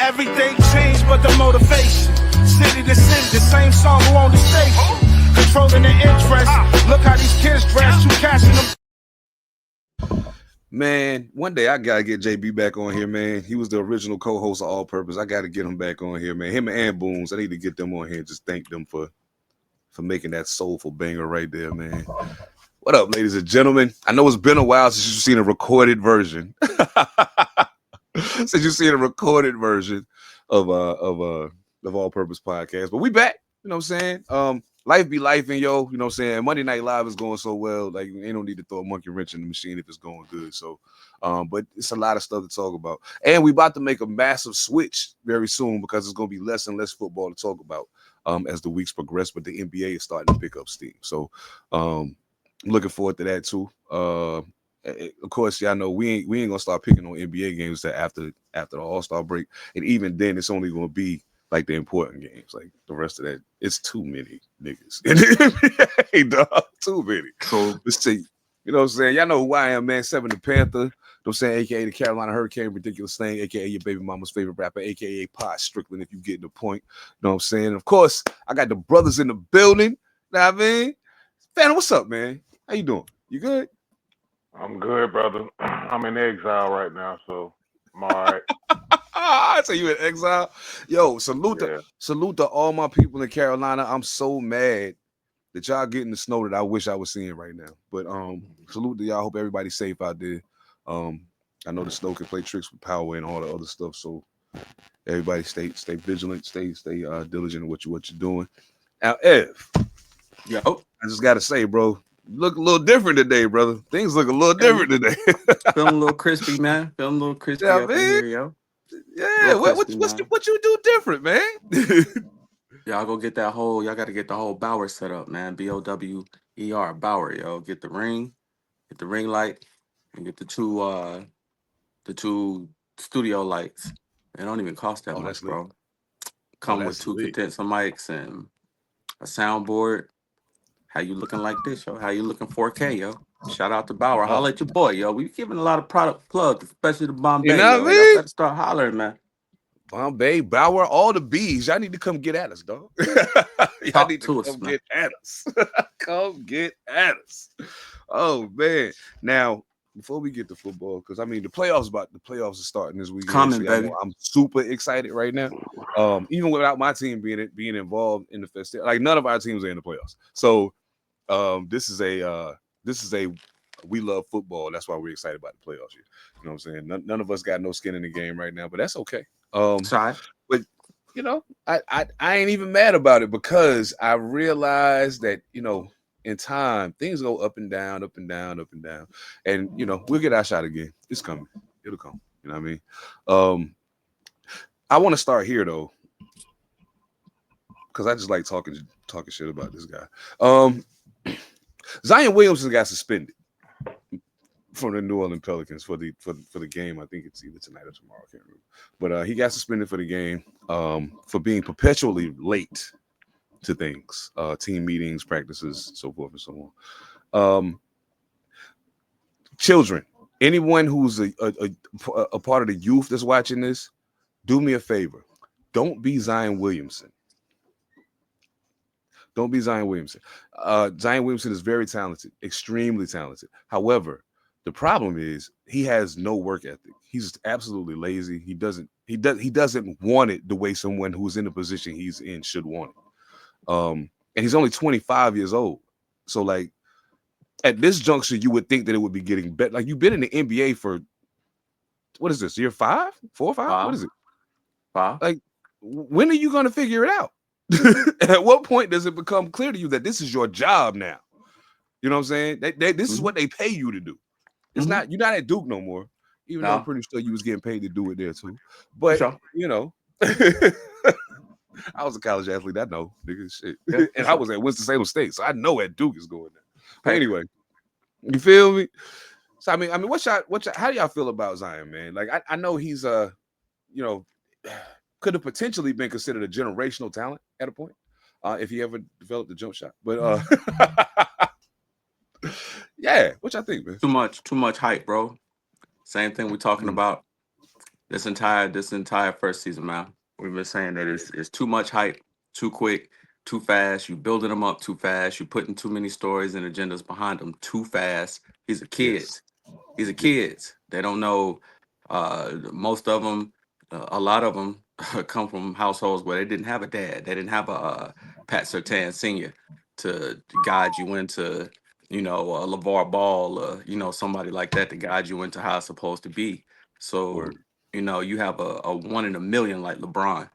Everything changed but the motivation. City to city, the same song who on the station. Controlling the interest. Look how these kids dress. You catching them. Man, one day I gotta get JB back on here, man. He was the original co-host of All Purpose. I gotta get him back on here, man. Him and Booms. I need to get them on here and just thank them for making that soulful banger right there, man. What up, ladies and gentlemen? I know it's been a while since you've seen a recorded version. Since you've seen a recorded version of All Purpose Podcast. But we back, you know what I'm saying? Life be life, and yo, you know what I'm saying? Monday Night Live is going so well, like, ain't no need to throw a monkey wrench in the machine if it's going good. So, but it's a lot of stuff to talk about. And we about to make a massive switch very soon because it's going to be less and less football to talk about as the weeks progress, but the NBA is starting to pick up steam. So, I'm looking forward to that too. Of course, y'all know we ain't gonna start picking on NBA games after the All-Star break, and even then, it's only gonna be like the important games. Like the rest of that, it's too many niggas in the NBA, dog. Too many. So let's see. You know what I'm saying? Y'all know who I am, man. Seven Da Pantha. You know what I'm saying? AKA the Carolina Hurricane, Ridiculous Thing, AKA your baby mama's favorite rapper, AKA Pot Strickland, if you get the point. You know what I'm saying? Of course, I got the brothers in the building. You know what I mean? Phantom, what's up, man? How you doing? You good? I'm good, brother. I'm in exile right now, so I'm all right. I say you in exile. Yo, salute to all my people in Carolina. I'm so mad that y'all getting the snow that I wish I was seeing right now. But salute to y'all. Hope everybody's safe out there. I know the snow can play tricks with power and all the other stuff. So everybody stay vigilant, stay diligent in what you're doing. Now, Ev, yo, I just gotta say, bro, you look a little different today, brother. Things look a little different today. Feeling a little crispy, man. Feeling a little crispy up in here, yo. Yeah, what you do different, man? Y'all go get y'all got to get the whole Bower set up, man. BOWER, Bower, yo. Get the ring light, and get the two studio lights. They don't even cost that much, bro. Come with two condenser mics and a soundboard. How you looking like this, yo? How you looking 4K, yo? Shout out to Bower. Holla at your boy, yo. We giving a lot of product plugs, especially the Bombay. You know what I mean? Y'all better start hollering, man. Bombay, Bower, all the bees. Y'all need to come get at us, dog. Y'all need to come get at us. Come get at us. Oh man. Now, before we get to football, because I mean the playoffs are starting this weekend. Coming, baby. I'm super excited right now. Even without my team being involved in the festivity, like none of our teams are in the playoffs. So this is a we love football. That's why we're excited about the playoffs here. You know what I'm saying? None of us got no skin in the game right now, but that's okay. Sorry. But you know, I ain't even mad about it because I realized that, you know, in time things go up and down, up and down, up and down. And you know, we'll get our shot again. It's coming. It'll come. You know what I mean? I want to start here though, because I just like talking shit about this guy. Zion Williamson got suspended from the New Orleans Pelicans for the game. I think it's either tonight or tomorrow. I can't remember. But he got suspended for the game for being perpetually late to things, team meetings, practices, so forth and so on. Children, anyone who's a part of the youth that's watching this, do me a favor. Don't be Zion Williamson. Don't be Zion Williamson. Zion Williamson is very talented, extremely talented. However, the problem is he has no work ethic. He's absolutely lazy. He doesn't want it the way someone who's in the position he's in should want it. And he's only 25 years old. So like at this juncture, you would think that it would be getting better. Like you've been in the NBA for what is this? Year 5? 4 or 5? What is it? 5. Like when are you going to figure it out? At what point does it become clear to you that this is your job now? You know what I'm saying? This is what they pay you to do. It's not, you're not at Duke no more, even though I'm pretty sure you was getting paid to do it there too. But you know, I was a college athlete. I know, nigga, shit. Yeah, and I was at Winston-Salem State, so I know at Duke is going there. But anyway, you feel me? So I mean, how do y'all feel about Zion, man? Like I know he's you know, could have potentially been considered a generational talent at a point, if he ever developed the jump shot. But yeah, what y'all think, man? Too much hype, bro. Same thing we're talking about. This entire first season, man. We've been saying that it's too much hype, too quick, too fast. You building them up too fast. You putting too many stories and agendas behind them too fast. These are kids. These are kids. They don't know. Most of them, a lot of them, come from households where they didn't have a dad. They didn't have a Pat Surtain Sr. to guide you into, a LeVar Ball, somebody like that to guide you into how it's supposed to be. So, Word. you have a 1 in a million like LeBron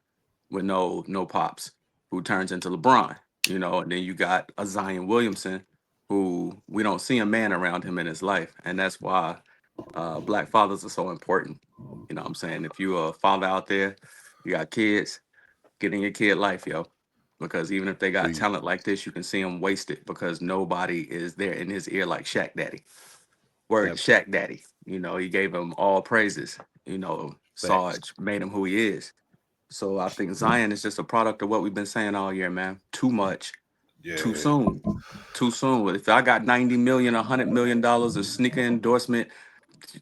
with no pops who turns into LeBron, and then you got a Zion Williamson who we don't see a man around him in his life. And that's why Black fathers are so important. You know what I'm saying? If you're a father out there, you got kids, get in your kid life, yo. Because even if they got talent like this, you can see them waste it because nobody is there in his ear like Shaq Daddy. Word, Shaq Daddy. He gave him all praises. Sarge made him who he is. So I think Zion is just a product of what we've been saying all year, man. Too much, too soon. Too soon. If I got $90 million, $100 million of sneaker endorsement,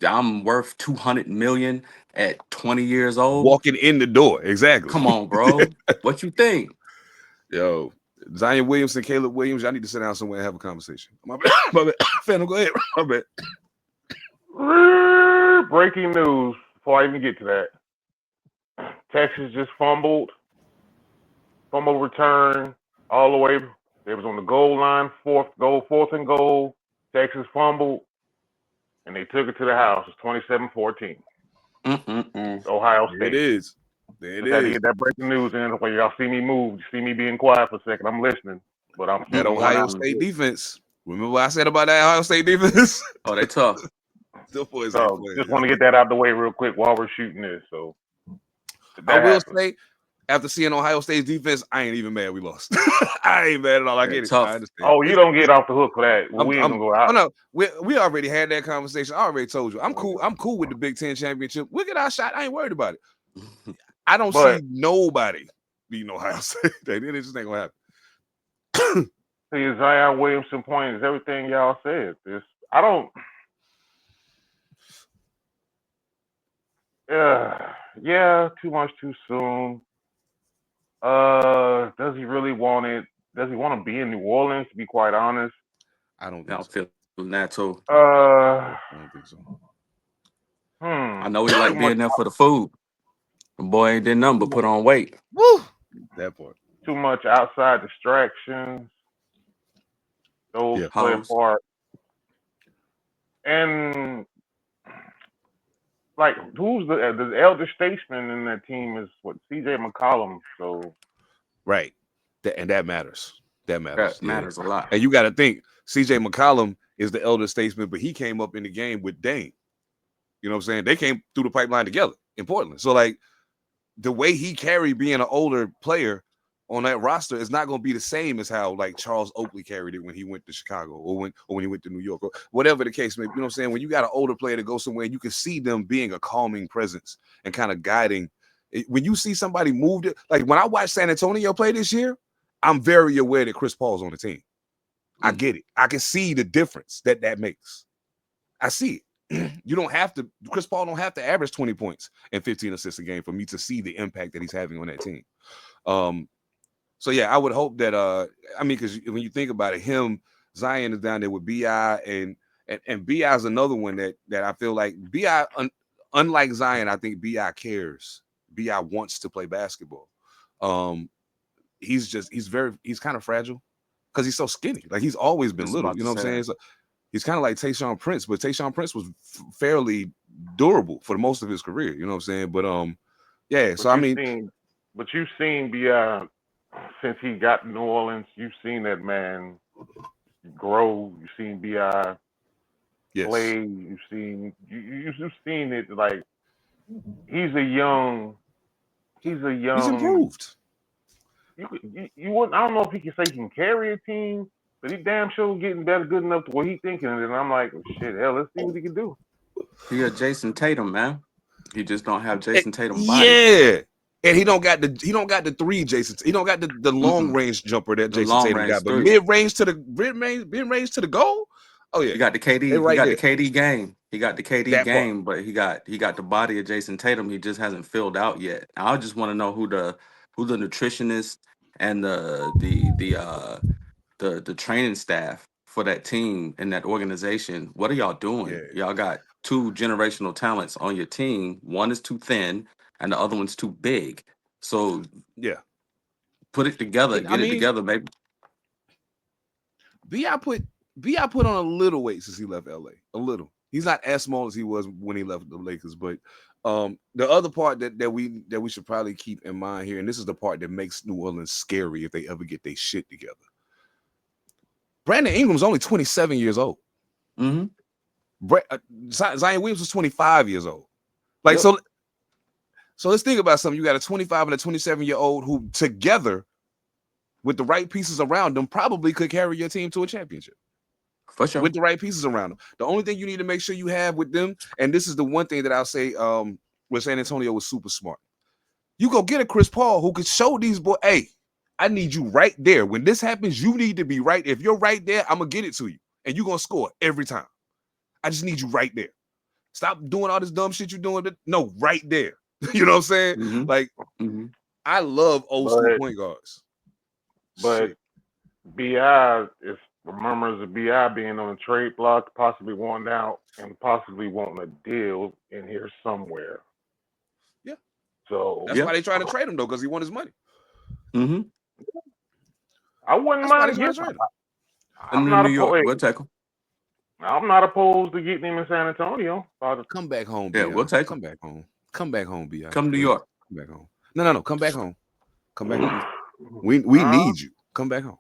I'm worth $200 million at 20 years old. Walking in the door, exactly. Come on, bro. What you think? Yo, Zion Williamson, Caleb Williams, y'all need to sit down somewhere and have a conversation. My bad. Phantom, go ahead. My bad. Breaking news before I even get to that. Texas just fumble return all the way. It was on the goal line, fourth and goal. Texas fumbled, and they took it to the house. It's 27-14. Ohio State. There it is. There it I had to is. get that breaking news in. When y'all see me move, you see me being quiet for a second. I'm listening, but I'm that Ohio State defense. Remember what I said about that Ohio State defense? Oh, they tough. So just want to get that out of the way real quick while we're shooting this. So I will say, after seeing Ohio State's defense, I ain't even mad we lost. I ain't mad at all. I get it. I understand. Oh, you don't get off the hook for that. We ain't gonna go out. Oh no, we already had that conversation. I already told you. I'm cool. I'm cool with the Big Ten championship. We'll get our shot. I ain't worried about it. I don't see nobody beating Ohio State. It just ain't gonna happen. See, Zion Williamson point is everything y'all said. I don't. Yeah, too much too soon. Does he really want it? Does he want to be in New Orleans? To be quite honest, I don't feel that too. I don't think so. I know he like being there for the food. The boy ain't did nothing but put on weight. Woo! That part. Too much outside distractions. Those play a part. And like, who's the elder statesman in that team is what? CJ McCollum. So right, and that matters. That matters. That matters a lot. And you got to think, CJ McCollum is the elder statesman, but he came up in the game with Dame. You know what I'm saying? They came through the pipeline together in Portland. So like, the way he carried being an older player on that roster is not going to be the same as how like Charles Oakley carried it when he went to Chicago or when he went to New York or whatever the case may be. You know what I'm saying? When you got an older player to go somewhere, you can see them being a calming presence and kind of guiding. When you see somebody moved it, like when I watched San Antonio play this year, I'm very aware that Chris Paul's on the team. I get it. I can see the difference that makes. I see it. You don't have to. Chris Paul don't have to average 20 points and 15 assists a game for me to see the impact that he's having on that team. So yeah, I would hope that. I mean, because when you think about it, Zion is down there with Bi, and Bi is another one that I feel like Bi, unlike Zion, I think Bi cares. Bi wants to play basketball. He's kind of fragile because he's so skinny. Like he's always been little. You know what I'm saying? So, he's kind of like Tayshaun Prince, but Tayshaun Prince was fairly durable for the most of his career. You know what I'm saying? But yeah. So but you've seen Bi since he got to New Orleans. You've seen that man grow. You've seen Bi play. You've seen it. Like he's improved. You wouldn't. I don't know if he can say he can carry a team. But he damn sure getting better, good enough to what he thinking. And I'm like, oh, shit, hell, let's see what he can do. He a Jason Tatum, man. He just don't have Jason Tatum body. Yeah. And he don't got the three Jason. He don't got the long range jumper that Jason Tatum got. But mid range to the goal. Oh yeah, he got the KD. right He got there. the KD game. He got the KD That game, but he got the body of Jason Tatum. He just hasn't filled out yet. I just want to know who the nutritionist and the training staff for that team and that organization. What are y'all doing? Yeah. Y'all got two generational talents on your team. One is too thin, and the other one's too big. So yeah, put it together. Get it together, baby. B.I. put on a little weight since he left LA. A little. He's not as small as he was when he left the Lakers, but the other part that we should probably keep in mind here, and this is the part that makes New Orleans scary if they ever get their shit together. Brandon Ingram's only 27 years old. Mm-hmm. Zion Williams was 25 years old. Like, yep. So let's think about something. You got a 25 and a 27-year-old who together, with the right pieces around them, probably could carry your team to a championship. For sure. With the right pieces around them. The only thing you need to make sure you have with them, and this is the one thing that I'll say with San Antonio was super smart. You go get a Chris Paul who could show these boys, hey, I need you right there. When this happens, you need to be right. If you're right there, I'm going to get it to you. And you're going to score every time. I just need you right there. Stop doing all this dumb shit you're doing. No, right there. You know what I'm saying? Mm-hmm. Like, I love old school point guards. But B.I. is rumors of B.I. being on the trade block, possibly wanting out, and possibly wanting a deal in here somewhere. Yeah. So that's why they trying to trade him, though, because he won his money. Mm-hmm. I wouldn't mind against him. I'm not New York. We'll take him. I'm not opposed to getting him in San Antonio. Come back home, B.I. Yeah, we'll take him. Come back home. Come back home, B.I. Come to New York. Come back home. No. Come back home. Come back home. We need you. Come back home.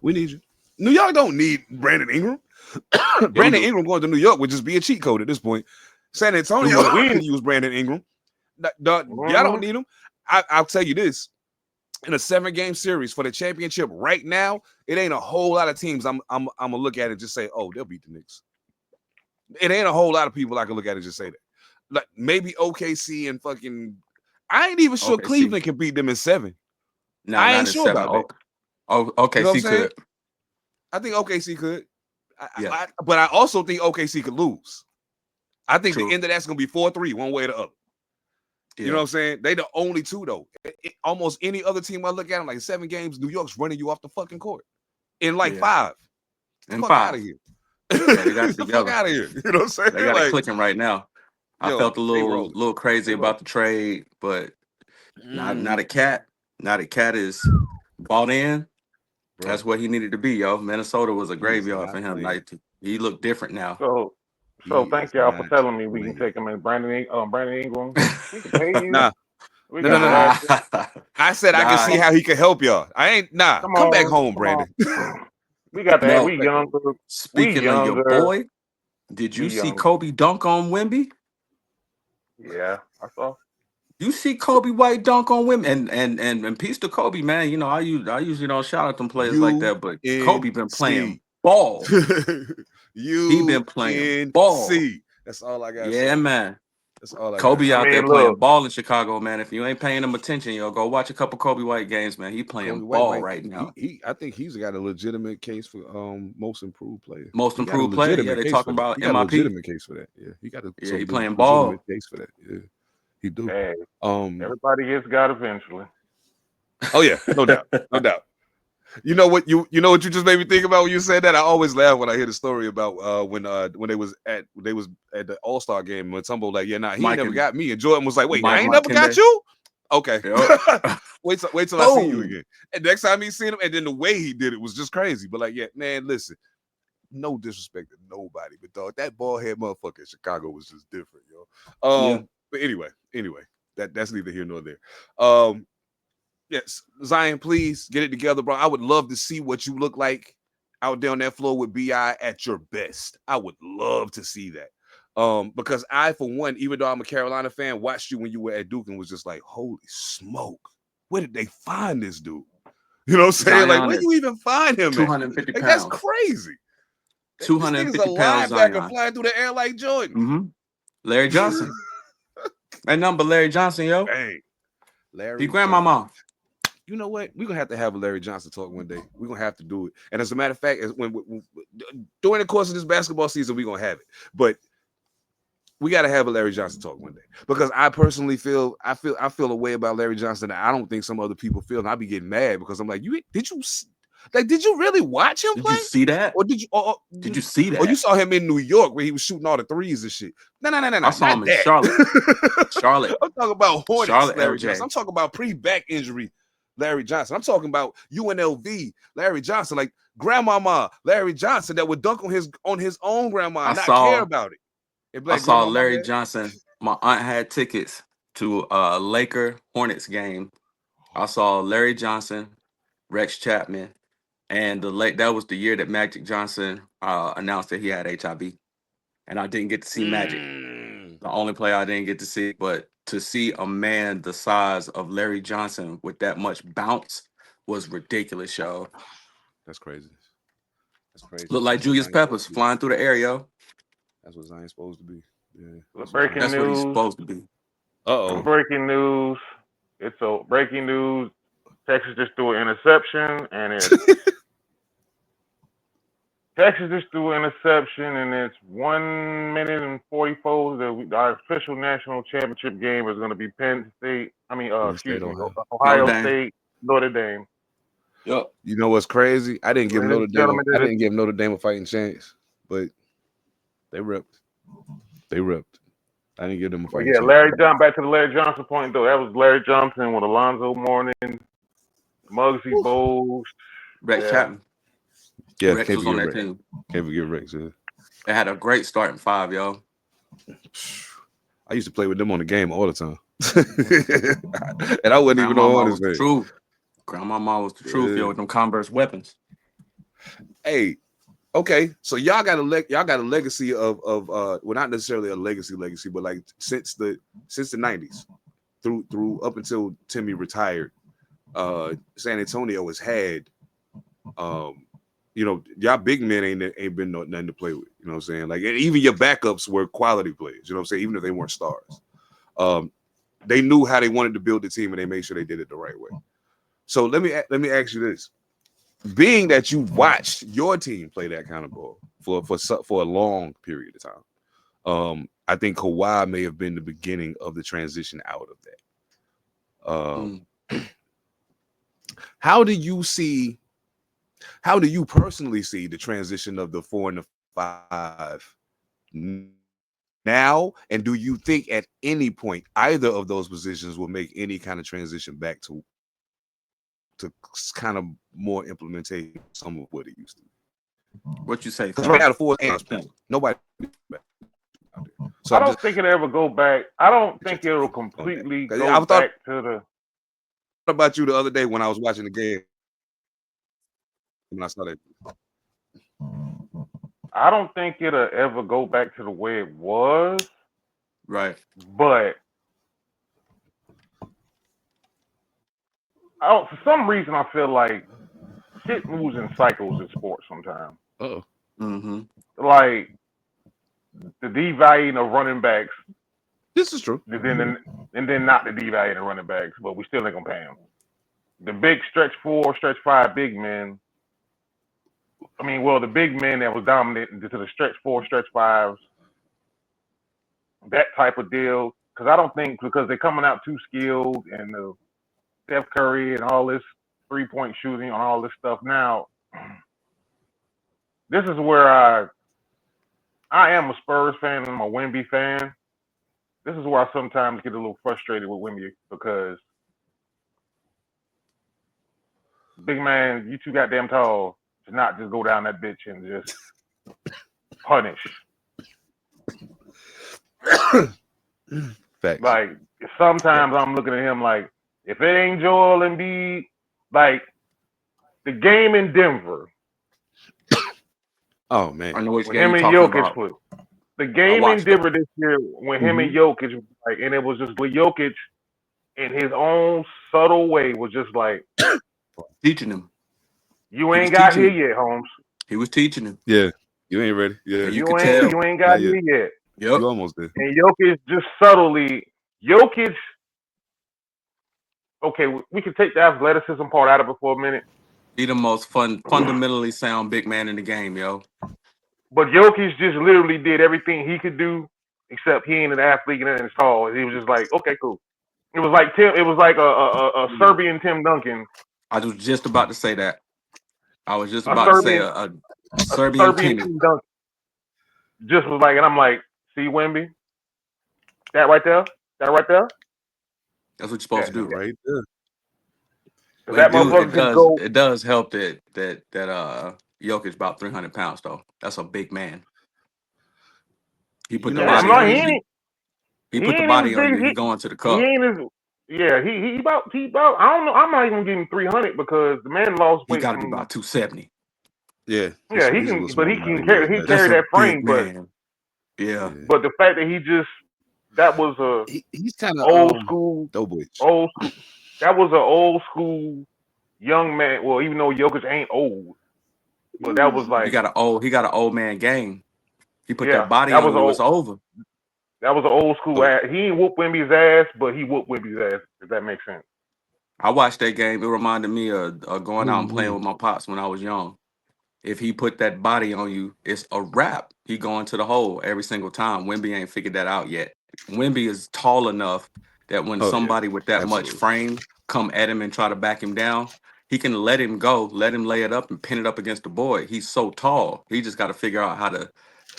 We need you. New York don't need Brandon Ingram. Brandon Ingram going to New York would just be a cheat code at this point. San Antonio can use Brandon Ingram. Y'all don't need him. I'll tell you this. In a 7-game series for the championship right now, it ain't a whole lot of teams I'm gonna look at it and just say, oh, they'll beat the Knicks. It ain't a whole lot of people I can look at and just say that. Like maybe OKC and fucking I ain't even sure Cleveland can beat them in 7. No, I ain't sure about that. OKC you know could. I think OKC could. But I also think OKC could lose. I think the end of that's going to be 4-3, one way or the other. Yeah. You know what I'm saying? They the only two, though. Almost any other team I look at, like 7 games, New York's running you off the fucking court. In 5. Get the fuck out of here. Yeah, they got Get the fuck out of here. You know what I'm saying? They got it clicking right now. I felt a little crazy about the trade, but not a cat. Not a cat is bought in. Bro. That's what he needed to be, yo. Minnesota was a graveyard for him. Like he looked different now. So thank y'all for telling me we can take him in Brandon Ingram. We can pay you. No. I said I can see how he can help y'all. I ain't come back home, Brandon. We got that. We younger. Speaking of your boy, did you see Kobe dunk on Wemby? Yeah, I saw. You see Kobe White dunk on Wemby, and peace to Kobe, man. You know, I usually don't shout out them players like that, but Kobe been playing ball. He been playing ball. That's all I got. Yeah, man. That's all I got. Kobe out there playing ball in Chicago, man. If you ain't paying him attention, yo, go watch a couple Kobe White games, man. He playing ball right now. I think he's got a legitimate case for most improved player. Most improved player. Yeah, they talking about MIP. He got a legitimate case for that. Yeah, he got a he playing ball. Case for that. Yeah, he do. Hey, everybody gets got eventually. Oh yeah, no doubt, no doubt. You know what you just made me think about when you said that? I always laugh when I hear the story about when they was at the All-Star game when Tumbo like, he never got me. And Jordan was like, wait, I ain't never got you? Okay. wait till I see you again. And next time he seen him, and then the way he did it was just crazy. But like, yeah, man, listen, no disrespect to nobody, but dog, that bald head motherfucker in Chicago was just different, yo. But anyway, that's neither here nor there. Yes, Zion, please get it together, bro. I would love to see what you look like out there on that floor with B.I. at your best. I would love to see that. Because I, for one, even though I'm a Carolina fan, watched you when you were at Duke and was just like, holy smoke, where did they find this dude? You know what I'm saying? Like, where you even find him? 250 pounds. That's crazy. 250 pounds. Linebacker flying through the air like Jordan. Mm-hmm. Larry Johnson. That number, Larry Johnson, yo. Hey, Larry. He grandmama. you know what? We're gonna have to have a Larry Johnson talk one day. We're gonna have to do it. And as a matter of fact, when during the course of this basketball season, we're gonna have it. But we got to have a Larry Johnson talk one day, because I personally feel a way about Larry Johnson that I don't think some other people feel, and I'll be getting mad because I'm like, did you really watch him play? Did you see that? Or did you see that? Or you saw him in New York where he was shooting all the threes and shit? No. I saw him in Charlotte. Charlotte. I'm talking about Hornets Charlotte, Larry LJ. Johnson. I'm talking about pre-back injury Larry Johnson. I'm talking about UNLV Larry Johnson, like grandmama Larry Johnson that would dunk on his own grandma and care about it. I saw Larry Johnson. My aunt had tickets to a Laker Hornets game. I saw Larry Johnson, Rex Chapman, and that was the year that Magic Johnson announced that he had HIV. And I didn't get to see Magic. The only player I didn't get to see, but to see a man the size of Larry Johnson with that much bounce was ridiculous, yo. That's crazy. Looked like Julius Peppers flying through the air, yo. That's what Zion's supposed to be. Yeah. Breaking That's news. what he's supposed to be. Breaking news. It's breaking news. Texas just threw an interception, and it's 1 minute and 44. Our official national championship game is going to be Ohio State, Notre Dame. Yep. You know what's crazy? I didn't give Notre Dame a fighting chance, but they ripped. I didn't give them a fighting chance. Larry Johnson. Back to the Larry Johnson point though. That was Larry Johnson with Alonzo Mourning, Muggsy Bogues, Rex Chapman. Yeah, Rex was on that team. Can't forget Rex. Yeah. They had a great starting five, yo. I used to play with them on the game all the time, and I wouldn't even know on his name. True. Grandmama was the truth, yo, with them Converse weapons. Hey, okay, so y'all got a legacy of well, not necessarily a legacy, but like since the 90s through up until Timmy retired, San Antonio has had y'all big men ain't been nothing to play with. You know what I'm saying? Like, even your backups were quality players. You know what I'm saying? Even if they weren't stars, they knew how they wanted to build the team, and they made sure they did it the right way. So let me ask you this: being that you watched your team play that kind of ball for a long period of time, I think Kawhi may have been the beginning of the transition out of that. How do you personally see the transition of the 4 and the 5 now? And do you think at any point either of those positions will make any kind of transition back to kind of more implementation some of what it used to be? What you say? Because we had a 4 and nobody. So I don't think it'll ever go back. I don't think it'll completely go back to the. What about you the other day when I was watching the game? When I saw that, I don't think it'll ever go back to the way it was. Right. But for some reason, I feel like shit moves in cycles in sports sometimes. Mm-hmm. Like the devaluing of running backs. This is true. And then not the devaluing of running backs, but we still ain't gonna pay them. The big stretch 4, stretch 5 big men. The big men that was dominant to the stretch 4, stretch 5s, that type of deal. Because I don't think, because they're coming out too skilled, and the Steph Curry and all this 3-point shooting and all this stuff. Now, this is where I am a Spurs fan and I'm a Wemby fan. This is where I sometimes get a little frustrated with Wemby, because big man, you too goddamn tall to not just go down that bitch and just punish. Facts. Like, sometimes I'm looking at him like, if it ain't Joel Embiid, like the game in Denver. Oh man, I know which when game him and Jokic put the game in Denver this year when him and Jokic, like, and it was just with Jokic in his own subtle way was just like teaching him. You ain't got here yet, Holmes. He was teaching him. Yeah, you ain't ready. Yeah, you ain't got here yet. Yep, you almost did. And Jokic just subtly, Jokic okay, we can take the athleticism part out of it for a minute. He the most fundamentally sound big man in the game, yo. But Jokic just literally did everything he could do, except he ain't an athlete and it's tall. He was just like, okay, cool. It was like a Serbian Tim Duncan. I was just about to say that. I was just about to say a Serbian Tim Duncan. Just was like, and I'm like, see Wemby? That right there? That's what you're supposed to do, right there. It does help that Jokic about 300 pounds though. That's a big man. He put the body on you. He put the body on you. He going to the cup. He about I don't know. I'm not even getting 300 because the man lost weight. He got to be about 270. Yeah, he can, but he can carry that frame. But yeah, but the fact that that was he's kind of old school. Old school. That was an old school young man. Well, even though Jokic ain't old, but that was like he got an old man game. He put that body on you. It's over. That was an old school ass. He ain't whoop Wemby's ass, but he whooped Wemby's ass. If that makes sense. I watched that game. It reminded me of going out and playing with my pops when I was young. If he put that body on you, it's a wrap. He going to the hole every single time. Wemby ain't figured that out yet. Wemby is tall enough that when somebody with that much frame come at him and try to back him down, he can let him go, let him lay it up and pin it up against the board. He's so tall. He just got to figure out how to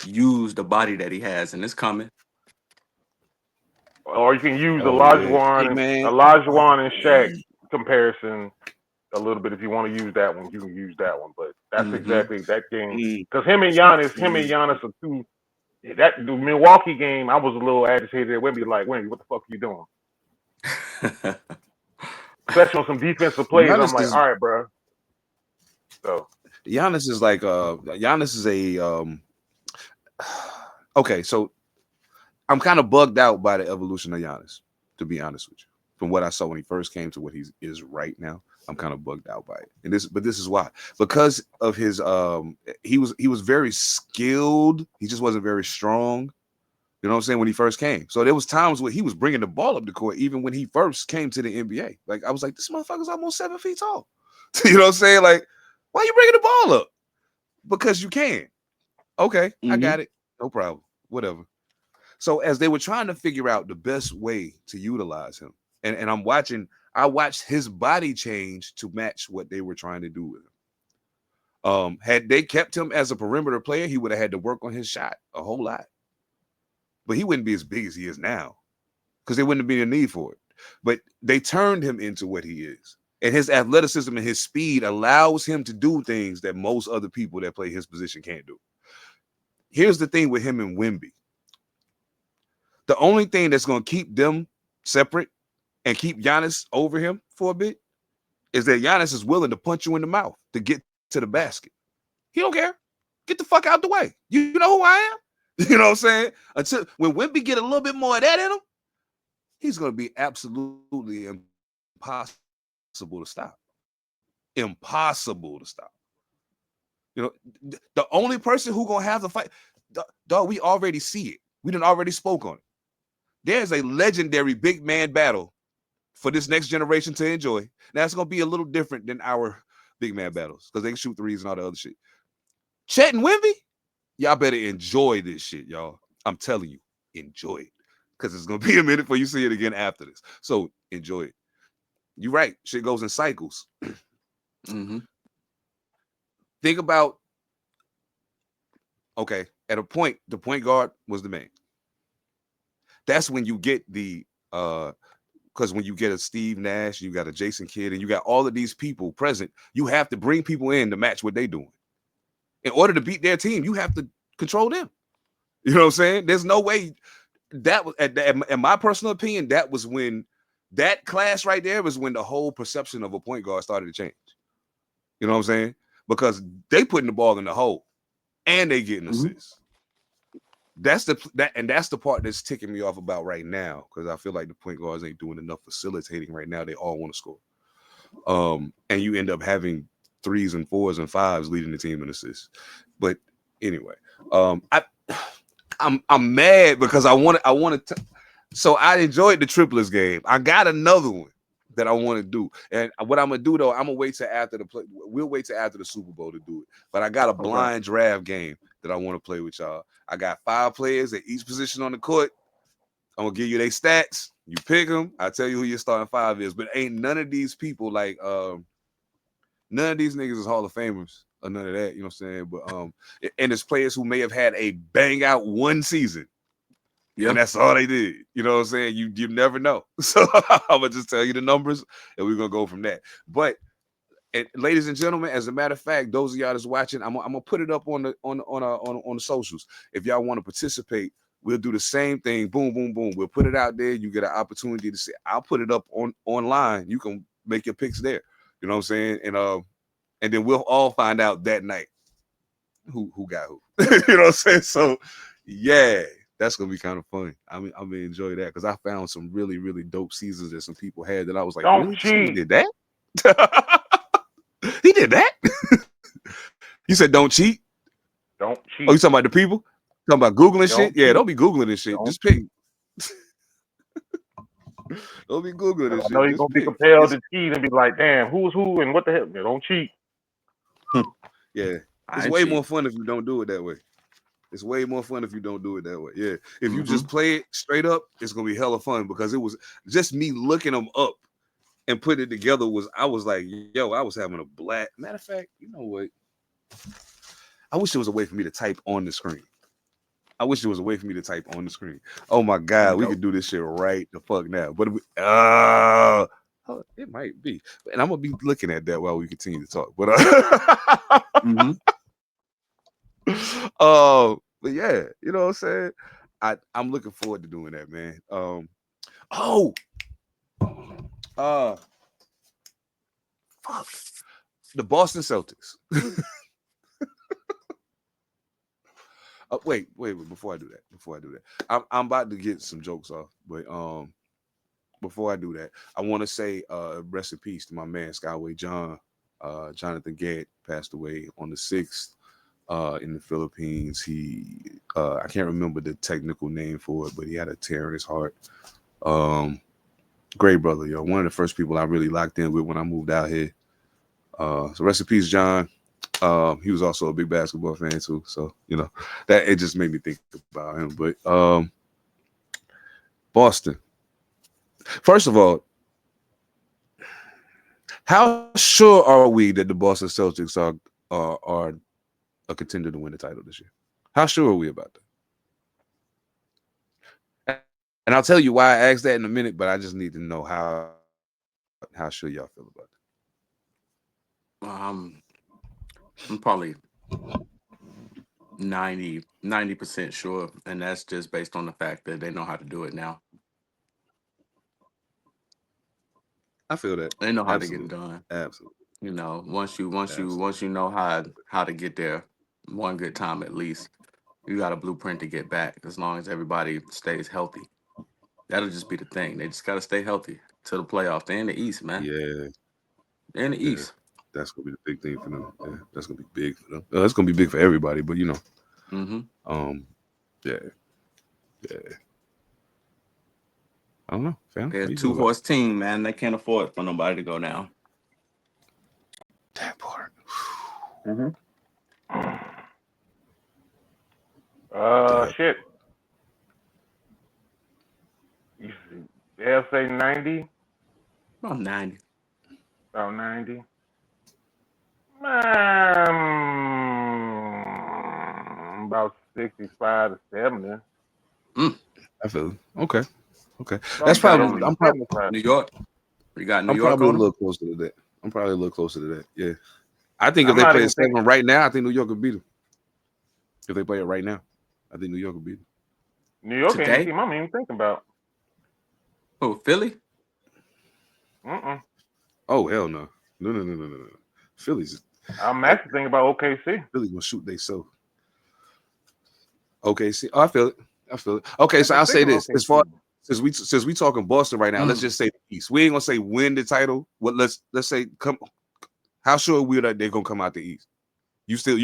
use the body that he has, and it's coming. Or you can use Olajuwon and Shaq comparison a little bit if you want to use that one. You can use that one, but that's exactly that game. Because him and Giannis are two. The Milwaukee game, I was a little agitated. Wemby like, Wemby, what the fuck are you doing? Especially on some defensive plays, I'm like, all right, bro. So Giannis is like Giannis is a okay. So I'm kind of bugged out by the evolution of Giannis, to be honest with you. From what I saw when he first came to what he is right now, I'm kind of bugged out by it. And this is why. Because of his he was very skilled. He just wasn't very strong. You know what I'm saying? When he first came. So there was times where he was bringing the ball up the court even when he first came to the NBA. Like I was like, this motherfucker's almost 7 feet tall. You know what I'm saying? Like, why are you bringing the ball up? Because you can. Okay, I got it. No problem. Whatever. So as they were trying to figure out the best way to utilize him, and I watched his body change to match what they were trying to do with him. Had they kept him as a perimeter player, he would have had to work on his shot a whole lot. But he wouldn't be as big as he is now because there wouldn't be a need for it. But they turned him into what he is. And his athleticism and his speed allows him to do things that most other people that play his position can't do. Here's the thing with him and Wemby. The only thing that's going to keep them separate and keep Giannis over him for a bit is that Giannis is willing to punch you in the mouth to get to the basket. He don't care. Get the fuck out the way. You know who I am? You know what I'm saying? Until when Wemby get a little bit more of that in him, he's going to be absolutely impossible to stop. Impossible to stop. You know, the only person who going to have the fight, dog, we already see it. We done already spoke on it. There's a legendary big man battle for this next generation to enjoy. Now, it's going to be a little different than our big man battles because they can shoot threes and all the other shit. Chet and Wemby, y'all better enjoy this shit, y'all. I'm telling you, enjoy it because it's going to be a minute before you see it again after this. So enjoy it. You're right. Shit goes in cycles. Think about, okay, at a point, the point guard was the man. That's when you get the because when you get a Steve Nash, you got a Jason Kidd, and you got all of these people present, you have to bring people in to match what they're doing. In order to beat their team, you have to control them. You know what I'm saying? There's no way that was, in my personal opinion, that was when that class right there was when the whole perception of a point guard started to change. You know what I'm saying? Because they putting the ball in the hole and they getting assists. That's the part that's ticking me off about right now because I feel like the point guards ain't doing enough facilitating right now. They all want to score, and you end up having 3s and 4s and 5s leading the team in assists. But anyway, I'm mad because I wanted to. So I enjoyed the triplets game. I got another one that I want to do. And what I'm gonna do though, I'm gonna wait till after the play. We'll wait till after the Super Bowl to do it. But I got a blind draft game that I want to play with y'all. I got 5 players at each position on the court. I'm gonna give you their stats. You pick them. I tell you who your starting 5 is. But ain't none of these people like none of these niggas is Hall of Famers or none of that. You know what I'm saying? But and it's players who may have had a bang out one season. Yeah, and that's all they did. You know what I'm saying? You never know. So I'm gonna just tell you the numbers, and we're gonna go from that. But ladies and gentlemen, as a matter of fact, those of y'all that's watching, I'm gonna put it up on the socials. If y'all want to participate, we'll do the same thing. Boom, boom, boom. We'll put it out there. You get an opportunity to see. I'll put it up online. You can make your picks there. You know what I'm saying? And then we'll all find out that night who got who. You know what I'm saying? So yeah. That's gonna be kind of funny. I'm gonna enjoy that because I found some really, really dope seasons that some people had that I was like, don't cheat. He did that? He did that? You said don't cheat? Don't cheat. Oh, you talking about the people? Talking about Googling shit? Yeah, don't be Googling this shit. Just pick. Don't be Googling this shit. I know you're gonna be compelled to cheat and be like, damn, who's who and what the hell? Yeah, don't cheat. Yeah. It's way more fun if you don't do it that way. It's way more fun if you don't do it that way. Yeah. If you just play it straight up, it's going to be hella fun because it was just me looking them up and putting it together I was like, yo, I was having a blast. Matter of fact, you know what? I wish there was a way for me to type on the screen. Oh my God, we could do this shit right the fuck now. But it might be. And I'm going to be looking at that while we continue to talk. But but yeah, you know what I'm saying? I'm looking forward to doing that, man. Fuck. The Boston Celtics. Wait, before I do that. I'm about to get some jokes off, but before I do that, I want to say rest in peace to my man Skyway John. Jonathan Gant passed away on the 6th. In the Philippines. He I can't remember the technical name for it, but he had a tear in his heart. Great brother, yo. One of the first people I really locked in with when I moved out here. So rest in peace, John. He was also a big basketball fan too. So, you know, that it just made me think about him. But Boston. First of all, how sure are we that the Boston Celtics are a contender to win the title this year? How sure are we about that? And I'll tell you why I asked that in a minute, but I just need to know how sure y'all feel about that. I'm probably 90% sure, and that's just based on the fact that they know how to do it now. I feel that. They know how to get it done. Absolutely. You know, once you know how to get there one good time at least, you got a blueprint to get back as long as everybody stays healthy. That'll just be the thing. They just got to stay healthy to the playoffs. They're in the East, man. Yeah. They're in the East. That's going to be the big thing for them. Yeah, that's going to be big for them. That's going to be big for everybody, but you know. Yeah. I don't know. They're a 2-horse team, man. They can't afford for nobody to go down. That part. Shit. They'll say 90. About 90. About 90. About 65 to 70. I feel it. Okay. That's probably. I'm probably New York. You got New I'm York. probably on a little closer to that. I'm probably a little closer to that. Yeah. I think if they play 7 right now, I think New York would beat them. If they play it right now, I think New York would beat them. New York ain't the team I'm even thinking about. Oh, Philly? Oh, hell no. No. Philly's. I'm actually thinking about OKC. Philly gonna shoot they so. OKC. Oh, I feel it. Okay, so I'll say this. As far since we talking Boston right now, let's just say the East. We ain't gonna say win the title. Well, let's say come. How sure are we that they're gonna come out the East? You still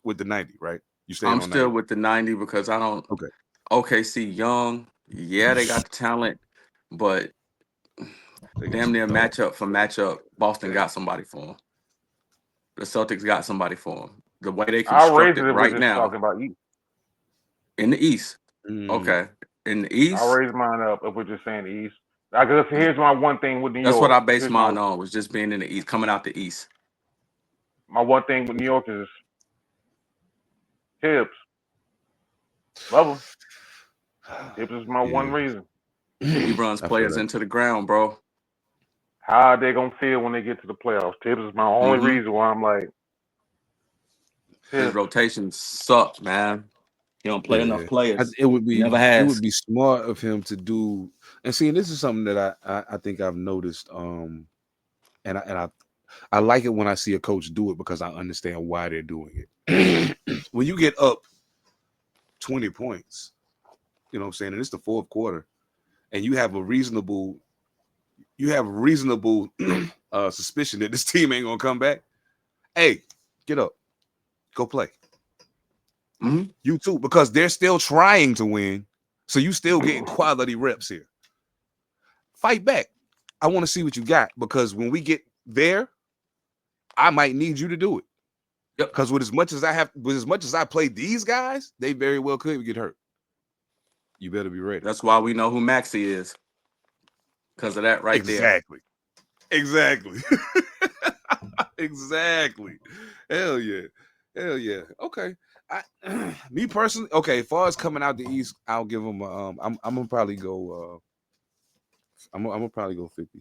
with the 90, right? I'm still with the 90 because I don't. Okay. OKC young, yeah, they got the talent, but damn near matchup for matchup. Boston got somebody for him. The Celtics got somebody for him. The way they constructed right we're just now talking about East. in the East. Okay, in the East, I'll raise mine up if we're just saying the East. I guess here's my one thing with New York. That's what I based mine on, was just being in the East, coming out the East. My one thing with New York is Tibbs. Love him. Tibbs is my one reason. He runs players into the ground, bro. How are they going to feel when they get to the playoffs? Tibbs is my only reason why I'm like, Tibbs. His rotations suck, man. He don't play enough players. It would be never has. It would be smart of him to do. And see, this is something that I think I've noticed. And I like it when I see a coach do it because I understand why they're doing it. When you get up 20 points, you know what I'm saying, and it's the fourth quarter, and you have a reasonable suspicion that this team ain't gonna come back. Hey, get up, go play. You too, because they're still trying to win, so you still getting quality reps here. Fight back. I want to see what you got, because when we get there, I might need you to do it. Yep. Because with as much as I play these guys, they very well could get hurt. You better be ready. That's why we know who Maxey is. Because of that right there. Exactly. Exactly. Hell yeah. Okay. Me personally, okay, as far as coming out the East, I'll give them I'm gonna probably go I'm gonna probably go 50.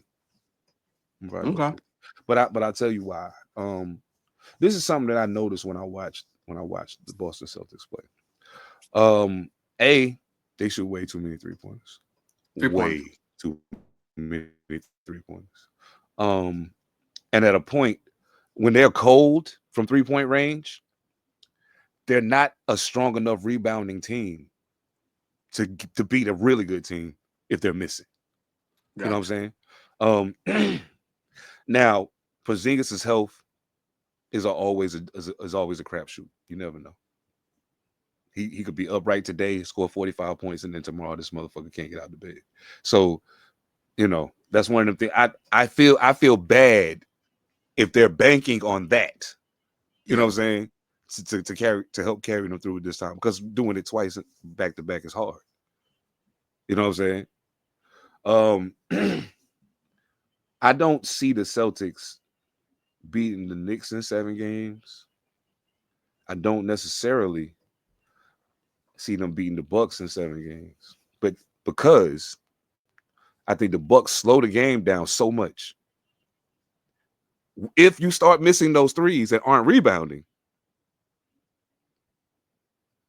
Okay. But I'll tell you why. This is something that I noticed when I watched the Boston Celtics play. They shoot way too many three-pointers. Way too many three-pointers. And at a point when they're cold from three-point range, they're not a strong enough rebounding team to beat a really good team if they're missing. You know what I'm saying? Now, Porzingis' health is always a crapshoot. You never know. He could be upright today, score 45 points, and then tomorrow this motherfucker can't get out of bed. So, you know, that's one of the things. I feel bad if they're banking on that. You know what I'm saying? To help carry them through this time, because doing it twice back to back is hard. You know what I'm saying? I don't see the Celtics beating the Knicks in 7 games. I don't necessarily see them beating the Bucks in 7 games, but because I think the Bucks slow the game down so much. If you start missing those threes that aren't rebounding,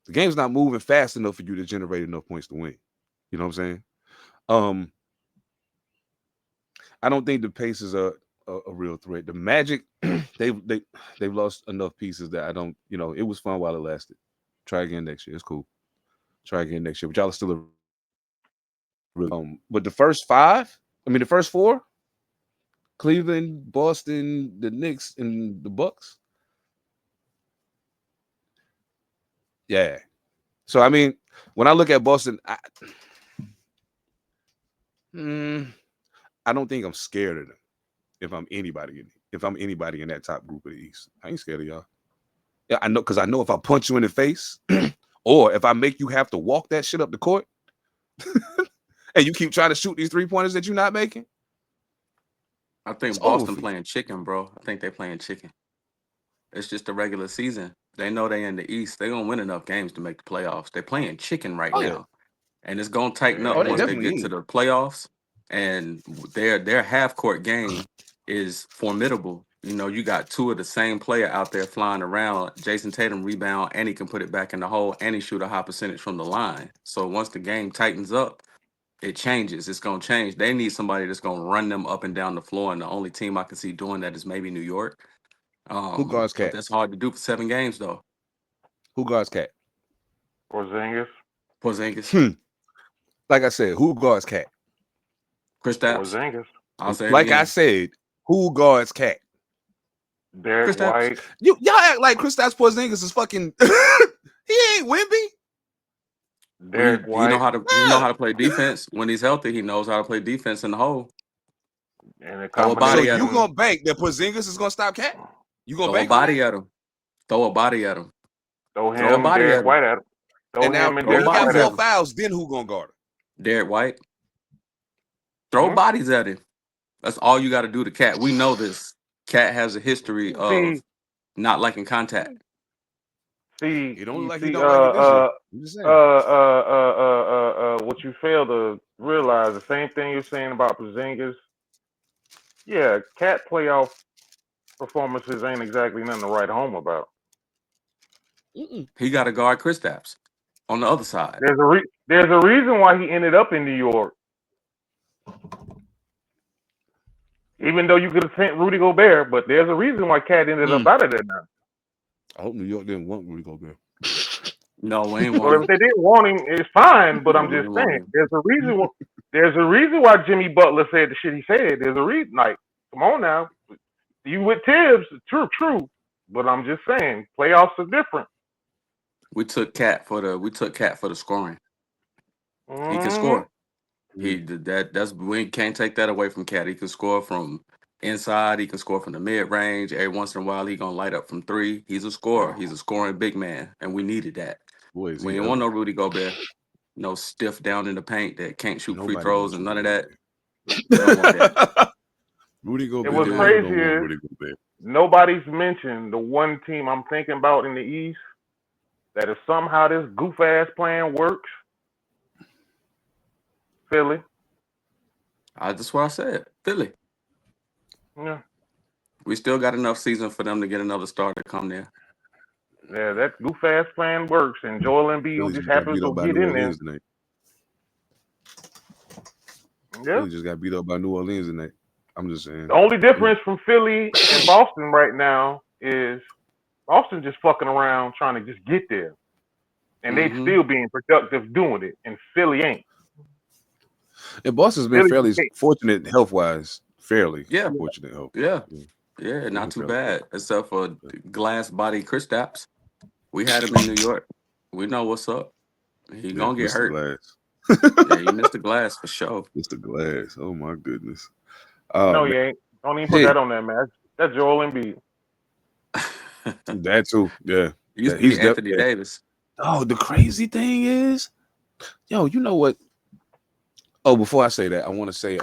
the game's not moving fast enough for you to generate enough points to win. You know what I'm saying? I don't think the Pacers are a real threat. The Magic, they've lost enough pieces that I don't. You know, it was fun while it lasted. Try again next year. It's cool. Try again next year. But y'all are still a but the first 4, Cleveland, Boston, the Knicks, and the Bucks. Yeah. So I mean, when I look at Boston, I don't think I'm scared of them. If I'm anybody in that top group of the East, I ain't scared of y'all. Yeah, I know, because I know if I punch you in the face, or if I make you have to walk that shit up the court, and you keep trying to shoot these 3-pointers that you're not making. I think Boston playing chicken, bro. I think they playing chicken. It's just the regular season. They know they in the East. They're gonna win enough games to make the playoffs. They're playing chicken right now. And it's gonna tighten up once they get to the playoffs. And their half-court game is formidable. You know, you got 2 of the same player out there flying around. Jason Tatum rebound, and he can put it back in the hole, and he shoot a high percentage from the line. So once the game tightens up, it changes. It's going to change. They need somebody that's going to run them up and down the floor, and the only team I can see doing that is maybe New York. Who guards Cat? That's hard to do for 7 games, though. Who guards Cat? Porzingis. Like I said, who guards Cat? Kristaps. Porzingis. I said, who guards Cat? Derek White. Y'all act like Kristaps Porzingis is fucking. He ain't Wemby. Derek White. You know how to play defense when he's healthy. He knows how to play defense in the hole. And Throw a body at him. You gonna bank that Porzingis is gonna stop Cat? You gonna Throw bank a body at him. Throw a body at him. Throw him, Derek White at him. And now he got 4 fouls. Then who gonna guard him? Derek White. Throw bodies at him. That's all you got to do to Cat. We know this. Cat has a history of not liking contact. See, he don't look like he don't like it this year. What you fail to realize, the same thing you're saying about Porzingis. Yeah, Cat playoff performances ain't exactly nothing to write home about. He got to guard Kristaps on the other side. There's a reason why he ended up in New York. Even though you could have sent Rudy Gobert, but there's a reason why Cat ended up out of there now. I hope New York didn't want Rudy Gobert. No, we ain't want Well, if they didn't want him, it's fine. But I'm just saying, there's a reason. There's a reason why Jimmy Butler said the shit he said. There's a reason. Like, come on now, you with Tibbs, true. But I'm just saying, playoffs are different. We took Cat for the scoring. He can score. We can't take that away from Cat. He can score from inside. He can score from the mid range. Every once in a while, he gonna light up from 3. He's a scorer. He's a scoring big man, and we needed that. We didn't want no Rudy Gobert, no stiff down in the paint that can't shoot free throws and none of that. Don't want that. Rudy Gobert. It was crazy. Nobody's mentioned the one team I'm thinking about in the East that if somehow this goof ass plan works. Philly. That's what I said. Philly. Yeah. We still got enough season for them to get another star to come there. Yeah, that goof ass plan works, and Joel Embiid just happens to get in there. Yeah, Philly just got beat up by New Orleans tonight. I'm just saying. The only difference from Philly and Boston right now is Boston just fucking around trying to just get there, and they still being productive doing it, and Philly ain't. And Boston's been fairly fortunate health-wise. Fairly fortunate health. Yeah, not too bad. Except for glass body Kristaps. We had him in New York. We know what's up. He gonna get hurt. Yeah, he missed the glass for sure. Missed the glass. Oh my goodness. No, he ain't. Don't even put that on there, man. That's Joel Embiid. That too. Yeah. He's Anthony Davis. Oh, the crazy thing is, you know what? Oh, before I say that, I want to say,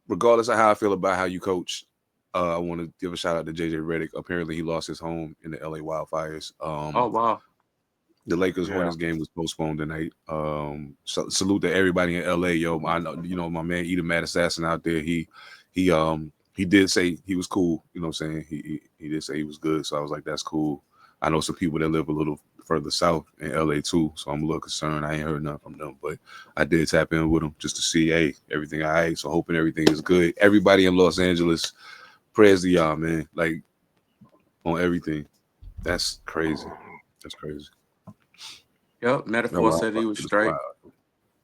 regardless of how I feel about how you coach, I want to give a shout out to JJ Redick. Apparently, he lost his home in the LA wildfires. Oh wow! The Lakers Hornets game was postponed tonight. Salute to everybody in LA, yo. I know, my man Edom Mad Assassin out there. He did say he was cool. You know what I'm saying? He did say he was good. So I was like, that's cool. I know some people that live a little further south in LA too, so I'm a little concerned. I ain't heard nothing from them, but I did tap in with them just to see, hey, everything all right. So hoping everything is good. Everybody in Los Angeles, prayers to y'all, man. Like on everything. That's crazy. That's crazy. Yep, Metaphor said he was straight. Wild.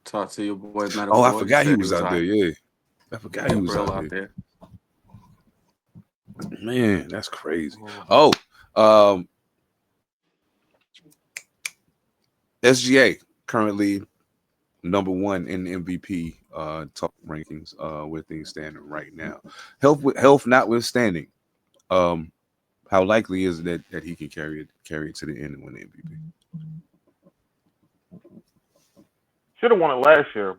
Talk to your boy Metaphor. Oh, I forgot he was out there. Yeah, I forgot he was out there. Man, that's crazy. Oh, SGA currently number 1 in the MVP top rankings where things standing right now. Health notwithstanding, how likely is it that he can carry it to the end and win the MVP? Should have won it last year.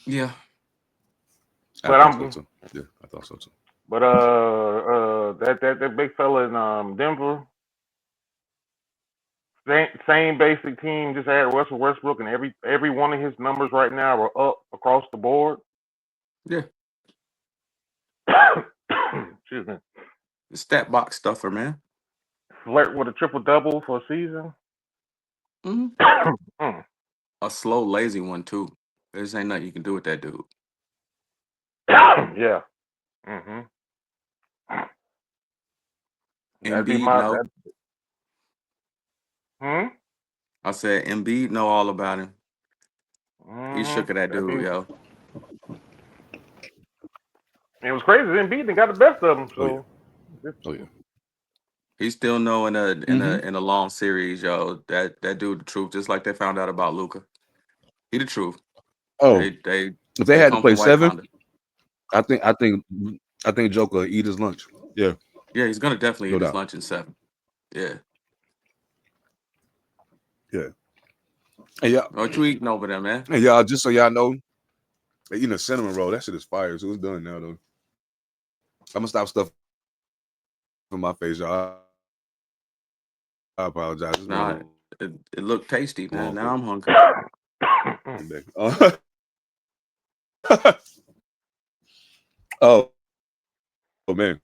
Yeah. But I thought so too. But that big fella in Denver, same basic team, just added Russell Westbrook, and every one of his numbers right now are up across the board. Yeah. Excuse me. The stat box stuffer, man. Flirt with a triple-double for a season. Mm-hmm. A slow, lazy one, too. There's ain't nothing you can do with that dude. Yeah. Mm-hmm. Embiid, no. I said Embiid know all about him. He shook at that dude, yo. It was crazy. Embiid got the best of him. So. Oh yeah. He still know in a long series, yo. That dude the truth, just like they found out about Luka. He the truth. Oh, if they had to play 7. I think Joker will eat his lunch. Yeah. Yeah, he's gonna definitely eat his doubt. lunch in 7. Yeah. Yeah. And yeah. What you eating over there, man? And y'all, just so y'all know, they eating a cinnamon roll. That shit is fire. So it's done now, though. I'm gonna stop stuffing my face, y'all. I apologize. Nah, it looked tasty, man. Now I'm hungry. Oh man.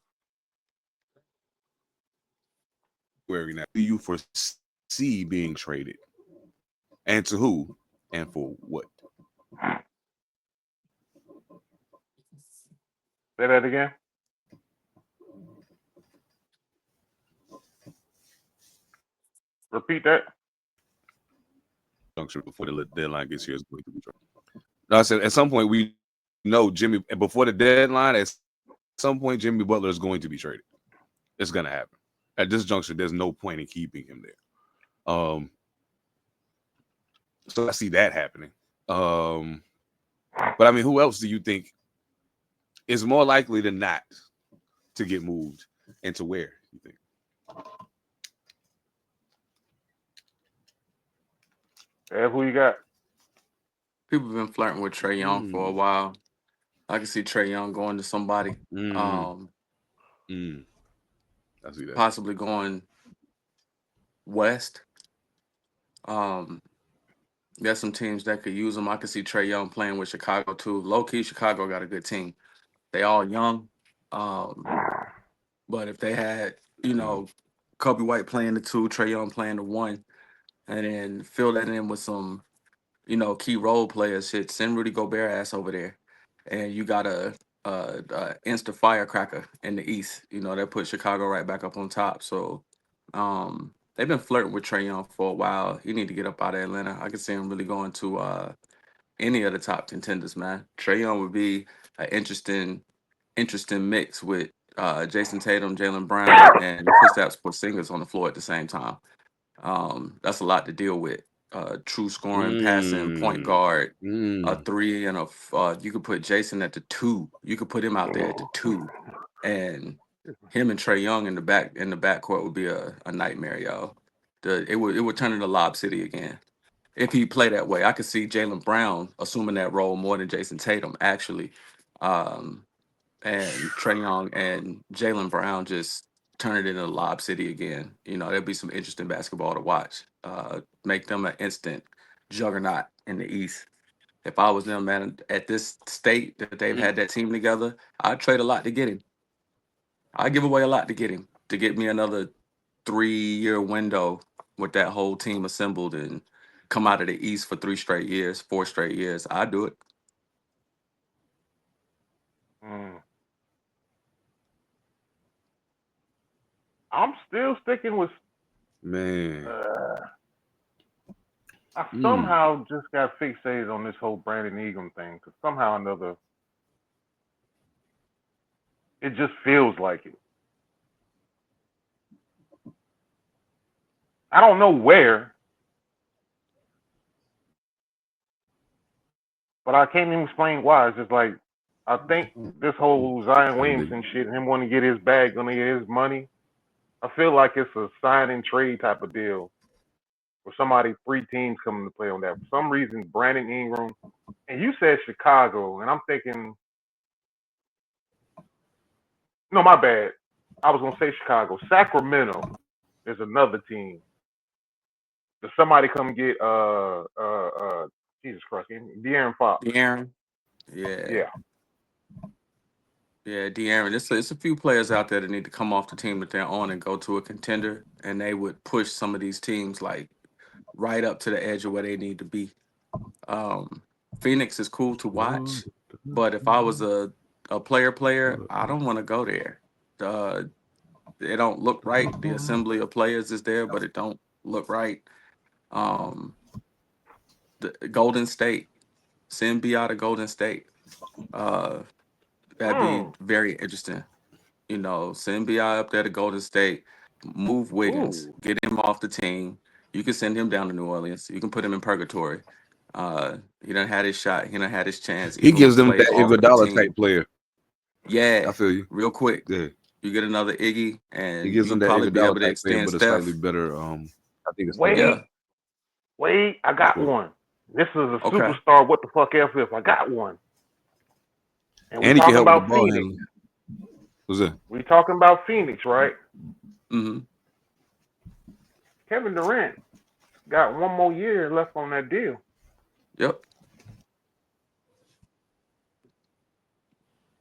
Where now? Do you foresee being traded? And to who? And for what? Say that again. Repeat that. Junction before the deadline gets here is going to be traded. No, I said at some point we know Jimmy before the deadline. At some point, Jimmy Butler is going to be traded. It's going to happen. At this juncture, there's no point in keeping him there. So I see that happening. But I mean, who else do you think is more likely than not to get moved, and to where, you think? Who you got? People have been flirting with Trae Young for a while. I can see Trae Young going to somebody. I see that. Possibly going west. There's some teams that could use him. I could see Trae Young playing with Chicago too. Low key, Chicago got a good team. They all young. But if they had, Kobe White playing the 2, Trae Young playing the 1, and then fill that in with some, key role players, send Rudy Gobert ass over there, and you got a insta firecracker in the East. That put Chicago right back up on top. So they've been flirting with Trae Young for a while. He need to get up out of Atlanta. I could see him really going to any of the top contenders, man. Trae Young would be an interesting mix with Jason Tatum, Jaylen Brown, and Kristaps Porzingis on the floor at the same time. That's a lot to deal with. True scoring, passing, point guard, a 3, and you could put Jason at the 2. You could put him out there at the 2, and him and Trae Young in the backcourt would be a nightmare, y'all. It would turn into Lob City again. If he play that way, I could see Jaylen Brown assuming that role more than Jason Tatum, actually. And Trae Young and Jaylen Brown just turn it into Lob City again. There'd be some interesting basketball to watch. Make them an instant juggernaut in the East. If I was them, man, at this state that they've had that team together, I'd trade a lot to get him. I'd give away a lot to get him, to get me another 3-year window with that whole team assembled and come out of the East for 3 straight years, 4 straight years. I'd do it. I'm still sticking with man. I somehow just got fixated on this whole Brandon Ingram thing because somehow or another, it just feels like it. I don't know where, but I can't even explain why. It's just like, I think this whole Zion Williamson shit, him wanting to get his bag, going to get his money, I feel like it's a sign and trade type of deal where 3 teams coming to play on that. For some reason, Brandon Ingram, and you said Chicago, and I'm thinking, no, my bad. I was going to say Chicago. Sacramento is another team. Does somebody come get Jesus Christ, De'Aaron Fox? De'Aaron? Yeah. Yeah, De'Aaron. It's a few players out there that need to come off the team that they're on and go to a contender, and they would push some of these teams like right up to the edge of where they need to be. Phoenix is cool to watch, but if I was a player, I don't want to go there. It don't look right. The assembly of players is there, but it don't look right. The Golden State, send B out of Golden State. That'd be very interesting. Send B.I. up there to Golden State, move Wiggins, get him off the team. You can send him down to New Orleans. You can put him in purgatory. He done had his shot. He done had his chance. He gives them that Iguodala type player. Yeah, I feel you. real quick. Yeah, You get another Iggy, it and gives them you that probably be Iguodala able to type feel, extend but a slightly Steph. better. I think it's Wait, Yeah. wait, I got What? one. This is a Okay. superstar. What the fuck else if I got one? And we And he can talking help with the about ball Phoenix. handling. What's that? We talking about Phoenix, right? Mm-hmm. Kevin Durant got one more year left on that deal. Yep.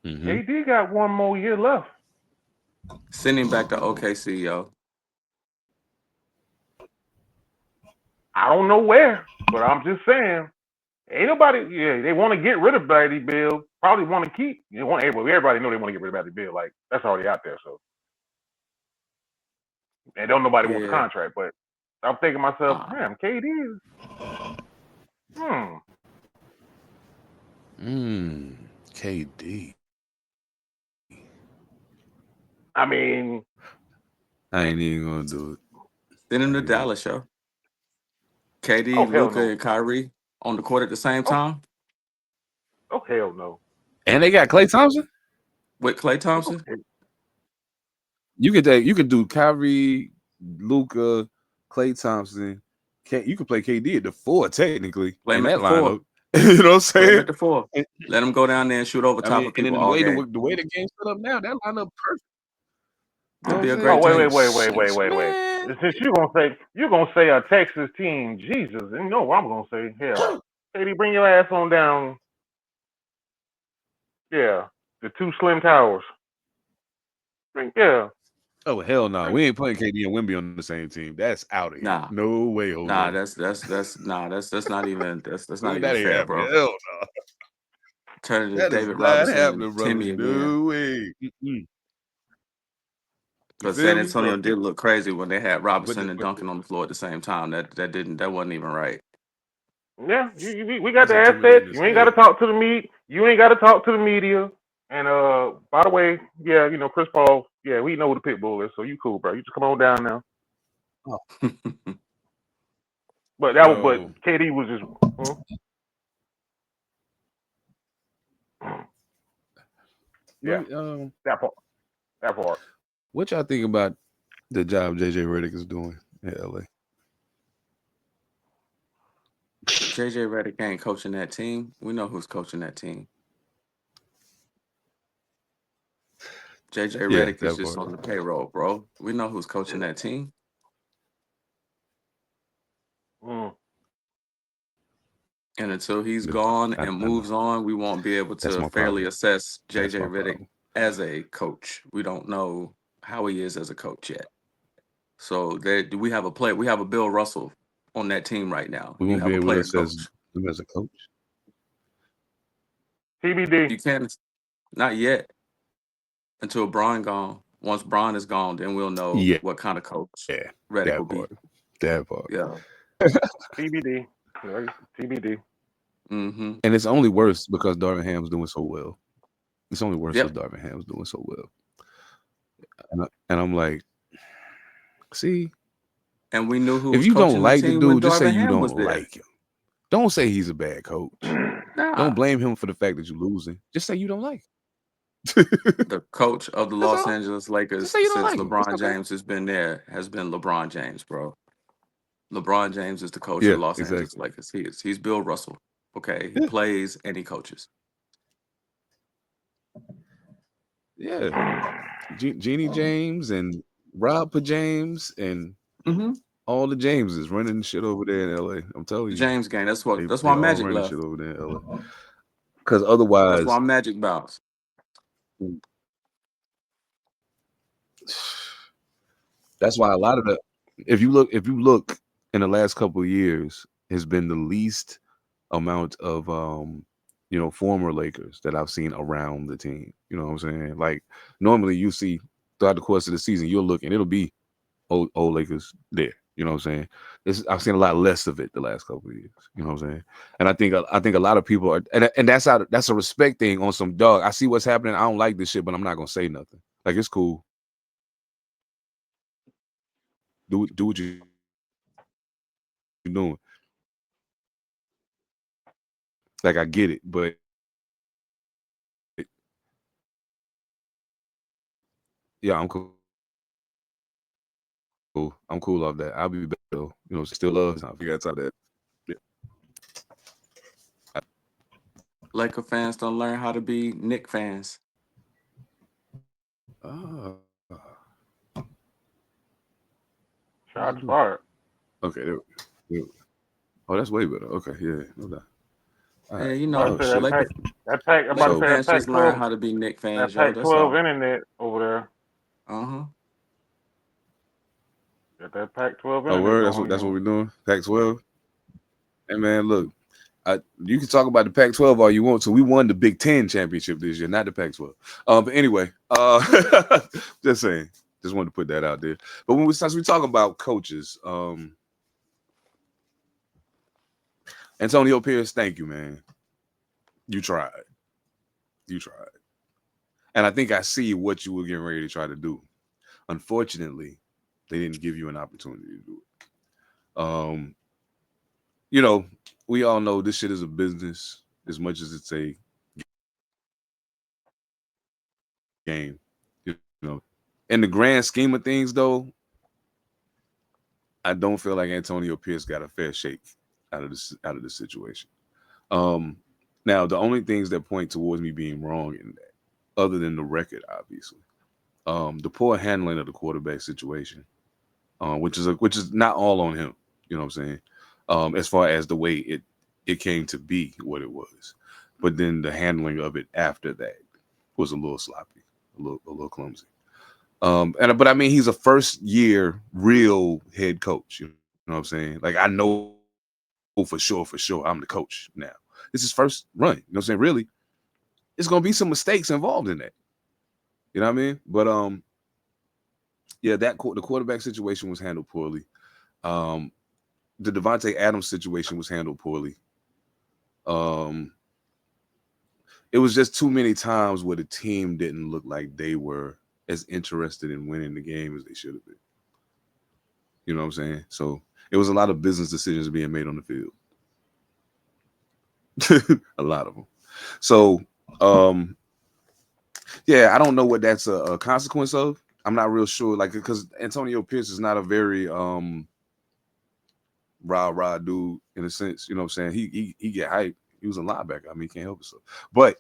Mm-hmm. KD got one more year left. Send him back to OKC, yo. I don't know where, but I'm just saying. Ain't nobody. Yeah, they want to get rid of Bradley Beal. Probably want to keep. They want everybody know they want to get rid of Bradley Beal. Like that's already out there. So and don't nobody want the Yeah. contract. But I'm thinking to myself, man, KD is. KD. I mean, I ain't even gonna do it. Send him to Dallas, yo. KD, oh hell Luka, no. and Kyrie on the court at the same time. Oh hell no. And they got Klay Thompson with Klay Thompson. Okay. You could do Kyrie, Luka, Klay Thompson. You could play KD at the 4 technically Play in him at that the 4. lineup. You know what I'm saying? Play him at the 4. Let him go down there and shoot over top of people and all game. the way the game's set up now, that lineup perfect. It'd be a Oh great team. wait. Since you're gonna say a Texas team, Jesus, and you know what I'm gonna say? Hell, KD, bring your ass on down. Yeah, the 2 Slim Towers. Yeah. Oh hell no, we ain't playing KD and Wemby on the same team. That's out of here. Nah. No way, Jose. Nah, that's not even that's not that even fair, happening. bro. Hell no. Turning to That David is not Robinson happening, and brother. Timmy again. No way. Because San Antonio did look crazy when they had Robinson and Duncan on the floor at the same time. That wasn't even right. Yeah, we got the assets. You ain't got to talk to the media. You ain't got to talk to the media. And by the way, yeah, you know Chris Paul. Yeah, we know who the pit bull is. So you cool, bro. You just come on down now. Oh. But KD was just. Yeah, that part. What y'all think about the job JJ Redick is doing in LA? JJ Redick ain't coaching that team. We know who's coaching that team. JJ Redick is just on the payroll, bro. We know who's coaching that team. And until he's gone and moves on, we won't be able to fairly assess JJ Redick as a coach. We don't know how he is as a coach yet. So we have a player. We have a Bill Russell on that team right now. We won't be able to assess him as a coach. TBD. You can't. Not yet. Until Bron gone. Once Bron is gone, then we'll know what kind of coach Redick will be. That part. Yeah. TBD. TBD. Mm-hmm. And it's only worse because Darvin Ham's doing so well. It's only worse because Darvin Ham's doing so well. And I'm like, see. And we knew who. If you don't like the dude, just say you don't like him. Don't say he's a bad coach. Nah. Don't blame him for the fact that you're losing. Just say you don't like him. The coach of the Los Angeles Lakers since LeBron James has been there has been LeBron James, bro. LeBron James is the coach of the Los Angeles Lakers. He's Bill Russell. Okay, he plays and he coaches. Yeah, Jeannie James and Rob James and all the Jameses running shit over there in LA. I'm telling you, James gang. That's why Magic left. Shit over there in LA. Because otherwise, that's why Magic bounced. That's why a lot of if you look in the last couple of years, has been the least amount of former Lakers that I've seen around the team. You know what I'm saying? Like normally you see throughout the course of the season, you'll look and it'll be old Lakers there. You know what I'm saying? I've seen a lot less of it the last couple of years. You know what I'm saying? And I think a lot of people are, and that's a respect thing on some dog. I see what's happening. I don't like this shit, but I'm not gonna say nothing. Like it's cool. Do what you're doing. Like I get it, but Yeah, I'm cool. I'm cool off that. I'll be back though. Still love. I forgot about that. Yeah. Laker fans don't learn how to be Knick fans. Shots fired. Okay. Oh, that's way better. Okay, yeah, no doubt. Yeah, you know, Laker fans just learn 12, how to be Knick fans, that yo. That's Pac-12 all. internet over there. Got that Pac-12 internet. Oh, word. That's what we're doing. Pac-12. Hey man, look, you can talk about the Pac-12 all you want to. We won the Big Ten championship this year, not the Pac-12. But anyway, just saying. Just wanted to put that out there. But since we talk about coaches, Antonio Pierce, thank you, man. You tried. And I think I see what you were getting ready to try to do. Unfortunately, they didn't give you an opportunity to do it. We all know this shit is a business as much as it's a game. In the grand scheme of things, though, I don't feel like Antonio Pierce got a fair shake out of this situation. Now, the only things that point towards me being wrong in that, other than the record, obviously, the poor handling of the quarterback situation, which is not all on him. You know what I'm saying? As far as the way it came to be what it was, but then the handling of it after that was a little sloppy, a little clumsy. But I mean, he's a first year real head coach. You know what I'm saying? Like, I know for sure I'm the coach now. This is first run. You know what I'm saying? Really, it's gonna be some mistakes involved in that. You know what I mean? But yeah, the quarterback situation was handled poorly. The Devontae Adams situation was handled poorly. It was just too many times where the team didn't look like they were as interested in winning the game as they should have been. You know what I'm saying? So it was a lot of business decisions being made on the field. A lot of them. So, yeah, I don't know what that's a consequence of. I'm not real sure, like, because Antonio Pierce is not a very rah dude in a sense. You know what I'm saying? He get hyped. He was a linebacker. I mean, he can't help himself. But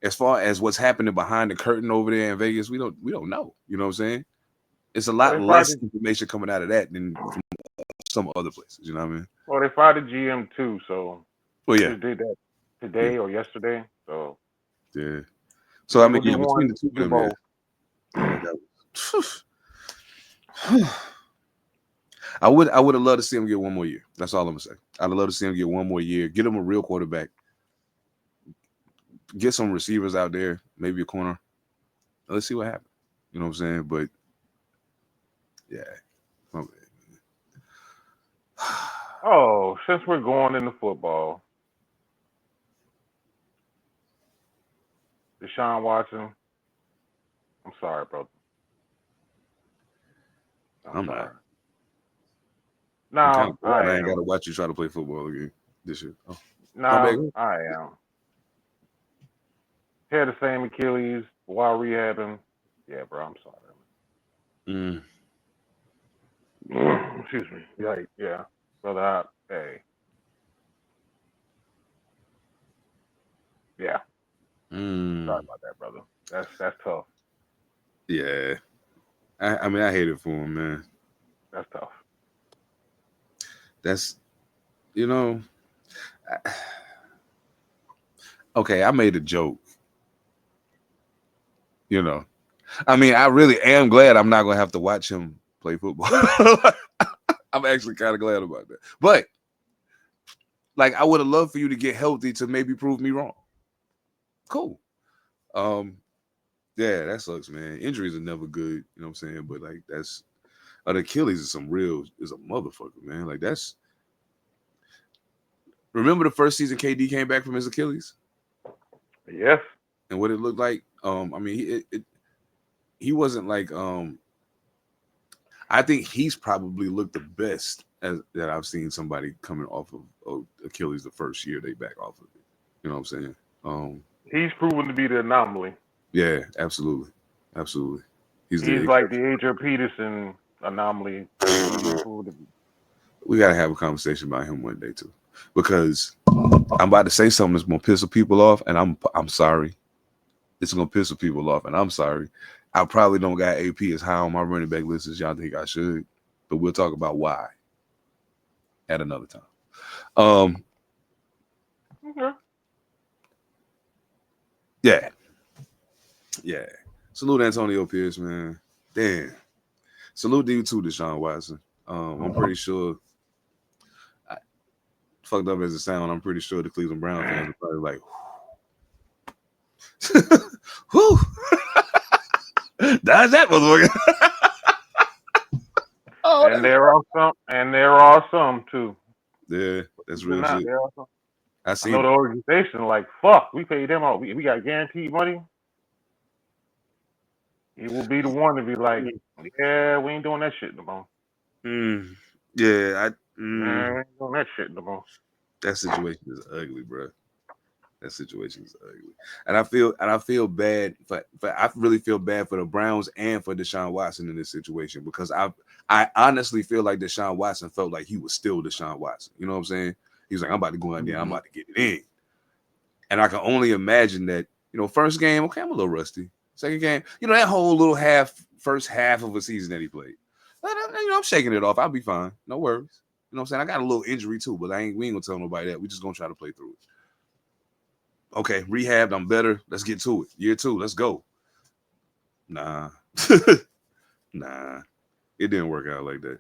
as far as what's happening behind the curtain over there in Vegas, we don't know. You know what I'm saying? It's a lot less information coming out of that than from some other places. You know what I mean? Well, they fired the GM too, so yeah, they did that today or yesterday. So yeah. So I mean, yeah, between the two of them, I would have loved to see him get one more year. That's all I'm gonna say. I'd love to see him get one more year. Get him a real quarterback. Get some receivers out there, maybe a corner. Let's see what happens. You know what I'm saying? But yeah. Oh, since we're going into football, Deshaun Watson, I'm sorry, brother. I'm sorry. No, I ain't got to watch you try to play football again this year. Oh. No, I am. He had the same Achilles while rehabbing. Yeah, bro, I'm sorry. Excuse me. Yeah, brother. Hey. Yeah. Sorry about that, brother. That's tough. Yeah. I mean, I hate it for him, man. That's tough. That's, okay, I made a joke. I mean, I really am glad I'm not going to have to watch him play football. I'm actually kind of glad about that. But, like, I would have loved for you to get healthy to maybe prove me wrong. Cool. Yeah, that sucks, man. Injuries are never good, you know what I'm saying? But, like, that's the Achilles is a motherfucker, man. Like, that's. Remember the first season KD came back from his Achilles? Yes. And what it looked like? I mean, he wasn't like. I think he's probably looked the best that I've seen somebody coming off of Achilles the first year they back off of it. You know what I'm saying? He's proven to be the anomaly. Yeah, absolutely. Absolutely. He's like the Adrian Peterson anomaly. We gotta have a conversation about him one day too, because I'm about to say something that's gonna piss people off, and I'm sorry. It's gonna piss people off, and I'm sorry. I probably don't got AP as high on my running back list as y'all think I should, but we'll talk about why at another time. Okay. Yeah. Salute Antonio Pierce, man. Damn. Salute to you too, Deshaun Watson. I'm pretty sure. Fucked up as it sounds, I'm pretty sure the Cleveland Browns fans are probably like, whew. That's that motherfucker. And there are some too. Yeah, that's real shit. I know the organization like, fuck, we paid them all. We got guaranteed money. He will be the one to be like, yeah, we ain't doing that shit no more. Yeah, we ain't doing that shit no more. That situation is ugly, bro. That situation is ugly, and I feel bad for I really feel bad for the Browns and for Deshaun Watson in this situation, because I honestly feel like Deshaun Watson felt like he was still Deshaun Watson. You know what I'm saying? He was like, I'm about to go in there, I'm about to get it in, and I can only imagine that, first game, okay, I'm a little rusty. Second game, that whole little first half of a season that he played, I'm shaking it off. I'll be fine, no worries. You know what I'm saying? I got a little injury too, but we ain't gonna tell nobody that. We just gonna try to play through it. Okay, rehabbed, I'm better. Let's get to it. Year 2, let's go. Nah. Nah. It didn't work out like that.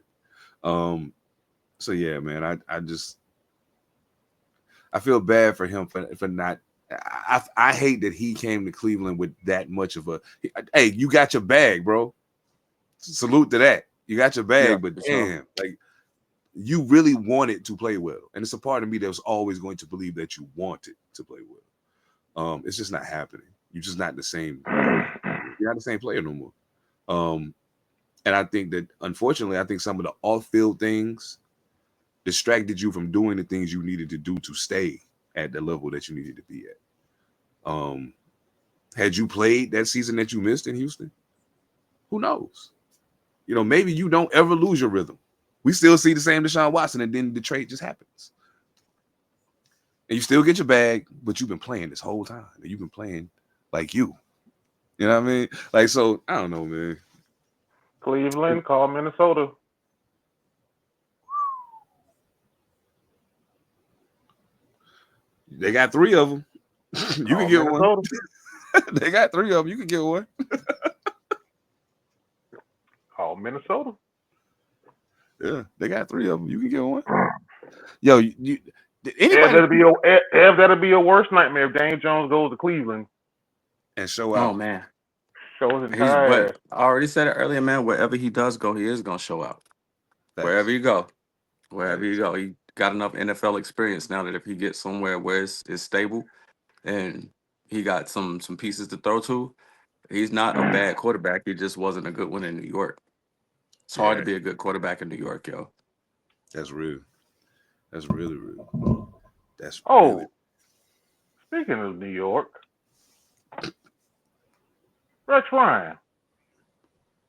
So yeah, man, I feel bad for him for not. I hate that he came to Cleveland with that much of a. Hey, you got your bag, bro. Salute to that. You got your bag, but damn, like, you really wanted to play well, and it's a part of me that was always going to believe that you wanted to play well. It's just not happening. You're just not the same. You're not the same player no more. And I think that, unfortunately, some of the off-field things distracted you from doing the things you needed to do to stay at the level that you needed to be at. Had you played that season that you missed in Houston, who knows? Maybe you don't ever lose your rhythm. We still see the same Deshaun Watson, and then the trade just happens. And you still get your bag, but you've been playing this whole time. And you've been playing like you. You know what I mean? Like, so, I don't know, man. Cleveland, call Minnesota. They got 3 of them. You can get Minnesota. One. They got 3 of them. You can get one. Call Minnesota. Yeah, they got 3 of them. You can get one. Yo, that'll be your worst nightmare if Daniel Jones goes to Cleveland and show out. Oh man, show his entire ass. I already said it earlier, man. Wherever he does go, he is gonna show out. Thanks. Wherever you go, he got enough NFL experience now that if he gets somewhere where it's stable and he got some pieces to throw to, he's not a bad quarterback. He just wasn't a good one in New York. It's hard to be a good quarterback in New York, yo. That's real. That's really real. That's really... Speaking of New York, Rex Ryan.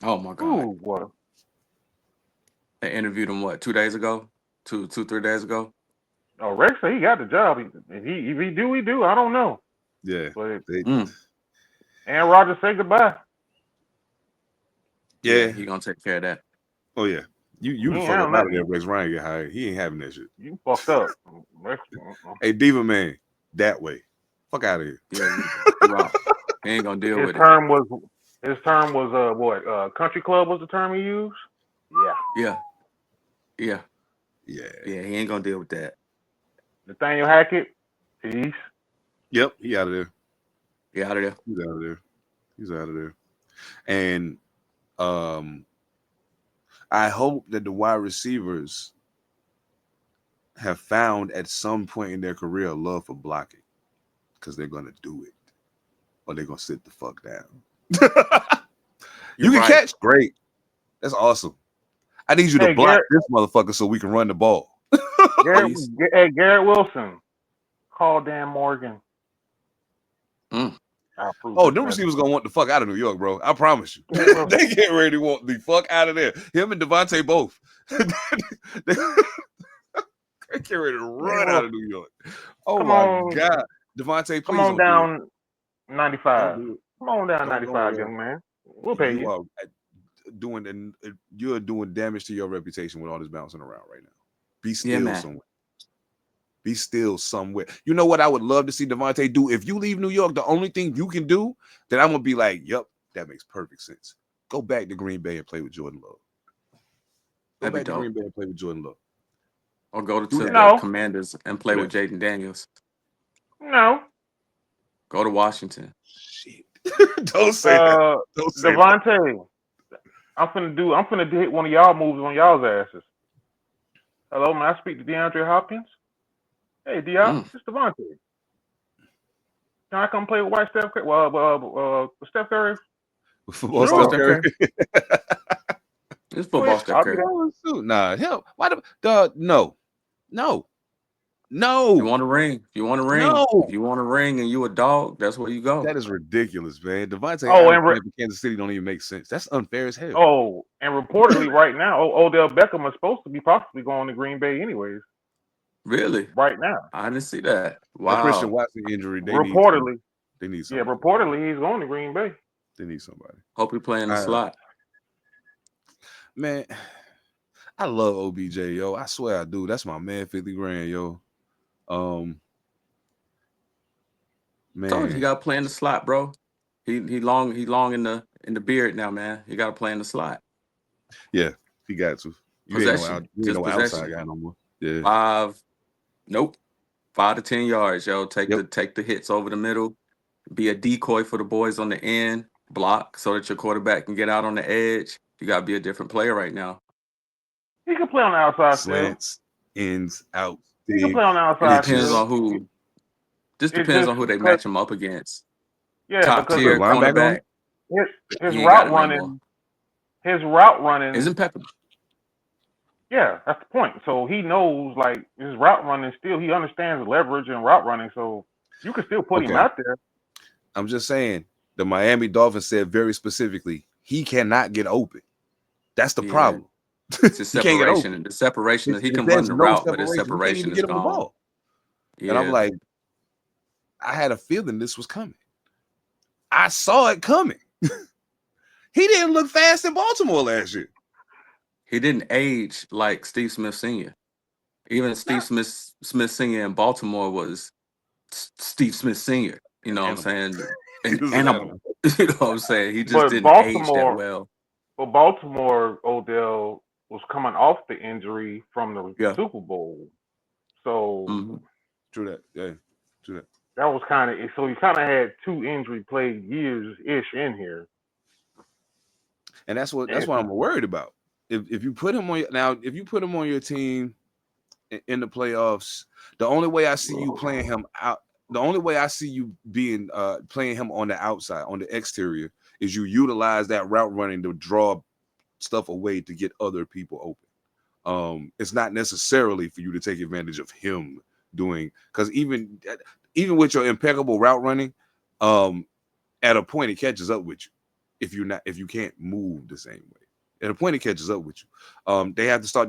Oh my God. Ooh, what? They interviewed him 2 days ago? 3 days ago? Oh, Rex said he got the job. If he do. I don't know. Yeah. But Aaron Rodgers said goodbye. Yeah, he gonna take care of that. Oh yeah. You fuck up out of there, Rex Ryan get hired. He ain't having that shit. You fucked up. Hey, Diva Man, that way. Fuck out of here. Yeah, he ain't gonna deal with His term was what? Country club was the term he used? Yeah. He ain't gonna deal with that. Nathaniel Hackett, peace. Yep, he out of there. He's out of there. And I hope that the wide receivers have found at some point in their career a love for blocking, because they're going to do it, or they're going to sit the fuck down. You can catch? Great. That's awesome. I need you to block this motherfucker so we can run the ball. Garrett Wilson, call Dan Morgan. Them receivers gonna want the fuck out of New York, bro. I promise you. They get ready to want the fuck out of there. Him and Devontae both. They get ready to run out of New York. Oh my God, Devontae, please come on down 95. Come on down 95, young man. We'll pay you. You're doing damage to your reputation with all this bouncing around right now. Be still somewhere. Be still somewhere. You know what I would love to see Devontae do? If you leave New York, the only thing you can do, then I'm gonna be like, yep, that makes perfect sense. Go back to Green Bay and play with Jordan Love. Go back to Green Bay and play with Jordan Love. Or go to the Commanders and play with Jaden Daniels. No. Go to Washington. Shit. Don't say that. Don't say Devontae, I'm finna hit one of y'all moves on y'all's asses. Hello, may I speak to DeAndre Hopkins? Hey, Dion, it's Devontae. Can I come play with White Steph Curry? Steph Curry? Football Steph Curry. It's football Steph Curry. Nah, hell. Why no. You want a ring? No. If you want a ring and you a dog, that's where you go. That is ridiculous, man. Devontae and Kansas City don't even make sense. That's unfair as hell. Oh, and reportedly right now, Odell Beckham is supposed to be possibly going to Green Bay anyways. Really? Right now. I didn't see that. Wow. The Christian Watson injury. They need somebody. Yeah, reportedly he's going to Green Bay. They need somebody. Hope he play in the slot. Man, I love OBJ, yo. I swear I do. That's my man, 50 grand, yo. Man, told you gotta play in the slot, bro. He long in the beard now, man. You gotta play in the slot. Yeah, he got to. You ain't no outside guy no more. Yeah. 5 to 10 yards, yo. Take the hits over the middle. Be a decoy for the boys on the end. Block so that your quarterback can get out on the edge. You gotta be a different player right now. He can play on the outside. Slants, ins, out. He can play on the outside. It depends on who. This depends on who they match him up against. Yeah, top tier cornerback. His route running isn't Pepper. Yeah, that's the point. So he knows, like, his route running still, he understands leverage and route running, so you can still put him out there. I'm just saying, the Miami Dolphins said very specifically, he cannot get open. That's the problem. It's his separation. The separation, he can run the route, but his separation is gone. And I'm like, I had a feeling this was coming. I saw it coming. He didn't look fast in Baltimore last year. He didn't age like Steve Smith Sr. Even Steve Smith Sr. in Baltimore was Steve Smith Sr. You know what I'm saying? An animal. You know what I'm saying? He just didn't age that well. But Baltimore, Odell was coming off the injury from the Super Bowl. So True that. Yeah. True that. That was kind of so. He kind of had 2 injury-plagued years-ish in here, and that's what I'm worried about. If you put him on your team in the playoffs, the only way I see you playing him out, the only way I see you being playing him on the outside, on the exterior, is you utilize that route running to draw stuff away to get other people open. It's not necessarily for you to take advantage of him doing, because even with your impeccable route running, at a point it catches up with you. If you can't move the same way, at a point it catches up with you. They have to start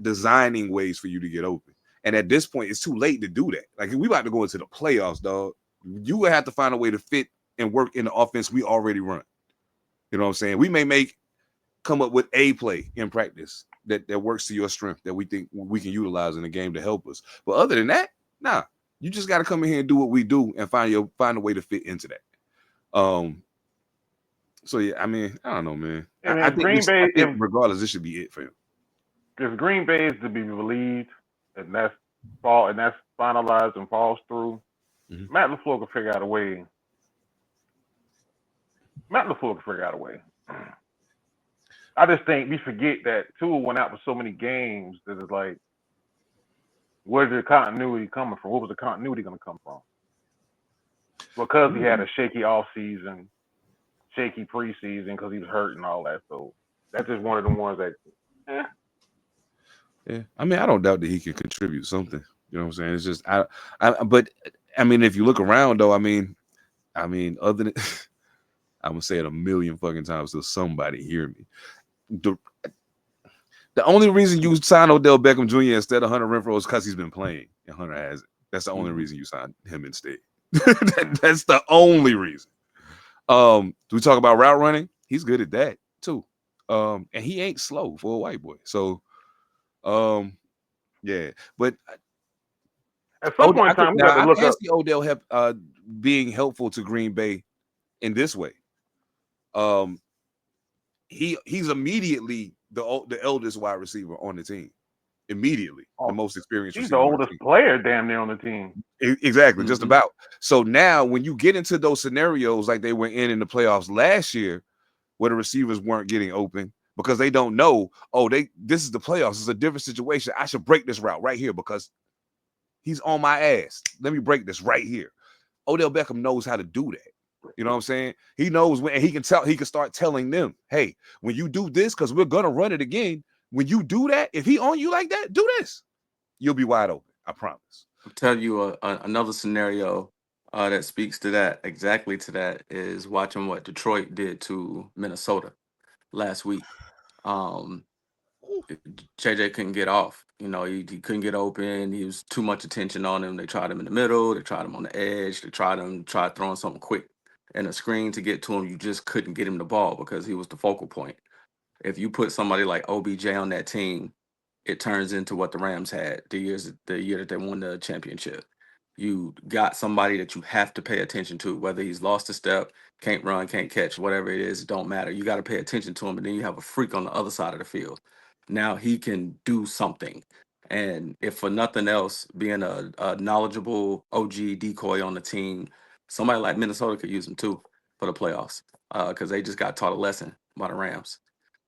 designing ways for you to get open. And at this point, it's too late to do that. Like, we about to go into the playoffs, dog. You would have to find a way to fit and work in the offense we already run. You know what I'm saying? We may come up with a play in practice that works to your strength that we think we can utilize in the game to help us. But other than that, nah. You just got to come in here and do what we do and find a way to fit into that. So yeah, I mean, I don't know, man. I think regardless, this should be it for him. If Green Bay is to be relieved, and that's finalized and falls through, Matt LaFleur can figure out a way. I just think we forget that Tua went out with so many games that it's like, where's the continuity coming from? What was the continuity going to come from? Because he had a shaky offseason, shaky preseason because he was hurt and all that. So that's just one of the ones that, Yeah, I mean, I don't doubt that he can contribute something. You know what I'm saying? It's just, but I mean, if you look around though, I mean, I mean, other than I'm gonna say it a million fucking times till somebody hear me. The only reason you sign Odell Beckham Jr. instead of Hunter Renfrow is because he's been playing and Hunter hasn't. That's the only reason you signed him instead. That's the only reason. Do we talk about route running? He's good at that too. And he ain't slow for a white boy. So, yeah. But at some point in time, we got to look I up. see Odell being helpful to Green Bay in this way. He's immediately the eldest wide receiver on the team. Immediately, the most experienced He's receiver. the oldest player damn near on the team. Exactly, just about. So now when you get into those scenarios like they were in the playoffs last year, where the receivers weren't getting open because they don't know, this is the playoffs, it's a different situation. I should break this route right here because he's on my ass. Let me break this right here. Odell Beckham knows how to do that. You know what I'm saying? He knows when, and he can start telling them, hey, when you do this, because we're gonna run it again. When you do that, if he on you like that, do this. You'll be wide open. I promise. I'll tell you another scenario that speaks to that, exactly to that, is watching what Detroit did to Minnesota last week. JJ couldn't get off. You know, he couldn't get open. He was too much attention on him. They tried him in the middle. They tried him on the edge. They tried throwing something quick in a screen to get to him. You just couldn't get him the ball because he was the focal point. If you put somebody like OBJ on that team, it turns into what the Rams had the year that they won the championship. You got somebody that you have to pay attention to, whether he's lost a step, can't run, can't catch, whatever it is, it don't matter. You got to pay attention to him, and then you have a freak on the other side of the field. Now he can do something. And if for nothing else, being a knowledgeable OG decoy on the team, somebody like Minnesota could use him too for the playoffs because they just got taught a lesson by the Rams.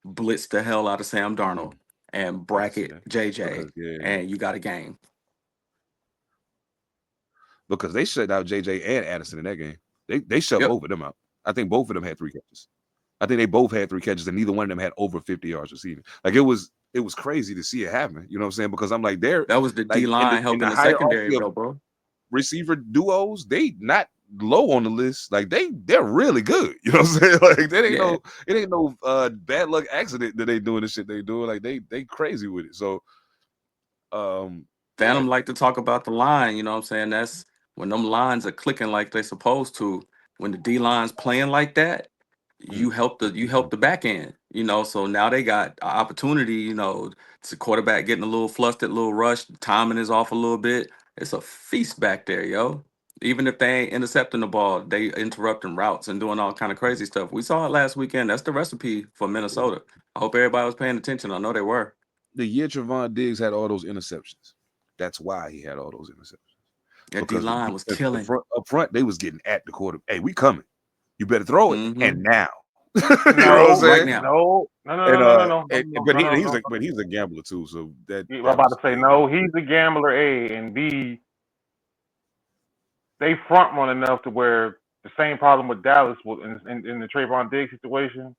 Blitz the hell out of Sam Darnold and bracket JJ, and you got a game. Because they shut out JJ and Addison in that game. They shut both of them out. I think both of them had 3 catches. I think they both had 3 catches, and neither one of them had over 50 yards receiving. Like it was crazy to see it happen. You know what I'm saying? Because I'm like, that was the D line helping the secondary, bro. Receiver duos, they not low on the list. Like they're really good. You know what I'm saying? Like it ain't no bad luck accident that they doing the shit they doing. Like they crazy with it. So Phantom like to talk about the line, you know what I'm saying? That's when them lines are clicking like they're supposed to. When the D line's playing like that, you help the back end, you know. So now they got an opportunity, you know. It's a quarterback getting a little flustered, a little rushed, timing is off a little bit. It's a feast back there, yo. Even if they ain't intercepting the ball, they interrupting routes and doing all kind of crazy stuff. We saw it last weekend. That's the recipe for Minnesota. I hope everybody was paying attention. I know they were. The year Trevon Diggs had all those interceptions. That's why he had all those interceptions. That D line was killing. Up front, they was getting at the quarter. Hey, we coming. You better throw it. And now. You know what I'm saying? No. But he's a gambler too. So I'm about to say no. He's a gambler. A and B. They front run enough to where the same problem with Dallas was in the Trayvon Diggs situation.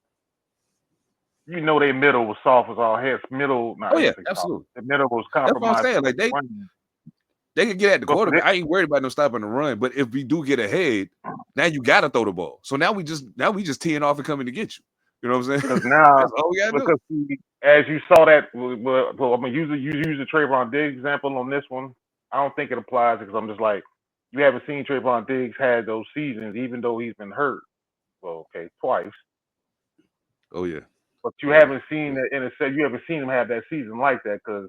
You know, their middle was soft as all heads. Middle, absolutely. The middle was compromised. That's what I'm saying. Like they can get at the quarterback. I ain't worried about them stopping the run. But if we do get ahead, now you got to throw the ball. So now we just teeing off and coming to get you. You know what I'm saying? Because now, as you saw that, well, I mean, you use the Trayvon Diggs example on this one. I don't think it applies because I'm just like, you haven't seen Trayvon Diggs had those seasons, even though he's been hurt. Well, okay, twice. Oh yeah. But you haven't seen that you haven't seen him have that season like that because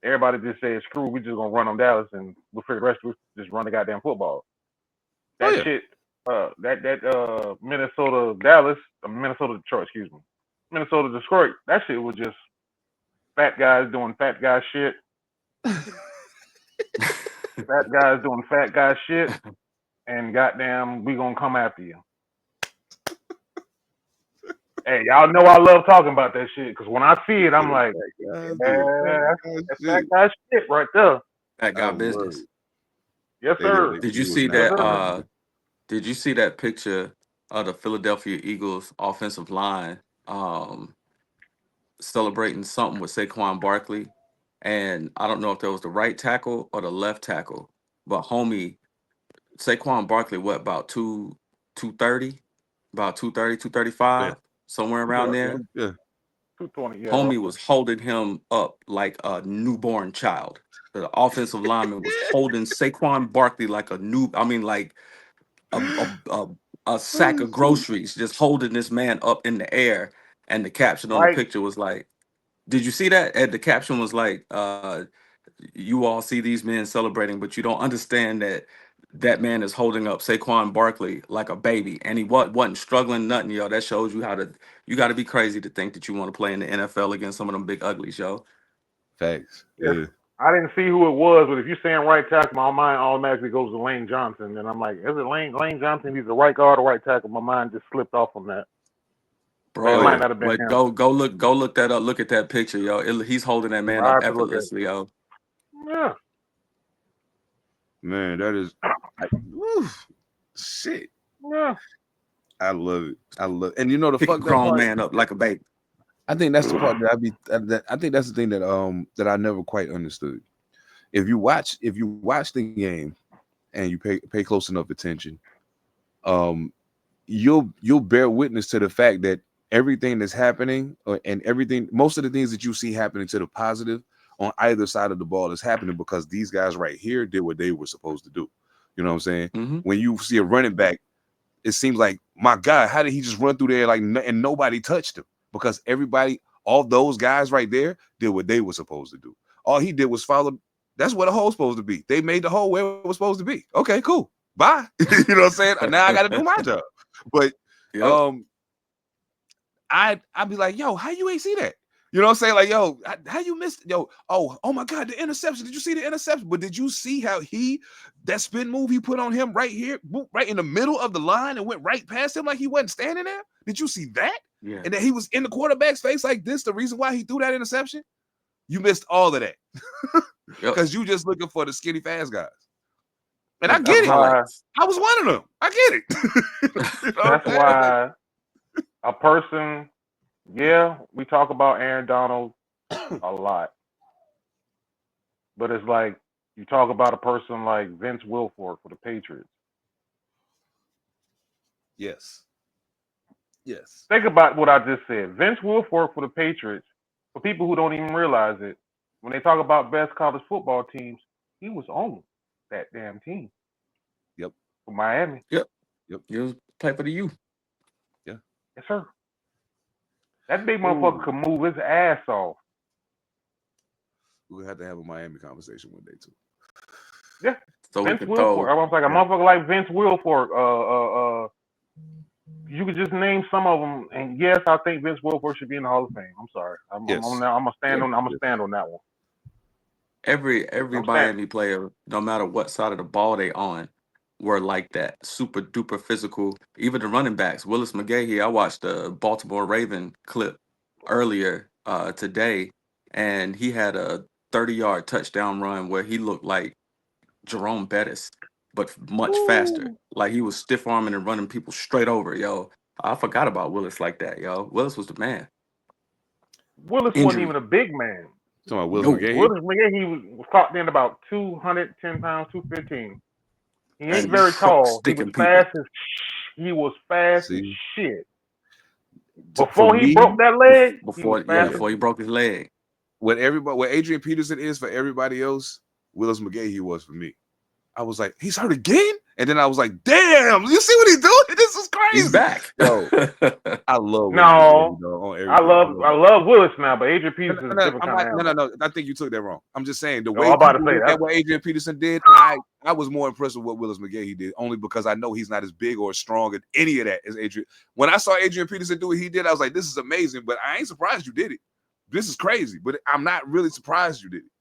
everybody just says, screw, we just gonna run on Dallas and we'll figure the rest of it, just run the goddamn football. That shit, that Minnesota Dallas, Minnesota Detroit, excuse me. Minnesota Detroit, that shit was just fat guys doing fat guy shit. Fat guys doing fat guy shit, and goddamn, we gonna come after you. Hey, y'all know I love talking about that shit because when I see it, I'm like, that's fat guy shit right there. That guy business. Yes, sir. Did you see that? Did you see that picture of the Philadelphia Eagles offensive line celebrating something with Saquon Barkley? And I don't know if that was the right tackle or the left tackle, but homie Saquon Barkley, what, about 230? About 230, 235, somewhere around there. Yeah. 220. Yeah. Homie was holding him up like a newborn child. The offensive lineman was holding Saquon Barkley like like a sack of groceries, just holding this man up in the air. And the caption on the picture was like, did you see that? And the caption was like, you all see these men celebrating, but you don't understand that man is holding up Saquon Barkley like a baby, and he wasn't struggling nothing, yo. That shows you you got to be crazy to think that you want to play in the NFL against some of them big uglies, yo. Facts. Yeah. I didn't see who it was, but if you're saying right tackle, my mind automatically goes to Lane Johnson, and I'm like, is it Lane Johnson? He's the right guard or right tackle. My mind just slipped off on that. Bro, it might not have been but him. go look that up. Look at that picture, yo. He's holding that man up effortlessly, yo. Yeah. Man, that is shit. Yeah. I love it. And you know the Pick fuck a grown that man up like a baby. I think that's the part that I think that's the thing that I never quite understood. If you watch the game and you pay close enough attention, you'll bear witness to the fact that everything that's happening and most of the things that you see happening to the positive on either side of the ball is happening because these guys right here did what they were supposed to do. You know what I'm saying? Mm-hmm. When you see a running back, it seems like, my God, how did he just run through there like and nobody touched him? Because all those guys right there did what they were supposed to do. All he did was follow. That's what a hole's supposed to be. They made the hole where it was supposed to be. Okay, cool. Bye. You know what I'm saying? Now I got to do my job. But I'd be like, yo, how you ain't see that? You know what I'm saying? Like, yo, how you missed? Yo, oh my God, the interception. Did you see the interception? But did you see how that spin move he put on him right here, right in the middle of the line and went right past him like he wasn't standing there? Did you see that? Yeah. And then he was in the quarterback's face like this, the reason why he threw that interception? You missed all of that. Because you just looking for the skinny fast guys. And I get it. I was one of them. I get it. That's why a person, we talk about Aaron Donald a lot. But it's like you talk about a person like Vince Wilfork for the Patriots. Yes. Think about what I just said. Vince Wilfork for the Patriots, for people who don't even realize it, when they talk about best college football teams, he was on that damn team. Yep. For Miami. Yep. You was play for the U. Yeah. Yes, sir. That big motherfucker could move his ass off. We'll have to have a Miami conversation one day too. Yeah. So Vince Wilfork. I was like a motherfucker like Vince Wilfork. You could just name some of them, and yes, I think Vince Wilfork should be in the Hall of Fame. I'm sorry. I'm gonna stand on that one. Every Miami player, no matter what side of the ball they on, were like that, super duper physical. Even the running backs, Willis McGahee. I watched the Baltimore Raven clip earlier today, and he had a 30-yard touchdown run where he looked like Jerome Bettis, but much faster. Like he was stiff arming and running people straight over. Yo, I forgot about Willis like that. Yo, Willis was the man. Willis wasn't even a big man. Talking about Willis McGahee? Willis McGahee was clocked in about 210 pounds, 215. He ain't very tall. He was fast as shit. Before he broke that leg, before he broke his leg. What Adrian Peterson is for everybody else, Willis McGahee was for me. I was like, he's hurt again? And then I was like, damn, you see what he's doing? This is crazy. He's back. Yo, I love I love Willis now, but Adrian Peterson is a different kind of animal. No. I think you took that wrong. I'm just saying the way I'm about to say that. What Adrian Peterson did, I was more impressed with what Willis McGahee did, only because I know he's not as big or as strong as any of that as Adrian. When I saw Adrian Peterson do what he did, I was like, this is amazing, but I ain't surprised you did it. This is crazy, but I'm not really surprised you did it.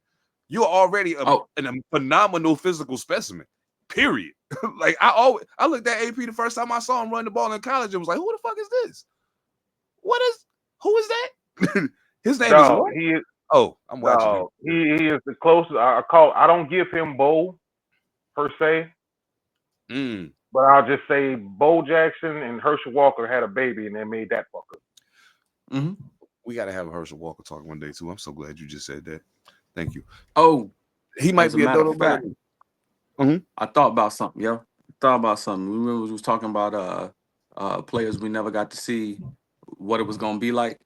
You're already a phenomenal physical specimen, period. Like I looked at AP the first time I saw him run the ball in college and was like, who the fuck is this? Who is that? His name is what? He is. Oh, I'm watching him. He is the closest I don't give him Bo per se. But I'll just say Bo Jackson and Herschel Walker had a baby and they made that fucker. Mm-hmm. We gotta have a Herschel Walker talk one day too. I'm so glad you just said that. Thank you. Oh, he might be a dodo back. I thought about something, yo. thought about something. Remember we was talking about players we never got to see what it was gonna be like,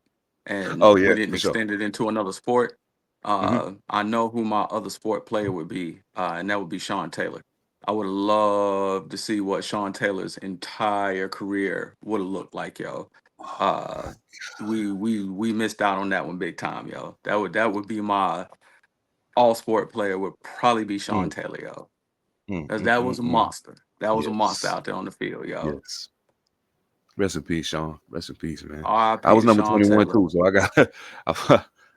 and Oh we yeah, didn't for sure. extend it into another sport. I know who my other sport player would be, and that would be Sean Taylor. I would love to see what Sean Taylor's entire career would have looked like, yo. Uh, we missed out on that one big time, yo. That would be my all sport player. Would probably be Sean Taylor, yo. Because that was a monster. That was a monster Yes. out there on the field, yo. Yes. Rest in peace, Sean. Rest in peace, man. I R.I.P. was to number Sean 21 Taylor. too, so I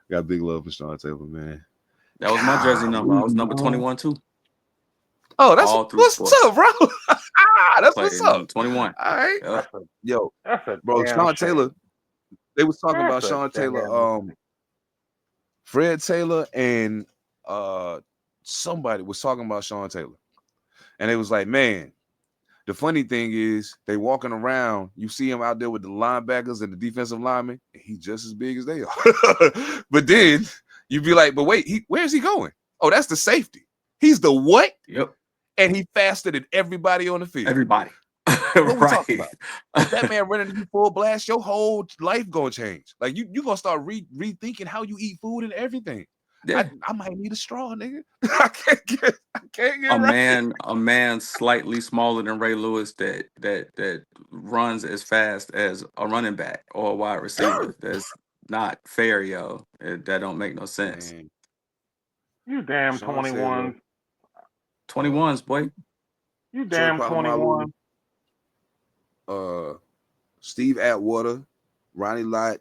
got big love for Sean Taylor, man. That was my jersey number. I was number 21 too. Oh, that's all through what's sports. up, bro. That's Played what's number up. 21. All right. Yep. Yo, That's a bro, damn Sean shame. Taylor. They was talking That's about Sean Taylor, Fred Taylor and somebody was talking about Sean Taylor. And it was like, man, the funny thing is they walking around, you see him out there with the linebackers and the defensive linemen, and he's just as big as they are. But then you'd be like, but wait, where's he going? Oh, that's the safety. He's the what? Yep. And he faster than everybody on the field. Everybody. What we talking about? If that man running you full blast, your whole life gonna change. Like you gonna start rethinking how you eat food and everything. Yeah. I might need a straw, nigga. I can't get a man slightly smaller than Ray Lewis that runs as fast as a running back or a wide receiver. That's not fair, yo. That don't make no sense. Man. You damn 21. 21s, boy. You damn 21. Steve Atwater, Ronnie Lott.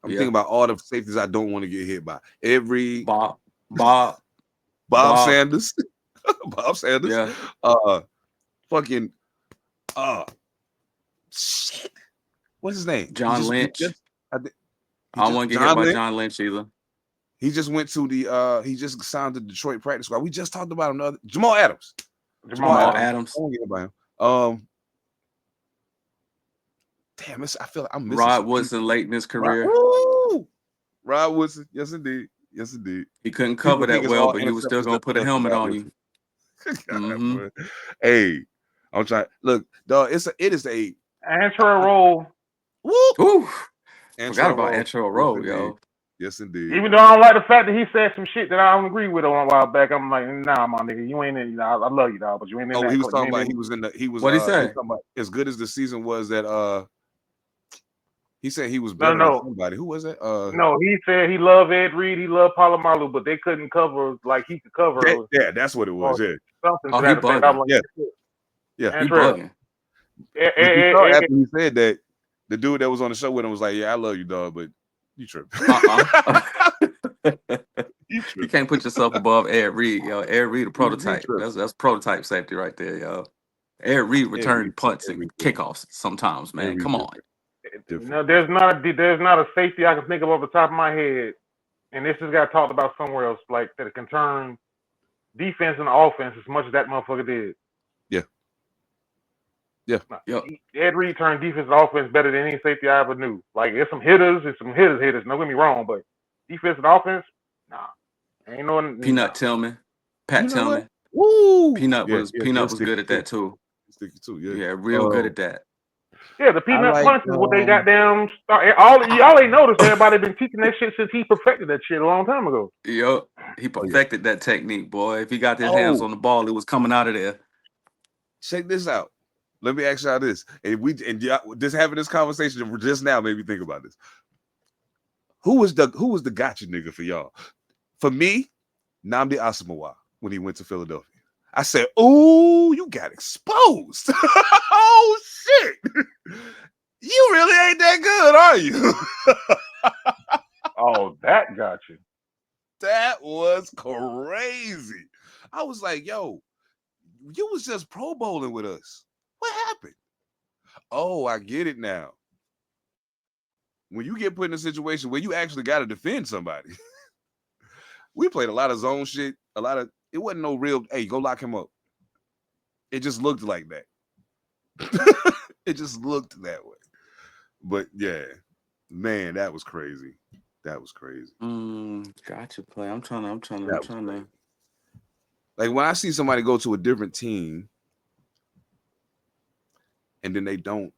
I'm thinking about all the safeties I don't want to get hit by. Bob Sanders. Bob Sanders. Yeah. Fucking shit. What's his name? John Lynch. I don't want to get hit by John Lynch either. He just went to he just signed the Detroit practice squad. We just talked about another Jamal Adams. Jamal Adams. I won't get by him. Damn, I feel like I'm missing. Rod Woodson late in his career. Rod Woodson, yes indeed. Yes indeed. He couldn't cover that well, but he was still gonna put a helmet on you. God, hey, I'm trying. Look, dog, it is a Antrell Roll. Woo! Forgot about Antrell Roll, yo. Yes, indeed. Even though I don't like the fact that he said some shit that I don't agree with a while back, I'm like, nah, my nigga, you ain't in. I love you, dog, but you ain't in. Oh, he was talking about he was in the. He was. What he said? As good as the season was, that he said he was better than somebody. Who was it? No, he said he loved Ed Reed, he loved Palomalu, but they couldn't cover like he could cover. Yeah, that's what it was. Yeah. Something. Oh, he bugging. Like, yeah, he bugging. After he said that, the dude that was on the show with him was like, "Yeah, I love you, dog, but you tripping." You can't put yourself above Ed Reed, yo. Ed Reed, a prototype. That's prototype safety right there, yo. Ed Reed returned punts and kickoffs sometimes, man. Come on. No, there's not a safety I can think of off the top of my head, and this has got talked about somewhere else, like that it can turn defense and offense as much as that motherfucker did. Yeah. Ed Reed turned defense and offense better than any safety I ever knew. Like, there's some hitters. Don't get me wrong, but defense and offense, nah. Ain't no one. Peanut Tillman, Pat Tillman. Woo! Peanut was good at that too. Sticky too, yeah, real good at that. Yeah, the peanut punch is what they goddamn start. Y'all ain't noticed everybody been teaching that shit since he perfected that shit a long time ago. Yo, he perfected that technique, boy. If he got his hands on the ball, it was coming out of there. Check this out. Let me ask y'all this. Just having this conversation just now made me think about this. Who was the gotcha nigga for y'all? For me, Nnamdi Asomugha when he went to Philadelphia. I said, "Oh, you got exposed." Oh shit. You really ain't that good, are you? Oh, that got you. That was crazy. I was like, yo, you was just Pro Bowling with us. What happened? Oh, I get it now. When you get put in a situation where you actually got to defend somebody. We played a lot of zone shit, it wasn't no real, hey, go lock him up. It just looked like that. It just looked that way. But yeah, man, that was crazy. That was crazy. Gotcha play. I'm trying to. Like when I see somebody go to a different team and then they don't,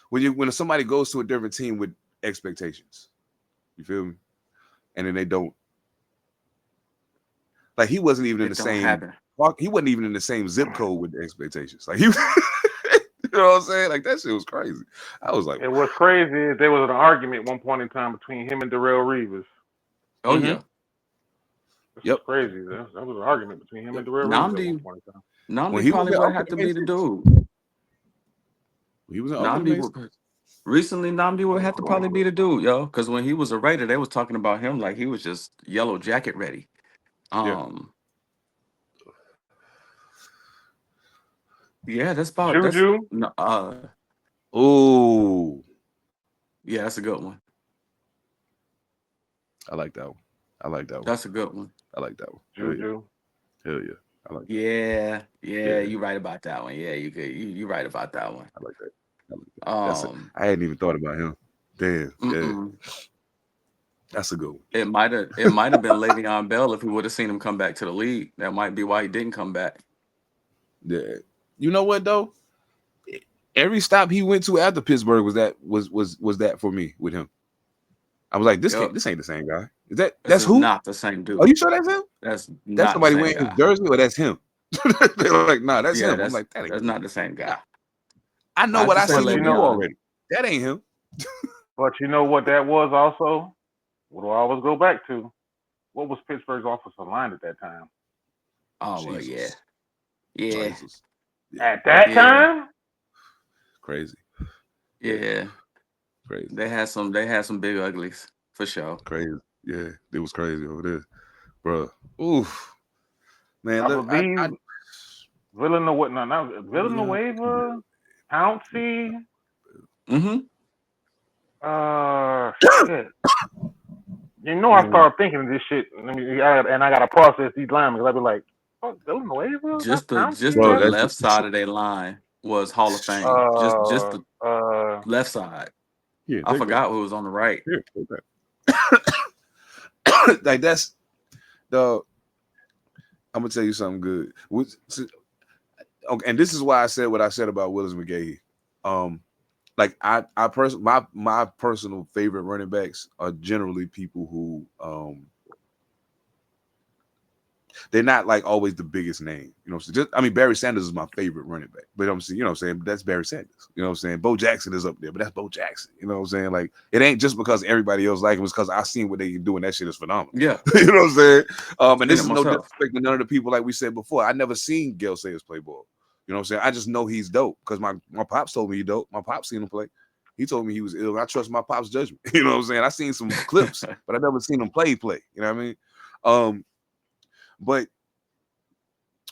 when somebody goes to a different team with expectations, you feel me? And then they don't. Like he wasn't even in the same. He wasn't even in the same zip code with the expectations. Like he, you know what I'm saying? Like that shit was crazy. I was like, and what's crazy is there was an argument at one point in time between him and Darrell Reeves. Oh yeah. That's crazy. That was an argument between him and Darrell Reeves at one point in time. Namdi probably would have to be the dude. He was recently. Namdi would have to probably be the dude, yo. Because when he was a Raider, they was talking about him like he was just yellow jacket ready. Yeah, that's about Juju. Oh, yeah, that's a good one. I like that one. That's a good one. I like that one. Juju. Hell yeah. I like that. Yeah, you right about that one. Yeah, you right about that one. I like that. I hadn't even thought about him. Damn. Yeah. That's a good one. It might have been Le'Veon Bell if we would have seen him come back to the league. That might be why he didn't come back. Yeah. You know what though? Every stop he went to after Pittsburgh was that for me with him. I was like, this ain't the same guy. That's who? Not the same dude. Are you sure that's him? That's somebody wearing his jersey, or that's him? They were like, nah, that's him. I'm like, that's not the same guy. I know what I seen him do already. That ain't him. But you know what that was also? What do I always go back to? What was Pittsburgh's offensive line at that time? Oh, well, yeah. Jesus. At that time? Crazy. Yeah. Crazy. They had some big uglies for sure. Crazy. Yeah, it was crazy over there, bro. Oof, man. I believe Villanueva, Pouncey. Shit. You know, I started thinking of this shit, and I gotta process these lines because I'd be like, "Oh, Villanueva." Just the left side of their line was Hall of Fame. Just the left side. Yeah, I forgot who was on the right. Like that's the. I'm gonna tell you something good. Okay, and this is why I said what I said about Willis McGahee. Like my personal favorite running backs are generally people who they're not like always the biggest name. You know what I'm saying? Barry Sanders is my favorite running back. But I'm saying, you know what I'm saying? That's Barry Sanders. You know what I'm saying? Bo Jackson is up there, but that's Bo Jackson. You know what I'm saying? Like it ain't just because everybody else like him, it's because I seen what they can do, and that shit is phenomenal. Yeah. You know what I'm saying? And this is no disrespect to none of the people like we said before. I never seen Gale Sayers play ball. You know what I'm saying? I just know he's dope because my pops told me he's dope. My pops seen him play. He told me he was ill. I trust my pop's judgment. You know what I'm saying? I seen some clips, but I never seen him play. You know what I mean? But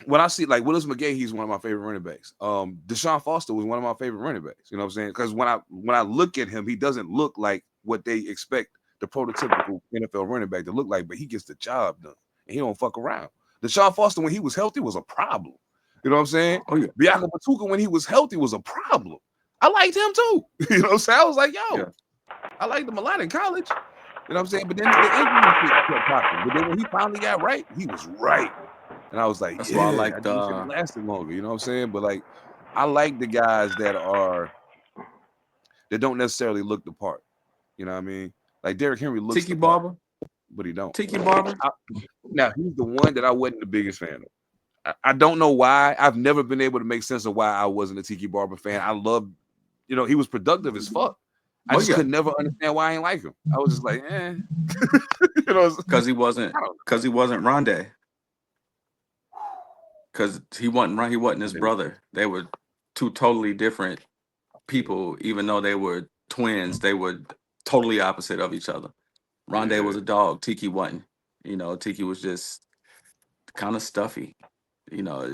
when I see like Willis McGahee, he's one of my favorite running backs. Deshaun Foster was one of my favorite running backs. You know what I'm saying? Because when I look at him, he doesn't look like what they expect the prototypical NFL running back to look like, but he gets the job done and he don't fuck around. Deshaun Foster, when he was healthy, was a problem. You know what I'm saying? Oh, yeah. Bianca Patuka, when he was healthy, was a problem. I liked him too. You know what I'm saying? I was like, yo, I liked him a lot in college. You know what I'm saying? But then the injury shit kept popping. But then when he finally got right, he was right. And I was like, that's why I like the lasted longer. You know what I'm saying? But like, I like the guys that don't necessarily look the part. You know what I mean? Like Derrick Henry looks Tiki Barber, but he don't. Tiki Barber. Now he's the one that I wasn't the biggest fan of. I don't know why. I've never been able to make sense of why I wasn't a Tiki Barber fan. I love, he was productive as fuck. I just could never understand why I ain't like him. I was just like, because he wasn't Rondé. Because he wasn't his brother. They were two totally different people, even though they were twins. They were totally opposite of each other. Rondé was a dog. Tiki wasn't. Tiki was just kind of stuffy. Not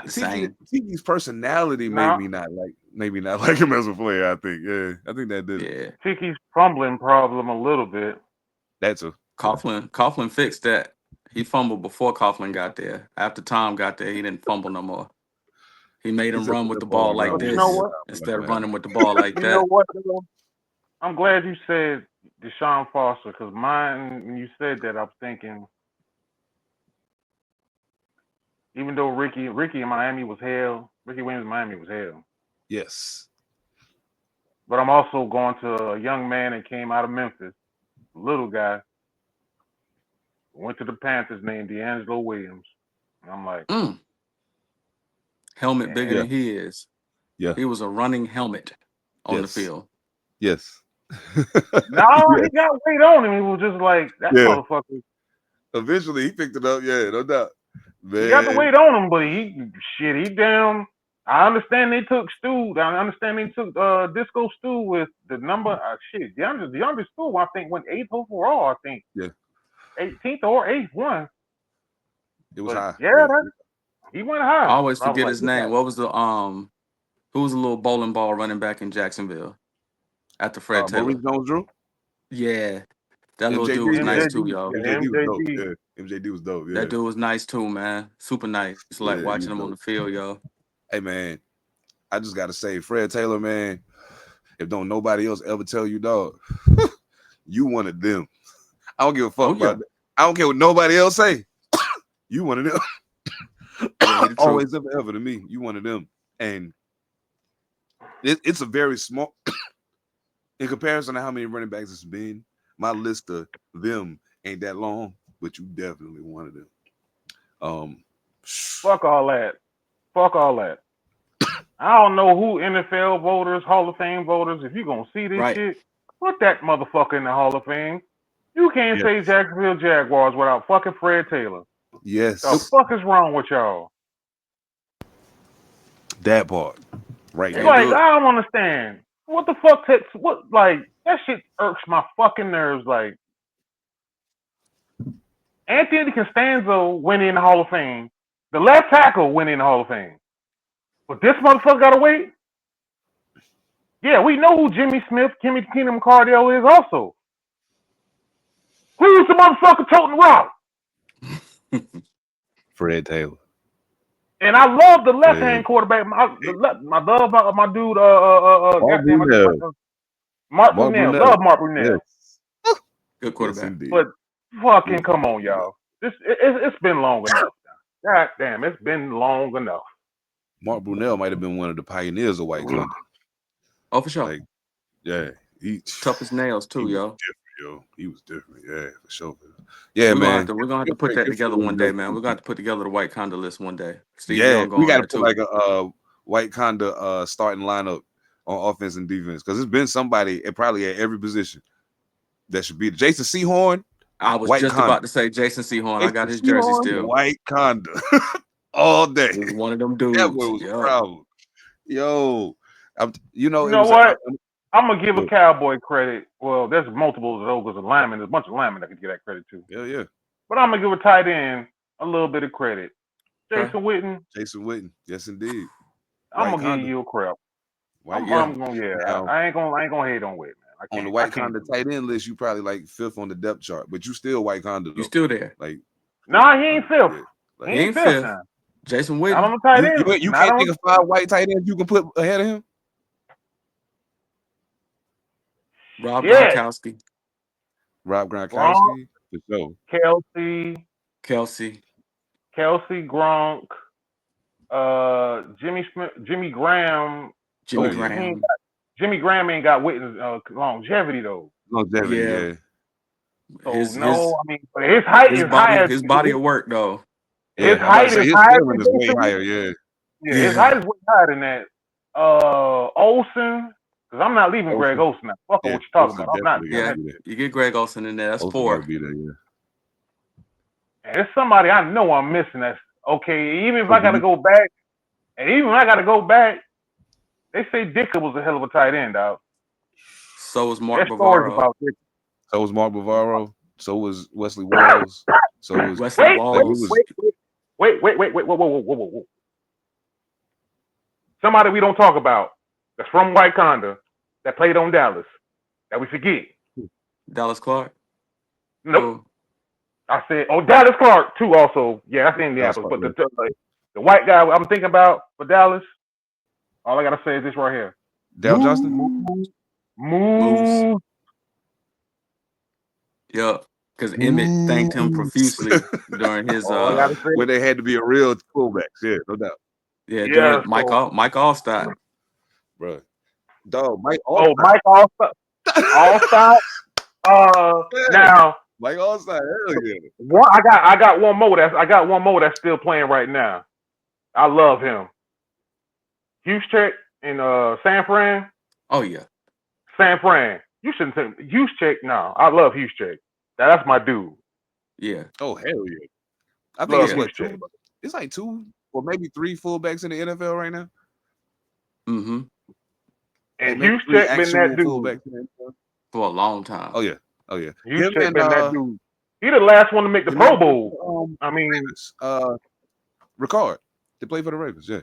the same. Tiki's personality made me not like him as a player. I think, I think that did. Yeah, Tiki's fumbling problem a little bit. That's a Coughlin fixed that. He fumbled before Coughlin got there. After Tom got there, he didn't fumble no more. He made him run with the ball like this instead of running with the ball like that. You know what? I'm glad you said Deshaun Foster because when you said that, I'm thinking Even though Ricky in Miami was hell, Ricky Williams in Miami was hell. Yes. But I'm also going to a young man that came out of Memphis, a little guy, went to the Panthers named D'Angelo Williams. And I'm like, helmet bigger than he is. Yeah. He was a running helmet on the field. Yes. No, he got weight on him. He was just like, that motherfucker. Eventually, he picked it up. Yeah, no doubt. Man. He got the weight on him, but he down. I understand they took Stu. I understand they took Disco Stu with the number. DeAndre Stu, I think, went 8th overall. I think. Yeah. 18th or 8th one. It was high. Yeah, he went high. I always forget his name. What was the who was the little bowling ball running back in Jacksonville after Fred Taylor? Maurice Jones-Drew? Yeah. That MJD, little dude was nice too, y'all. MJD was dope. Yeah. MJD was dope. Yeah. That dude was nice too, man. Super nice. It's like watching him on the field, yo. Hey, man, I just got to say, Fred Taylor, man, if don't nobody else ever tell you, dog, you one of them. I don't give a fuck about that. I don't care what nobody else say. You one of them. Always ever to me. You one of them. And it's a very small, in comparison to how many running backs it's been, my list of them ain't that long, but you definitely one of them. Fuck all that. I don't know who NFL voters, Hall of Fame voters, if you gonna see this shit, put that motherfucker in the Hall of Fame. You can't say Jacksonville Jaguars without fucking Fred Taylor. Yes. The fuck is wrong with y'all? That part. Right now. Like, I don't understand. What the fuck that shit irks my fucking nerves. Like, Anthony Costanzo went in the Hall of Fame. The left tackle went in the Hall of Fame. But this motherfucker gotta wait? Yeah, we know who Jimmy Smith, Kimmy Keenum Cardell is also. Who's the motherfucker toting the rock? Fred Taylor. And I love the left-hand quarterback. My dude, Mark Brunell. Love Mark Brunell. Yes. Good quarterback. Yes, but fucking come on, y'all. It's been long enough. God damn, it's been long enough. Mark Brunell might have been one of the pioneers of white conduct. Oh, for sure. Like, yeah, he tough as nails too, yo. He was different, yeah, for sure. Yeah, man. We're gonna have to put that together one day, man. We're gonna have to put together the white conda list one day. We got to put like a white conda starting lineup on offense and defense because it's been somebody probably at every position that should be Jason Sehorn. I was just about to say Jason Sehorn. I got his jersey still. White conda all day. He's one of them dudes. That was a problem. Yo, you know what? I'm gonna give a Cowboy credit. Well, there's multiple of those as linemen. There's a bunch of linemen that could get that credit too. Yeah. But I'm gonna give a tight end a little bit of credit. Jason Witten. Yes, indeed. I'm gonna give you a crap. I ain't gonna hate on Witten, man. On the white conda tight end list, you probably like 5th on the depth chart, but you still white conda. You still there? Like, nah, he ain't 5th. Yeah. He ain't 5th. Now. Jason Witten. I'm a tight end. You can't think of 5 white tight ends you can put ahead of him. Rob Gronkowski. For sure. Kelsey, Gronk, Jimmy Graham. Jimmy Graham ain't got longevity though. Yeah. But his height is higher. His body of work though. His height is higher. Is way higher. Yeah. His height is way higher than that. Olsen. Because I'm not leaving Greg Olsen now. Fuck what you're talking about. I'm not. Yeah, you get Greg Olsen in there. That's 4. And it's somebody I know I'm missing. That's okay. Even if I got to go back, they say Dicker was a hell of a tight end, dog. So was Mark Bavaro. So was Mark Bavaro. So was Wesley Walls. So was Wesley Walls. Wait. Whoa. Somebody we don't talk about. That's from White Conda that played on Dallas that we forget. Dallas Clark? Nope. I said, Dallas Clark too. Also, yeah, that's Indianapolis. But the white guy I'm thinking about for Dallas, all I gotta say is this right here. Dale Johnston. Move. Yeah. Because Emmett thanked him profusely during his when they had to be a real fullback. Yeah, no doubt. Yeah, during Mike Allstott. Bro. Dog, Mike Allstott. Oh, Mike Allstott. Now Mike Allstott, hell yeah. I got one more that's still playing right now. I love him. Juszczyk in San Fran. Oh yeah. San Fran. You shouldn't say Juszczyk. No, I love Juszczyk. That's my dude. Yeah. Oh hell yeah. I think it's what two. It's like 2 or maybe 3 fullbacks in the NFL right now. Mm-hmm. And Juszczyk been that dude for a long time. Oh yeah. Juszczyk been that dude. He the last one to make the Pro Bowl. I mean, Ricard. They played for the Ravens. Yeah.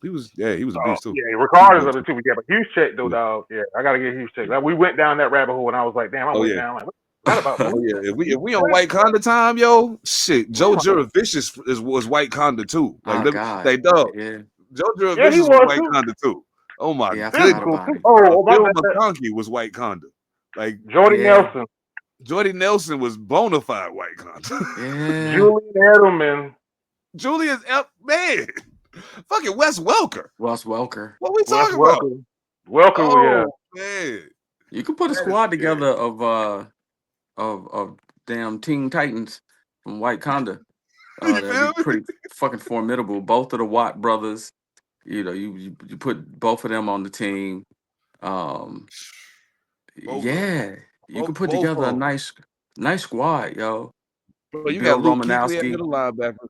He was a beast too. Yeah, Ricard is other two. Yeah, but Juszczyk though, dog. Yeah, I gotta get Juszczyk. Like, we went down that rabbit hole, and I was like, damn, I went down. Like, what's that about? If we on White Conda time, yo, shit. Joe Juravicius was White Conda too. Like, dog. Yeah. Joe Juravicius was White Conda too. Oh my god. Bill McConkey was White Conda. Like Jordy Nelson. Jordy Nelson was bona fide White Conda. Yeah. Julian Edelman. Julius man. Fucking Wes Welker. Wes Welker. What we talking about? Welker, yeah. Man. You could put a squad together of damn Teen Titans from White Conda. That'd be pretty fucking formidable. Both of the Watt brothers. You know, you put both of them on the team. You could put together a nice squad, yo. Well, you got Luke Kuechly at middle linebacker.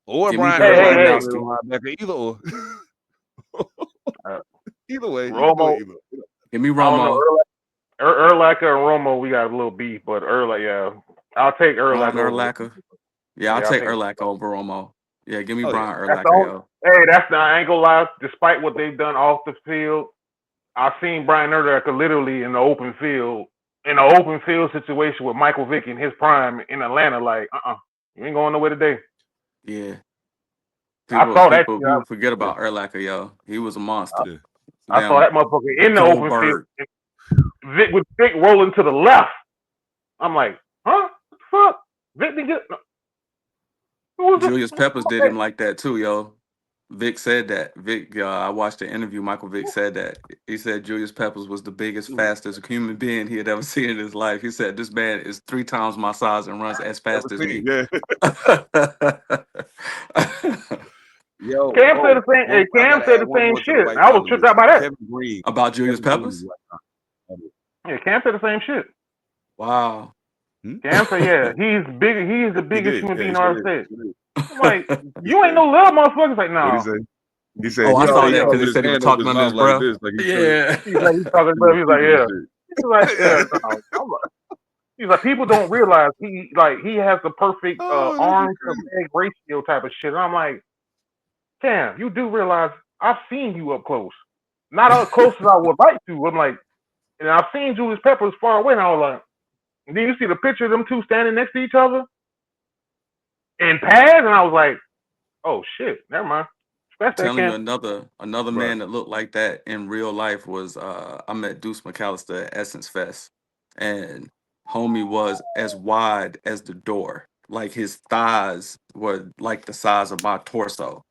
Or Brian linebacker, either or. Either way. Romo. Give me Romo. Urlacher and Romo, we got a little beef, but I'll take Urlacher. Yeah, I'll take Urlacher over Romo. Yeah, give me Brian Urlacher. That's not, I ain't gonna lie. Despite what they've done off the field, I've seen Brian Urlacher literally in the open field situation with Michael Vick in his prime in Atlanta. Like, you ain't going nowhere today. Yeah. People forget about Urlacher, yo. He was a monster. I saw that motherfucker in the open field. With Vick rolling to the left. I'm like, huh? What the fuck? Vick didn't get. Julius Peppers did him like that too, yo. Vic said that. I watched the interview. Michael Vick said that. He said Julius Peppers was the biggest, fastest human being he had ever seen in his life. He said this man is 3 times my size and runs as fast as me. Yeah. Yo, Cam said the same shit. I was tripped out by that. About Julius Peppers? Yeah, Cam said the same shit. Wow. Cam said, yeah, he's big. He's the biggest human being in our state. I'm like, you ain't no little motherfucker. Like, no. He said, I saw that because he said he was talking under his breath. Yeah. He's talking breath. He's like, yeah. He's like, yeah. He's like, people don't realize he has the perfect arm to leg ratio type of shit. And I'm like, Cam, you do realize I've seen you up close. Not as close as I would like to. I'm like, and I've seen Julius Peppers far away, and I was like, and then you see the picture of them two standing next to each other in pads, and I was like, oh shit, never mind. I'm telling you, another man that looked like that in real life was I met Deuce McAllister at Essence Fest, and homie was as wide as the door. Like his thighs were like the size of my torso.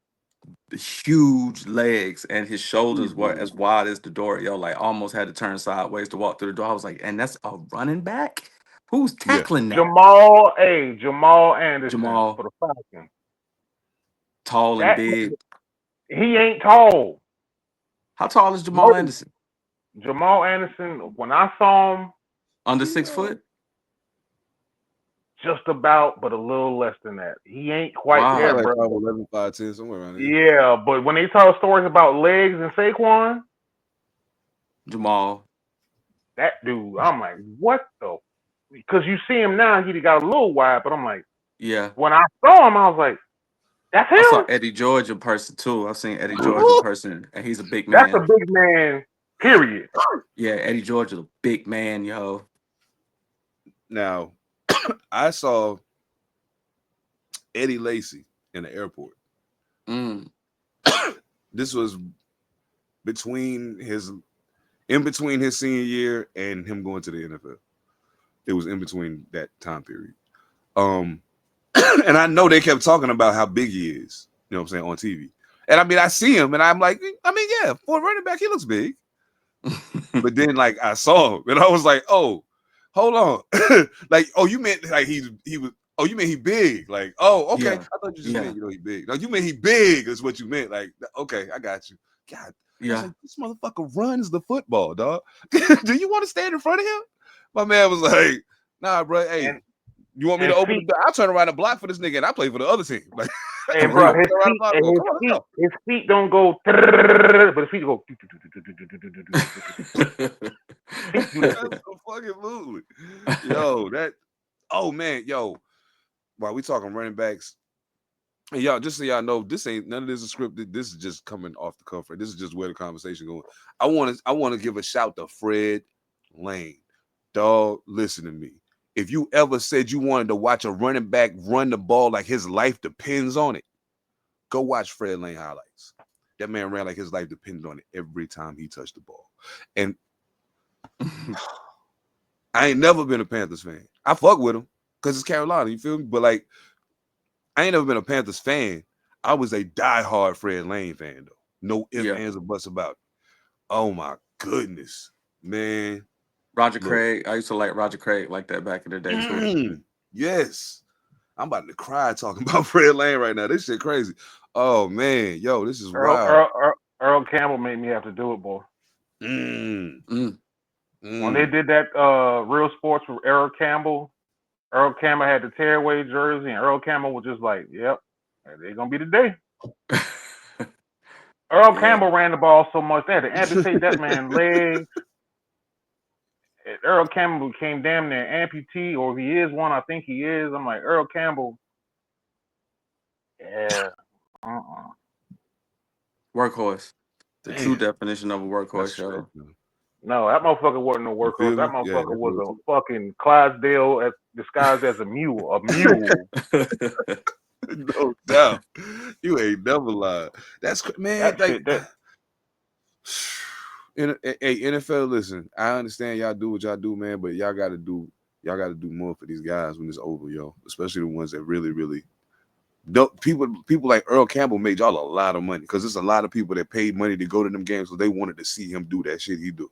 The huge legs, and his shoulders were as wide as the door. Yo, like almost had to turn sideways to walk through the door. I was like, and that's a running back? Who's tackling that? Jamal Anderson for the Falcons. Tall and big. He ain't tall. How tall is Jamal Anderson? Jamal Anderson, when I saw him, under 6 foot? Just about, but a little less than that. He ain't quite there, like bro. 11, 5, 10, somewhere around there. Yeah, but when they tell stories about legs and Saquon, Jamal, that dude, I'm like, what the? Because you see him now, he got a little wide, but I'm like, yeah. When I saw him, I was like, that's him. I saw Eddie George in person too. I've seen Eddie George in person, and he's a big man. That's a big man. Period. Yeah, Eddie George is a big man, yo. Now, I saw Eddie Lacy in the airport. This was in between his senior year and him going to the NFL. It was in between that time period. And I know they kept talking about how big he is, you know what I'm saying, on TV. And I mean, I see him and I'm like, I mean, yeah, for a running back, he looks big. But then like I saw him and I was like, oh, hold on. Like, oh, you meant like he was, oh, you meant he big. Like, oh, okay. Yeah. I thought you just meant, he big. Like, you meant he big is what you meant. Like, okay, I got you. God, I was like, this motherfucker runs the football, dog. Do you want to stand in front of him? My man was like, nah, bro, hey, you want me to open the door? I'll turn around and block for this nigga and I play for the other team. Like, hey, bro, his feet don't go, but his feet go. Absolutely. Yo, that, oh man, yo, while we talking running backs, and y'all, just so y'all know, this ain't none of this is scripted. This is just coming off the cuff. This is just where the conversation going. I want to give a shout to Fred Lane. Dog, listen to me. If you ever said you wanted to watch a running back run the ball like his life depends on it, go watch Fred Lane highlights. That man ran like his life depended on it every time he touched the ball. And I ain't never been a Panthers fan. I fuck with him because it's Carolina, you feel me? But like, I ain't never been a Panthers fan. I was a diehard Fred Lane fan, though. No ifs, ands, or buts about it. Oh my goodness, man. Roger Craig. I used to like Roger Craig like that back in the day too. Yes. I'm about to cry talking about Fred Lane right now. This shit crazy. Oh man, yo, this is wild. Earl Campbell made me have to do it, boy. When they did that Real Sports with Earl Campbell had the tearaway jersey, and Earl Campbell was just like, "Yep, they're gonna be the day." Earl Campbell ran the ball so much they had to amputate that man's legs. Earl Campbell became damn near amputee, or if he is one, I think he is. I'm like, Earl Campbell, Workhorse. The true definition of a workhorse, show. No, that motherfucker wasn't no workhorse. That motherfucker was a fucking Clydesdale disguised as a mule. No doubt. You ain't never lied. That's man. Hey, NFL, listen, I understand y'all do what y'all do, man, but y'all gotta do more for these guys when it's over, yo. Especially the ones that really, really don't. People like Earl Campbell made y'all a lot of money because there's a lot of people that paid money to go to them games, so they wanted to see him do that shit he do.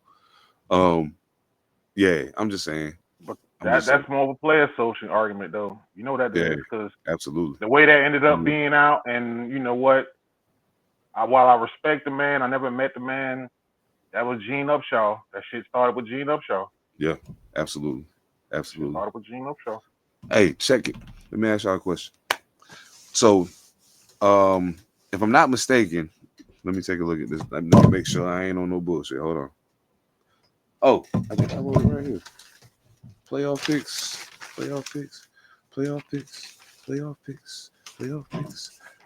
Yeah, I'm just saying. But that's more of a player association argument, though. You know that is because absolutely the way that ended up being out, and you know what? While I respect the man, I never met the man. That was Gene Upshaw. That shit started with Gene Upshaw. Yeah, absolutely. Absolutely. Started with Gene Upshaw. Hey, check it. Let me ask y'all a question. So, if I'm not mistaken, let me take a look at this. Let me make sure I ain't on no bullshit. Hold on. Oh, I think I wrote it right here. Playoff picks.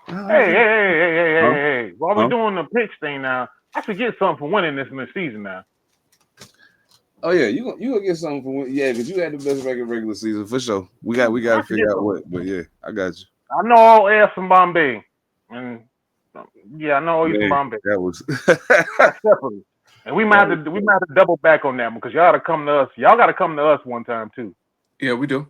Hey. While we're doing the picks thing now, I should get something for winning this in the season now. Oh yeah, you gonna get something for winning. Yeah, because you had the best record regular season for sure. We got to figure out what, but yeah, I got you. I know all Air from Bombay, and I know all you from Bombay. That was separately. And we might have to double back on that one because y'all got to come to us. Y'all got to come to us one time too. Yeah, we do.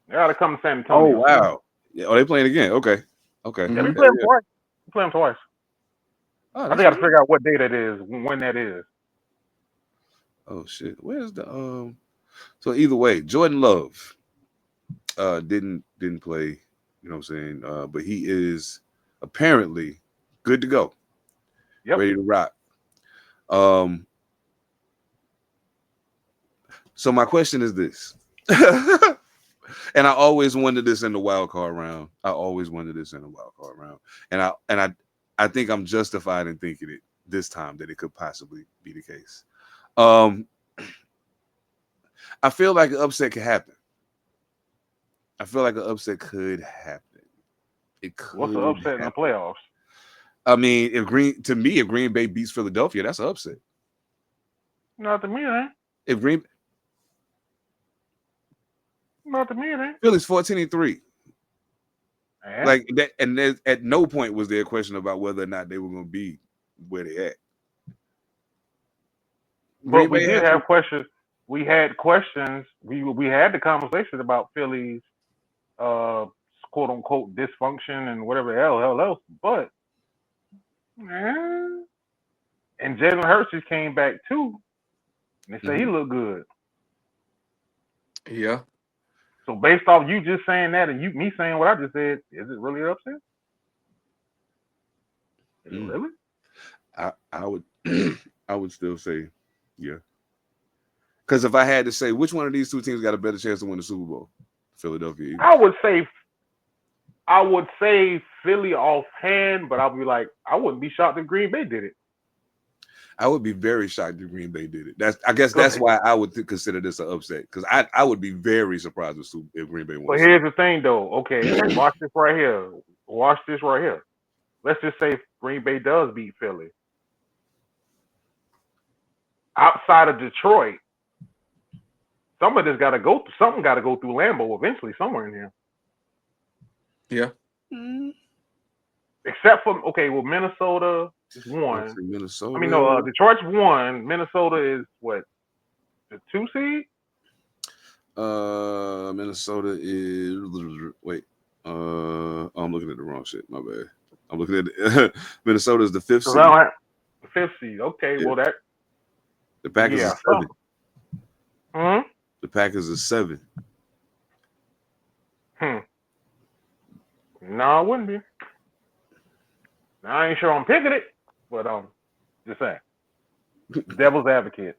Y'all got to come to San Antonio. Oh wow! Yeah, they playing again? Okay. Yeah, we play them twice. We play them twice. Oh, I got to figure out what day that is, when that is. Oh shit! Where's the So either way, Jordan Love didn't play. You know what I'm saying? But he is apparently good to go. Yep. Ready to rock. So my question is this, and I always wondered this in the wild card round. And I think I'm justified in thinking it this time that it could possibly be the case. I feel like an upset could happen. It could. What's the upset in the playoffs? I mean, if Green Bay beats Philadelphia, that's an upset. Not to me, man. Not to me, man. Philly's 14-3. Like that, and at no point was there a question about whether or not they were going to be where they at. But we did have questions we had questions. We had the conversation about Philly's quote unquote dysfunction and whatever the hell else. But and Jalen Hurts just came back too. And they say he looked good. Yeah. So based off you just saying that and me saying what I just said, is it really an upset? Really? I would I would still say yeah. Because if I had to say which one of these two teams got a better chance to win the Super Bowl, Philadelphia Eagles. I would say Philly offhand, but I'll be like, I wouldn't be shocked if Green Bay did it. I would be very shocked if Green Bay did it. I guess that's why I would consider this an upset, because I would be very surprised if Green Bay won. But here's the thing, though. Okay, watch this right here. Watch this right here. Let's just say Green Bay does beat Philly. Outside of Detroit, something got to go through Lambeau eventually, somewhere in here. Yeah. Except for Minnesota is one. Minnesota. I mean, no, Detroit's one. Minnesota is what? The 2 seed? Minnesota is I'm looking at the wrong shit. My bad. I'm looking at Minnesota is the 5th seed. The 5th seed. Okay, yeah. Well that the Packers is 7. Hmm? The Packers is 7. No, I wouldn't be. Now, I ain't sure I'm picking it, but just saying. Devil's advocate.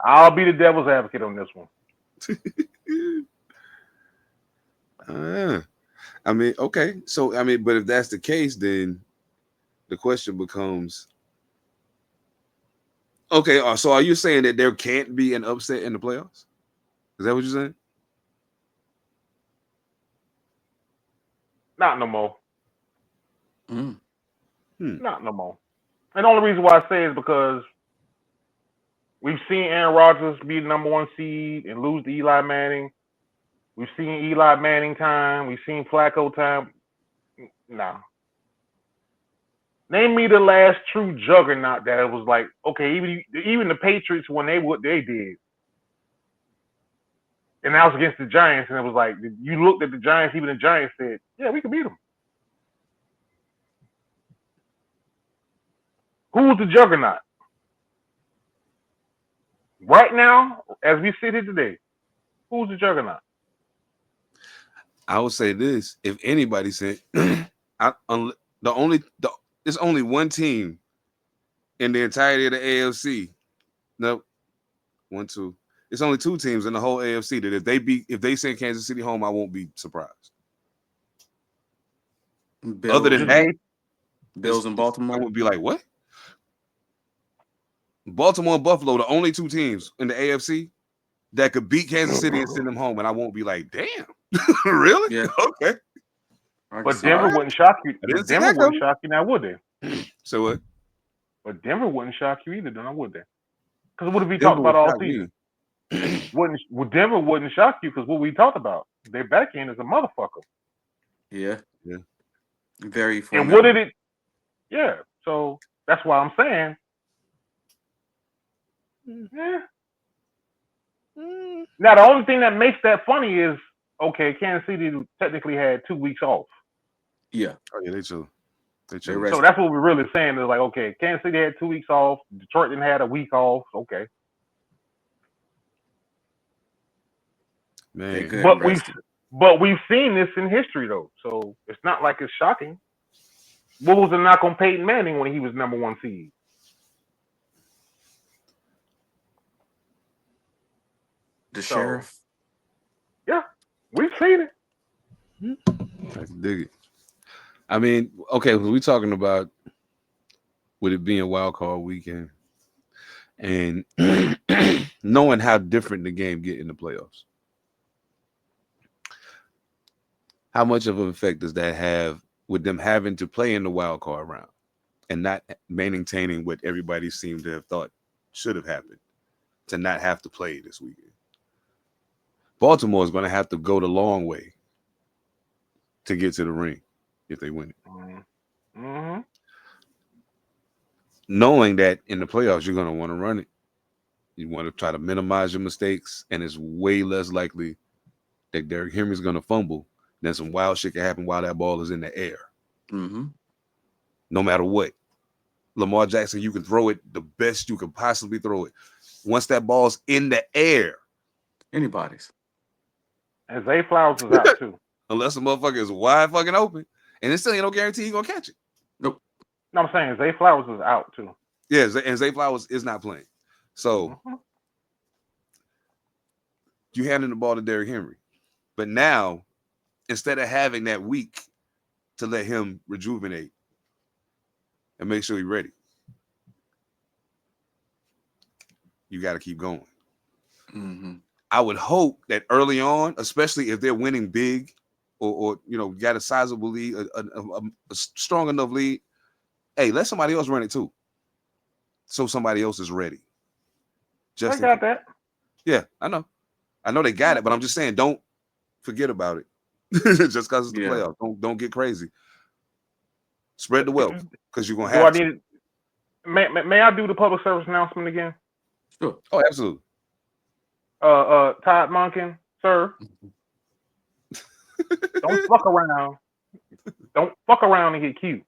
I'll be the devil's advocate on this one. I mean, okay. So I mean, but if that's the case, then the question becomes, okay, so are you saying that there can't be an upset in the playoffs? Is that what you're saying? Not no more. Not no more. And the only reason why I say is because we've seen Aaron Rodgers be the number 1 seed and lose to Eli Manning. We've seen Eli Manning time. We've seen Flacco time. No. Name me the last true juggernaut that it was like, okay, even the Patriots when they did. And that was against the Giants, and it was like, you looked at the Giants, even the Giants said, yeah, we can beat them. Who's the juggernaut? Right now, as we sit here today, who's the juggernaut? I would say this: if anybody said, there's only one team in the entirety of the AFC. No, 1, 2. It's only 2 teams in the whole AFC that if they send Kansas City home, I won't be surprised. Other than that, Bills and Baltimore, I would be like, what? Baltimore and Buffalo, the only 2 teams in the AFC that could beat Kansas City and send them home, and I won't be like, damn, really? Yeah. Okay. But Denver wouldn't shock you. Denver wouldn't shock you now, would they? So what? But Denver wouldn't shock you either, then, would they? Because what have we talked about all season? Denver wouldn't shock you because what we talked about, their back end is a motherfucker. Yeah. Very. And what did it? Yeah. So that's why I'm saying. Yeah. Now the only thing that makes that funny is Kansas City technically had 2 weeks off. Yeah. Oh yeah, they chill. So that's what we're really saying is like, okay, Kansas City had 2 weeks off. Detroit didn't have a week off. Okay. Man. But we've seen this in history though, so it's not like it's shocking. What was the knock on Peyton Manning when he was number 1 seed? The sheriff. Yeah, we've seen it. I can dig it. I mean, okay, we're talking about with it being wild card weekend and knowing how different the game get in the playoffs. How much of an effect does that have with them having to play in the wild card round and not maintaining what everybody seemed to have thought should have happened to not have to play this weekend? Baltimore is going to have to go the long way to get to the ring if they win it. Mm-hmm. Knowing that in the playoffs, you're going to want to run it. You want to try to minimize your mistakes, and it's way less likely that Derrick Henry's going to fumble than some wild shit can happen while that ball is in the air. Mm-hmm. No matter what. Lamar Jackson, you can throw it the best you can possibly throw it. Once that ball's in the air. Anybody's. And Zay Flowers is out too. Unless the motherfucker is wide fucking open. And it's still ain't no guarantee he's going to catch it. Nope. No, I'm saying Zay Flowers is out too. Yeah, and Zay Flowers is not playing. So you handing the ball to Derrick Henry. But now, instead of having that week to let him rejuvenate and make sure he's ready, you got to keep going. Mm-hmm. I would hope that early on, especially if they're winning big or got a sizable lead, a strong enough lead, hey, let somebody else run it too. So somebody else is ready. I got that. Yeah, I know. I know they got it, but I'm just saying, don't forget about it. Just because it's the playoffs. Don't get crazy. Spread the wealth because you're gonna have to. May I do the public service announcement again? Sure. Oh, absolutely. Todd Monken, sir. Don't fuck around. Don't fuck around and get cute.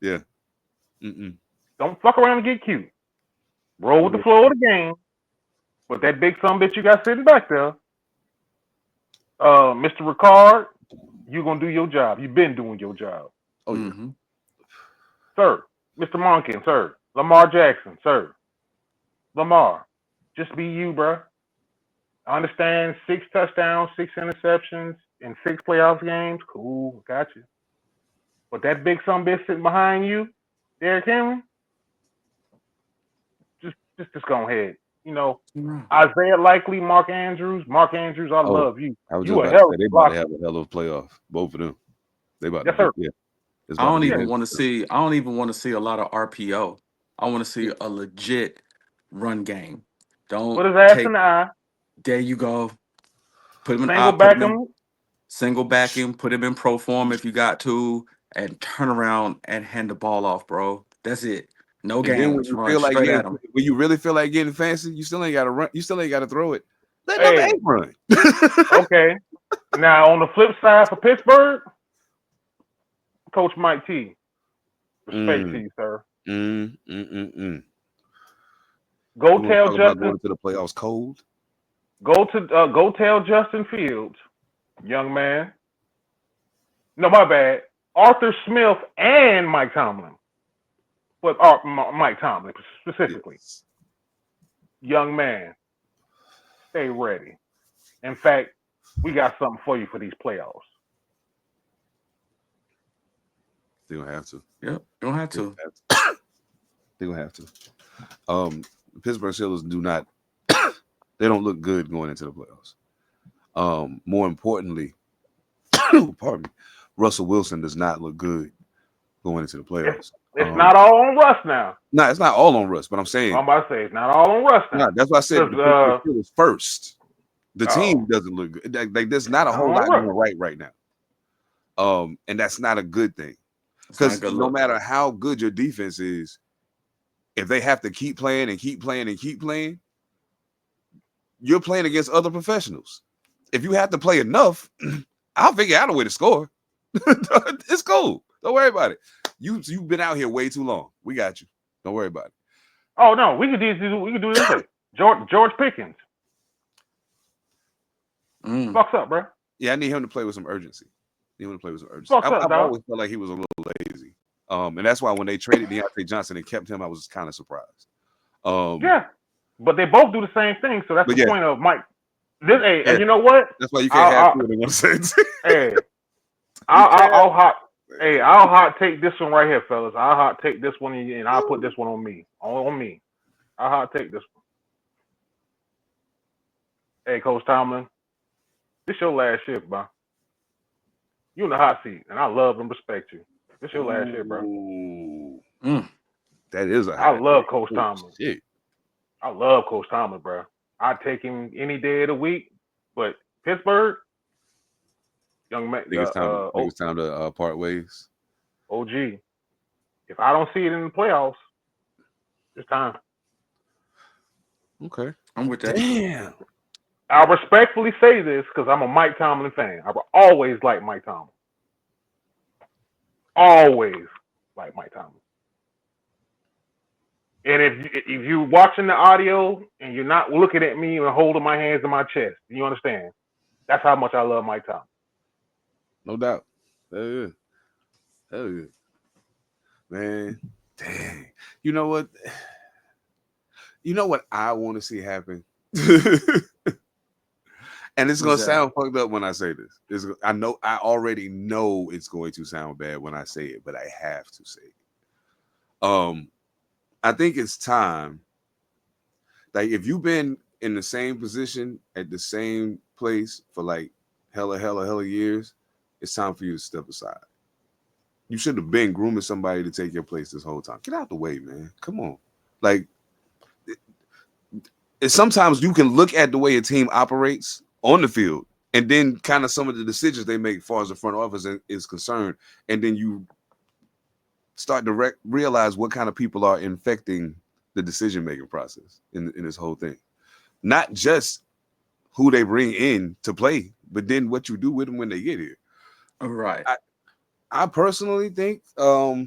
Yeah. Don't fuck around and get cute. Roll with the flow of the game. But that big son bitch you got sitting back there, Mr. Ricard, you're gonna do your job. You've been doing your job. Oh, yeah. Sir, Mr. Monken, sir. Lamar Jackson, sir. Lamar, just be you, bro. I understand 6 touchdowns, 6 interceptions in 6 playoff games. Cool, got you. But that big son bitch sitting behind you, Derrick Henry, just go ahead. Isaiah Likely, Mark Andrews. Mark Andrews, I love you. I was you just about to say they about to have a hell of a playoff. Both of them. They about yes, to. Sir. Yeah. I don't even want to see. I don't even want to see a lot of RPO. I want to see a legit run game. Don't put his ass in the eye. There you go. Put him in single back him. Single back him. Put him in pro form if you got to, and turn around and hand the ball off, bro. That's it. No games. Then when you run feel like straight at him. When you really feel like getting fancy, you still ain't got to run. You still ain't got to throw it. Let them run. Okay. Now on the flip side for Pittsburgh, Coach Mightee. Respect to you, sir. Go tell Justin. Going to the playoffs cold. Go tell Justin Fields, young man. No, my bad. Arthur Smith and Mike Tomlin. But Mike Tomlin specifically. Yes. Young man, stay ready. In fact, we got something for you for these playoffs. They're gonna have to. Yep, they're gonna have to. They're gonna have to. The Pittsburgh Steelers do not. They don't look good going into the playoffs. More importantly, pardon me, Russell Wilson does not look good going into the playoffs. It's not all on Russ now. No, it's not all on Russ, but I'm saying. I'm about to say it's not all on Russ now. No, that's why I said the Steelers first. The team doesn't look good. Like there's not a whole lot going right now. And that's not a good thing. Because no matter how good your defense is, if they have to keep playing and keep playing and keep playing, you're playing against other professionals. If you have to play enough, I'll figure out a way to score. It's cool. Don't worry about it. You've been out here way too long. We got you. Don't worry about it. Oh no, we could do this way. George Pickens. Fucks up, bro. Yeah, I need him to play with some urgency. I've always felt like he was a little lazy. And that's why when they traded Deontay Johnson and kept him, I was kind of surprised. Yeah, but they both do the same thing. So that's the point of Mike. And you know what? That's why you can't have two in one sentence. Hey, I'll hot take this one right here, fellas. I'll hot take this one and I'll put this one on me. On me. I'll hot take this one. Hey, Coach Tomlin, this your last shift, bro. You in the hot seat, and I love and respect you. This your last shift, bro. That is I love Coach Tomlin. Shit. I love Coach Tomlin, bro. I'd take him any day of the week, but Pittsburgh, young man. It's time to part ways. OG. If I don't see it in the playoffs, it's time. Okay. I'm with that. Damn. I respectfully say this because I'm a Mike Tomlin fan. I've always liked Mike Tomlin. Always liked Mike Tomlin. And if you're watching the audio and you're not looking at me and holding my hands in my chest, you understand? That's how much I love Mike Tomlin. No doubt. Hell yeah. Man, dang. You know what? You know what I want to see happen? And it's going to sound fucked up when I say this. I already know it's going to sound bad when I say it, but I have to say it. I think it's time. Like, if you've been in the same position at the same place for like hella years, it's time for you to step aside. You should have been grooming somebody to take your place this whole time. Get out the way, man. Come on. Like, sometimes you can look at the way a team operates on the field and then kind of some of the decisions they make as far as the front office is concerned. And then you start to realize what kind of people are infecting the decision-making process in this whole thing. Not just who they bring in to play, but then what you do with them when they get here. All right. I personally think I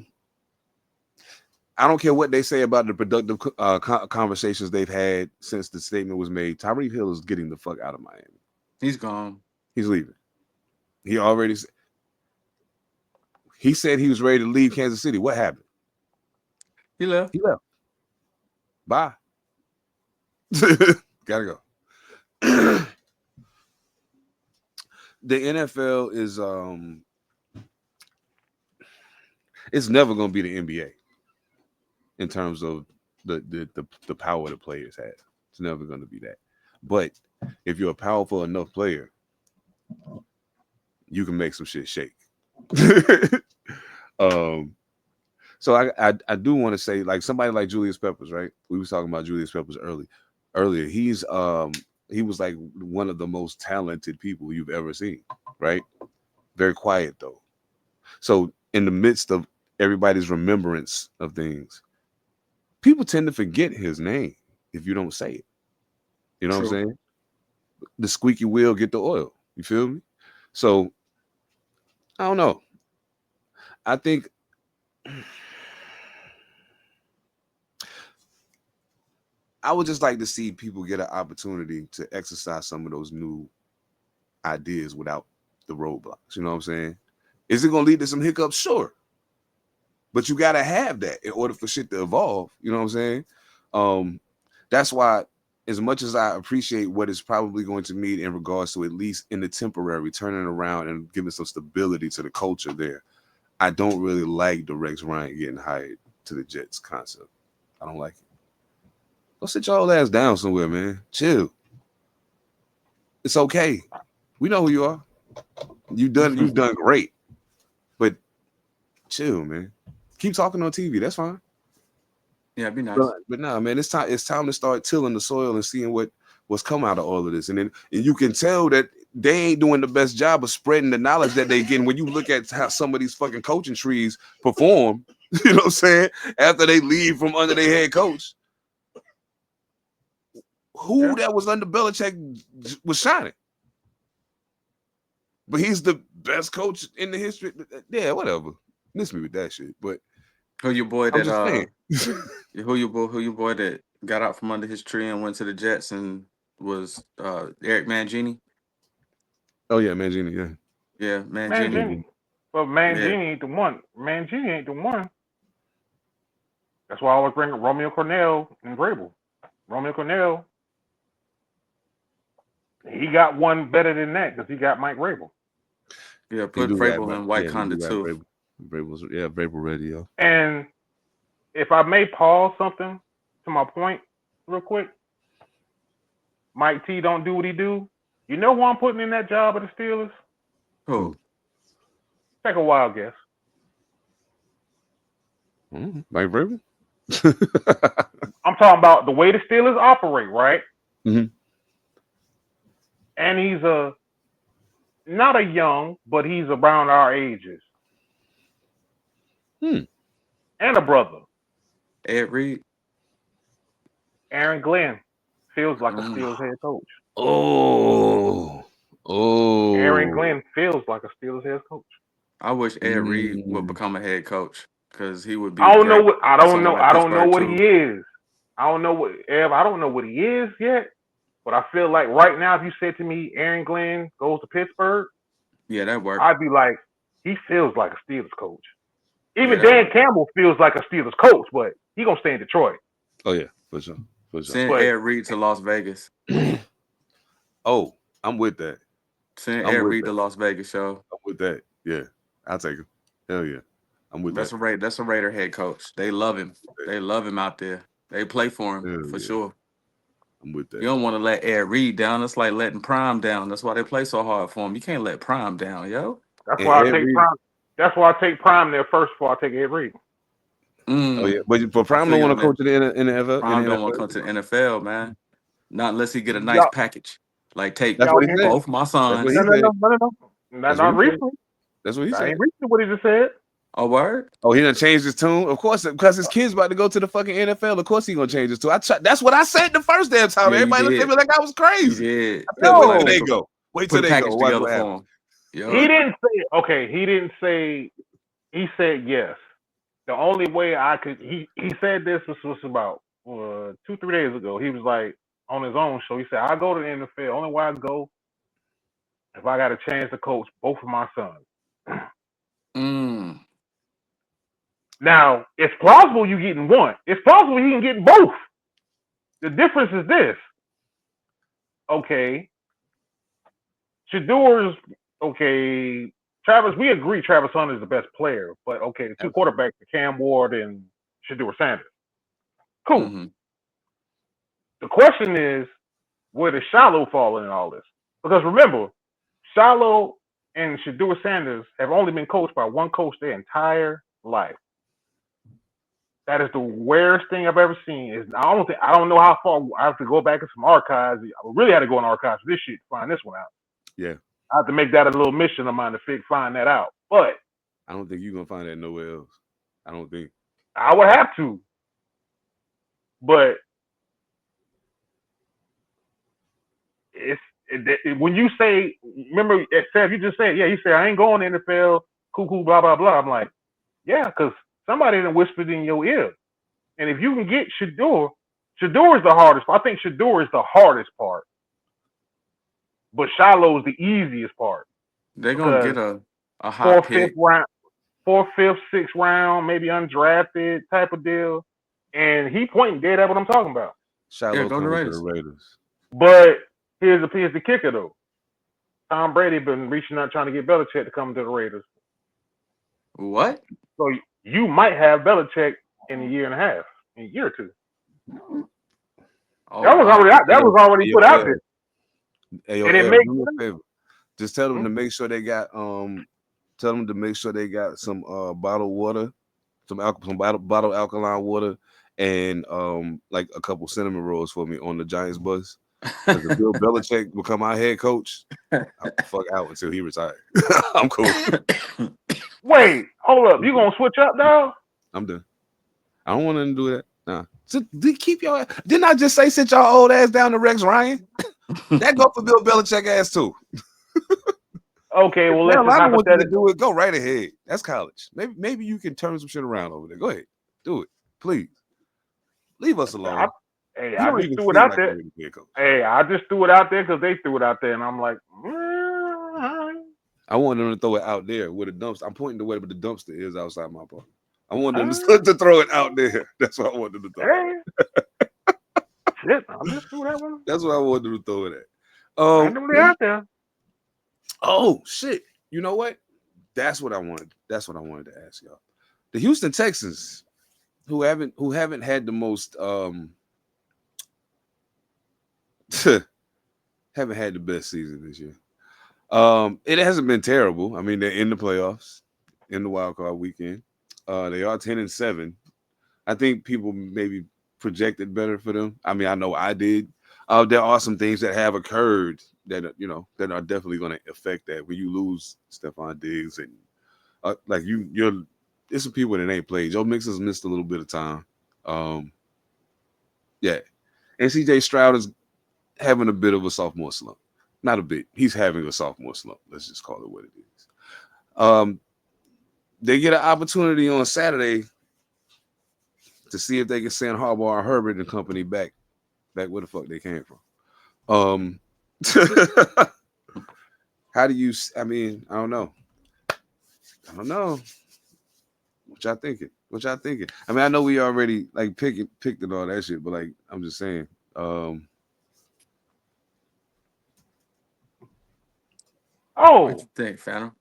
don't care what they say about the productive conversations they've had since the statement was made. Tyreek Hill is getting the fuck out of Miami. He's gone. He's leaving. He already he said he was ready to leave Kansas City. What happened? He left. Bye. Gotta go. The NFL is it's never gonna be the NBA in terms of the power the players have. It's never gonna be that. But if you're a powerful enough player, you can make some shit shake. So I do want to say, like, somebody like Julius Peppers, right? We was talking about Julius Peppers earlier. He was like one of the most talented people you've ever seen, right? Very quiet though. So in the midst of everybody's remembrance of things, people tend to forget his name if you don't say it. You know what I'm saying? The squeaky wheel get the oil. You feel me? So I don't know. I think I would just like to see people get an opportunity to exercise some of those new ideas without the roadblocks. You know what I'm saying? Is it going to lead to some hiccups? Sure. But you got to have that in order for shit to evolve. You know what I'm saying? That's why, as much as I appreciate what it's probably going to mean in regards to, at least in the temporary, turning around and giving some stability to the culture there, I don't really like the Rex Ryan getting hired to the Jets concept. I don't like it. Go sit your old ass down somewhere, man. Chill. It's okay. We know who you are. You've done great. But chill, man. Keep talking on TV. That's fine. Yeah, it'd be nice. But nah, man, it's time to start tilling the soil and seeing what's come out of all of this. And you can tell that they ain't doing the best job of spreading the knowledge that they getting. When you look at how some of these fucking coaching trees perform, you know what I'm saying, after they leave from under their head coach. Who that was under Belichick was shining. But he's the best coach in the history. Yeah, whatever. Miss me with that shit. But who your boy that who your boy that got out from under his tree and went to the Jets and was Eric Mangini? Oh yeah, Mangini, yeah. Yeah, Mangini. But Mangini ain't the one. Mangini ain't the one. That's why I always bring Romeo Cornell and Vrabel. Romeo Cornell, he got one better than that because he got Mike Vrabel. Yeah, put Vrabel in White Conda too. Vrabel radio. And if I may pause something to my point real quick, Mike T don't do what he do. You know who I'm putting in that job at the Steelers? Who? Take a wild guess. Mike Vrabel? I'm talking about the way the Steelers operate, right? Mm-hmm. And he's not a young, but he's around our ages. And a brother. Ed Reed. Aaron Glenn, feels like a Steelers head coach. Oh. Aaron Glenn feels like a Steelers head coach. I wish Ed Reed would become a head coach because he would be. I don't know what I don't know. Like I don't know what too. he is. I don't know what I don't know what he is yet. But I feel like right now, if you said to me, Aaron Glenn goes to Pittsburgh, yeah, that works. I'd be like, he feels like a Steelers coach. Even Dan Campbell feels like a Steelers coach, but he gonna stay in Detroit. Oh yeah, for sure. Send Ed Reed to Las Vegas. Oh, I'm with that. Send Ed Reed to Las Vegas, show. I'm with that. Yeah, I'll take him. Hell yeah, I'm with that. That's a Raider head coach. They love him. They love him out there. They play for him for sure. I'm with that. You don't want to let Ed Reed down. It's like letting Prime down. That's why they play so hard for him. You can't let Prime down, yo. That's why I take Prime. That's why I take Prime there first before I take Ed Reed. Oh yeah, but Prime don't want to coach in the NFL. Prime don't want to come to the NFL, man. Not unless he get a nice package. Like take both my sons. No. Not recently. That's what he said. Ain't recently what he just said. Oh, word? Oh, he done changed his tune? Of course, because his kid's about to go to the fucking NFL. Of course he gonna change his tune. That's what I said the first damn time. Yeah, everybody looked at me like I was crazy. Yeah. Wait till they go. Wait till they go. Together for him. He didn't say, okay, he didn't say, he said yes. The only way I could, he said this was about 2-3 days ago. He was like, on his own show, he said, I go to the NFL. Only way I go if I got a chance to coach both of my sons. Now, it's plausible you getting one. It's plausible you can get both. The difference is this. Okay. Shador's, okay. Travis, we agree Travis Hunter is the best player. But, okay, the two quarterbacks, Cam Ward and Shador Sanders. Cool. Mm-hmm. The question is, where does Shiloh fall in all this? Because remember, Shiloh and Shador Sanders have only been coached by one coach their entire life. That is the weirdest thing I've ever seen. I don't know how far. I have to go back in some archives. I really had to go in archives for this shit to find this one out. Yeah, I have to make that a little mission of mine to find that out. But I don't think you're gonna find that nowhere else. I don't think. I would have to. But when you say, remember, Seth, you just said, yeah, you said I ain't going to NFL. Cool, blah blah blah. I'm like, yeah, because somebody done whispered in your ear. And if you can get Shador is the hardest. I think Shador is the hardest part. But Shiloh is the easiest part. They're going to get a hot pick. 4th, 5th, 6th round, maybe undrafted type of deal. And he pointing dead at what I'm talking about. Shiloh go to the Raiders. But here's the kicker, though. Tom Brady been reaching out trying to get Belichick to come to the Raiders. What? So you might have Belichick in a year and a half, in a year or two. Oh, that was already put out there. Hey, and it makes do me a favor. Just tell them to make sure they got some bottled water, some bottled alkaline water, and like a couple cinnamon rolls for me on the Giants bus. Because if Bill Belichick become our head coach, I'll fuck out until he retires. I'm cool. Wait, hold up. You gonna switch up now? I'm done. I don't want them to do that. Nah. So, keep your. Didn't I just say sit y'all old ass down to Rex Ryan? That go for Bill Belichick ass too. Okay, well let's I want you to do it. Go right ahead. That's college. Maybe you can turn some shit around over there. Go ahead, do it, please. Leave us alone. I just threw it out there. I just threw it out there because they threw it out there, and I'm like, I want them to throw it out there where the dumpster. I'm pointing the way, but the dumpster is outside my apartment. I want them to throw it out there. That's what I want them to throw. Shit, I just threw that one. That's what I want them to throw it at. Randomly out there. Oh shit! You know what? That's what I wanted. That's what I wanted to ask y'all. The Houston Texans, who haven't had the most haven't had the best season this year. It hasn't been terrible. I mean, they're in the playoffs in the wild card weekend. They are 10-7. I think people maybe projected better for them. I mean, I know I did. There are some things that have occurred that that are definitely going to affect that. When you lose Stephon Diggs and there's some people that ain't played. Joe Mixon's missed a little bit of time. Yeah, and CJ Stroud is having a bit of a sophomore slump. Not a bit. He's having a sophomore slump. Let's just call it what it is. They get an opportunity on Saturday to see if they can send Harbaugh and Herbert and company back where the fuck they came from. How do you? I mean, I don't know. What y'all thinking? I mean, I know we already like picked and all that shit, but like I'm just saying. What you think, Phantom?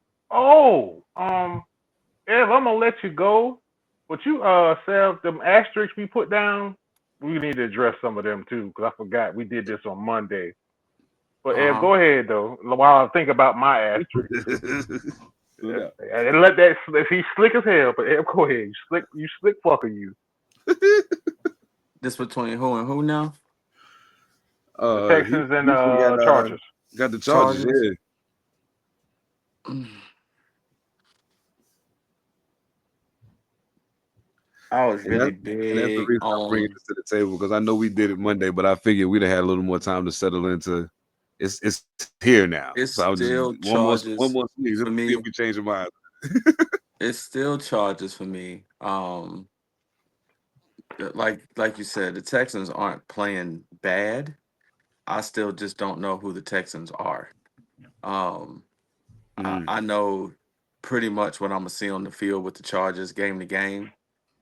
Ev, I'm gonna let you go, but you Sev, them asterisks we put down, we need to address some of them too, because I forgot we did this on Monday. But Ev, go ahead though, while I think about my asterisk. And let that he's slick as hell, but Ev, go ahead, you slick fucker, you. This between who and who now? The Texans and Chargers. Got the Chargers, yeah. I was really big. And that's the reason I'm bringing this to the table, because I know we did it Monday, but I figured we'd have had a little more time to settle into. It's here now. It's so still just, Chargers one more sneeze for me. If we change our mind. It's still Chargers for me. Like you said, the Texans aren't playing bad. I still just don't know who the Texans are. I know pretty much what I'm gonna see on the field with the Chargers game to game.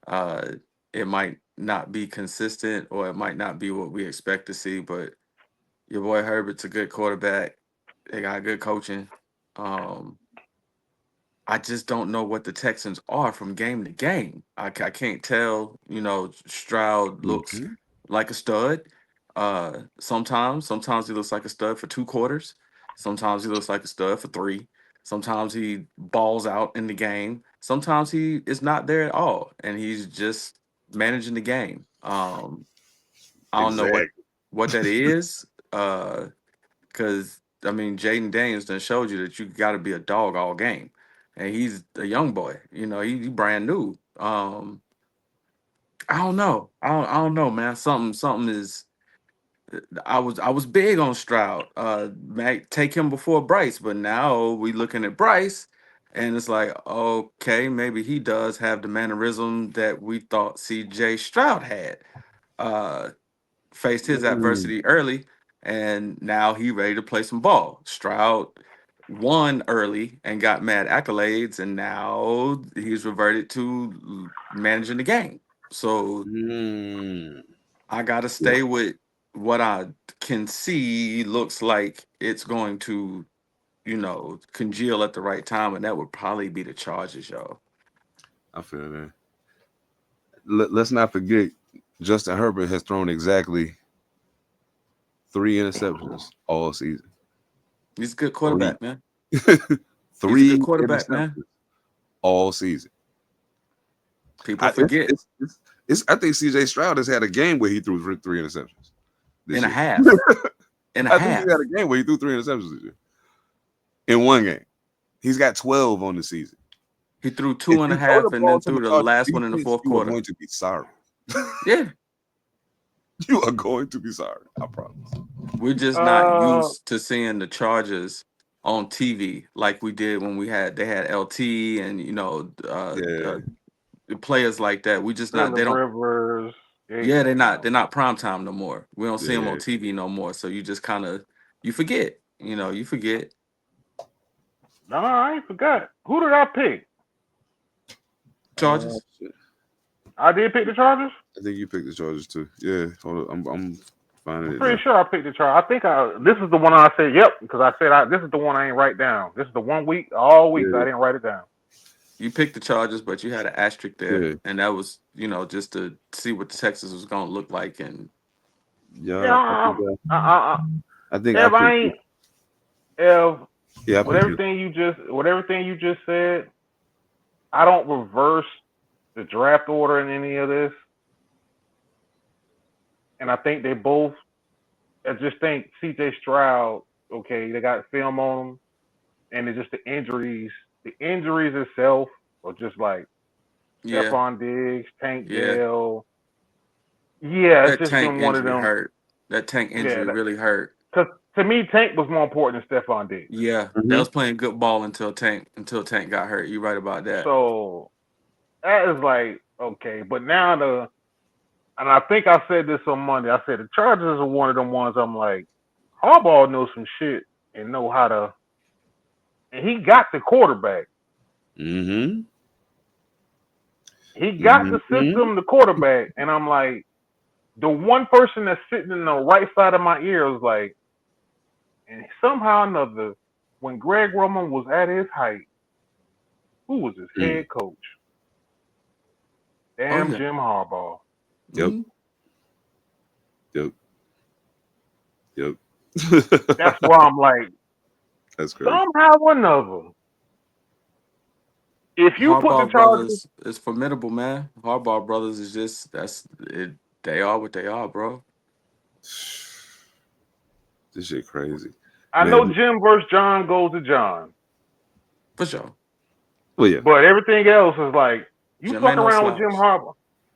It might not be consistent, or it might not be what we expect to see, but your boy Herbert's a good quarterback. They got good coaching. I just don't know what the Texans are from game to game. I can't tell. Stroud looks like a stud. Sometimes he looks like a stud for 2 quarters. Sometimes he looks like a stud for 3. Sometimes he balls out in the game. Sometimes he is not there at all, and he's just managing the game. I don't know what that is, because I mean, Jaden Daniels done showed you that you got to be a dog all game, and he's a young boy. He's brand new. I don't know. I don't know, man. Something is. I was big on Stroud. Take him before Bryce, but now we looking at Bryce, and it's like, okay, maybe he does have the mannerism that we thought C.J. Stroud had. Faced his adversity early, and now he ready to play some ball. Stroud won early and got mad accolades, and now he's reverted to managing the game. So I gotta stay with what I can see looks like it's going to, congeal at the right time, and that would probably be the Chargers, y'all. I feel that. Let's not forget, Justin Herbert has thrown exactly 3 interceptions all season. He's a good quarterback, man. 3 He's a good quarterback, man. All season. People forget. I think C.J. Stroud has had a game where he threw 3 interceptions. In a half. I think he had a game where he threw 3 interceptions this year. In one game. He's got 12 on the season. He threw 2.5 and then threw the last one in the fourth quarter. You are going to be sorry. Yeah. You are going to be sorry. I promise. We're just not used to seeing the Chargers on TV like we did when they had LT and the players like that. We just not. They don't. Rivers. Yeah, they're not primetime no more. We don't see them on TV no more. So you just kind of forget. You forget. No, I ain't forgot. Who did I pick? Chargers. I did pick the Chargers. I think you picked the Chargers too. Yeah, hold on. I'm finding it. Pretty sure I picked the Chargers. I think this is the one I said yep, because I said this is the one I ain't write down. This is the one week, all week, so I didn't write it down. You picked the Chargers, but you had an asterisk there, and that was just to see what the Texans was going to look like. And I think with everything you just said, I don't reverse the draft order in any of this, and I think they both. I just think C.J. Stroud. Okay, they got film on him, and it's just the injuries. The injuries itself are just like Stephon Diggs, Tank Dell. Yeah, it's just been one of them. Hurt. That Tank injury really hurt. Because to me, Tank was more important than Stephon Diggs. Yeah, they was playing good ball until Tank got hurt. You're right about that. So that is like, okay. But now and I think I said this on Monday, I said the Chargers are one of them ones I'm like, Harbaugh knows some shit and know how to, and he got the quarterback. Mm-hmm. He got the system, the quarterback, and I'm like, the one person that's sitting in the right side of my ear was like, and somehow or another, when Greg Roman was at his height, who was his head coach? Damn, Jim Harbaugh. Yep. That's why I'm like, that's crazy. Somehow or another, if you Harbaugh put the Chargers, brothers is formidable, man. Harbaugh brothers is just that's it. They are what they are, bro. This shit crazy. I know Jim versus John goes to John. For sure. Well, yeah. But everything else is like, you Jim fuck around with Jim Harbaugh.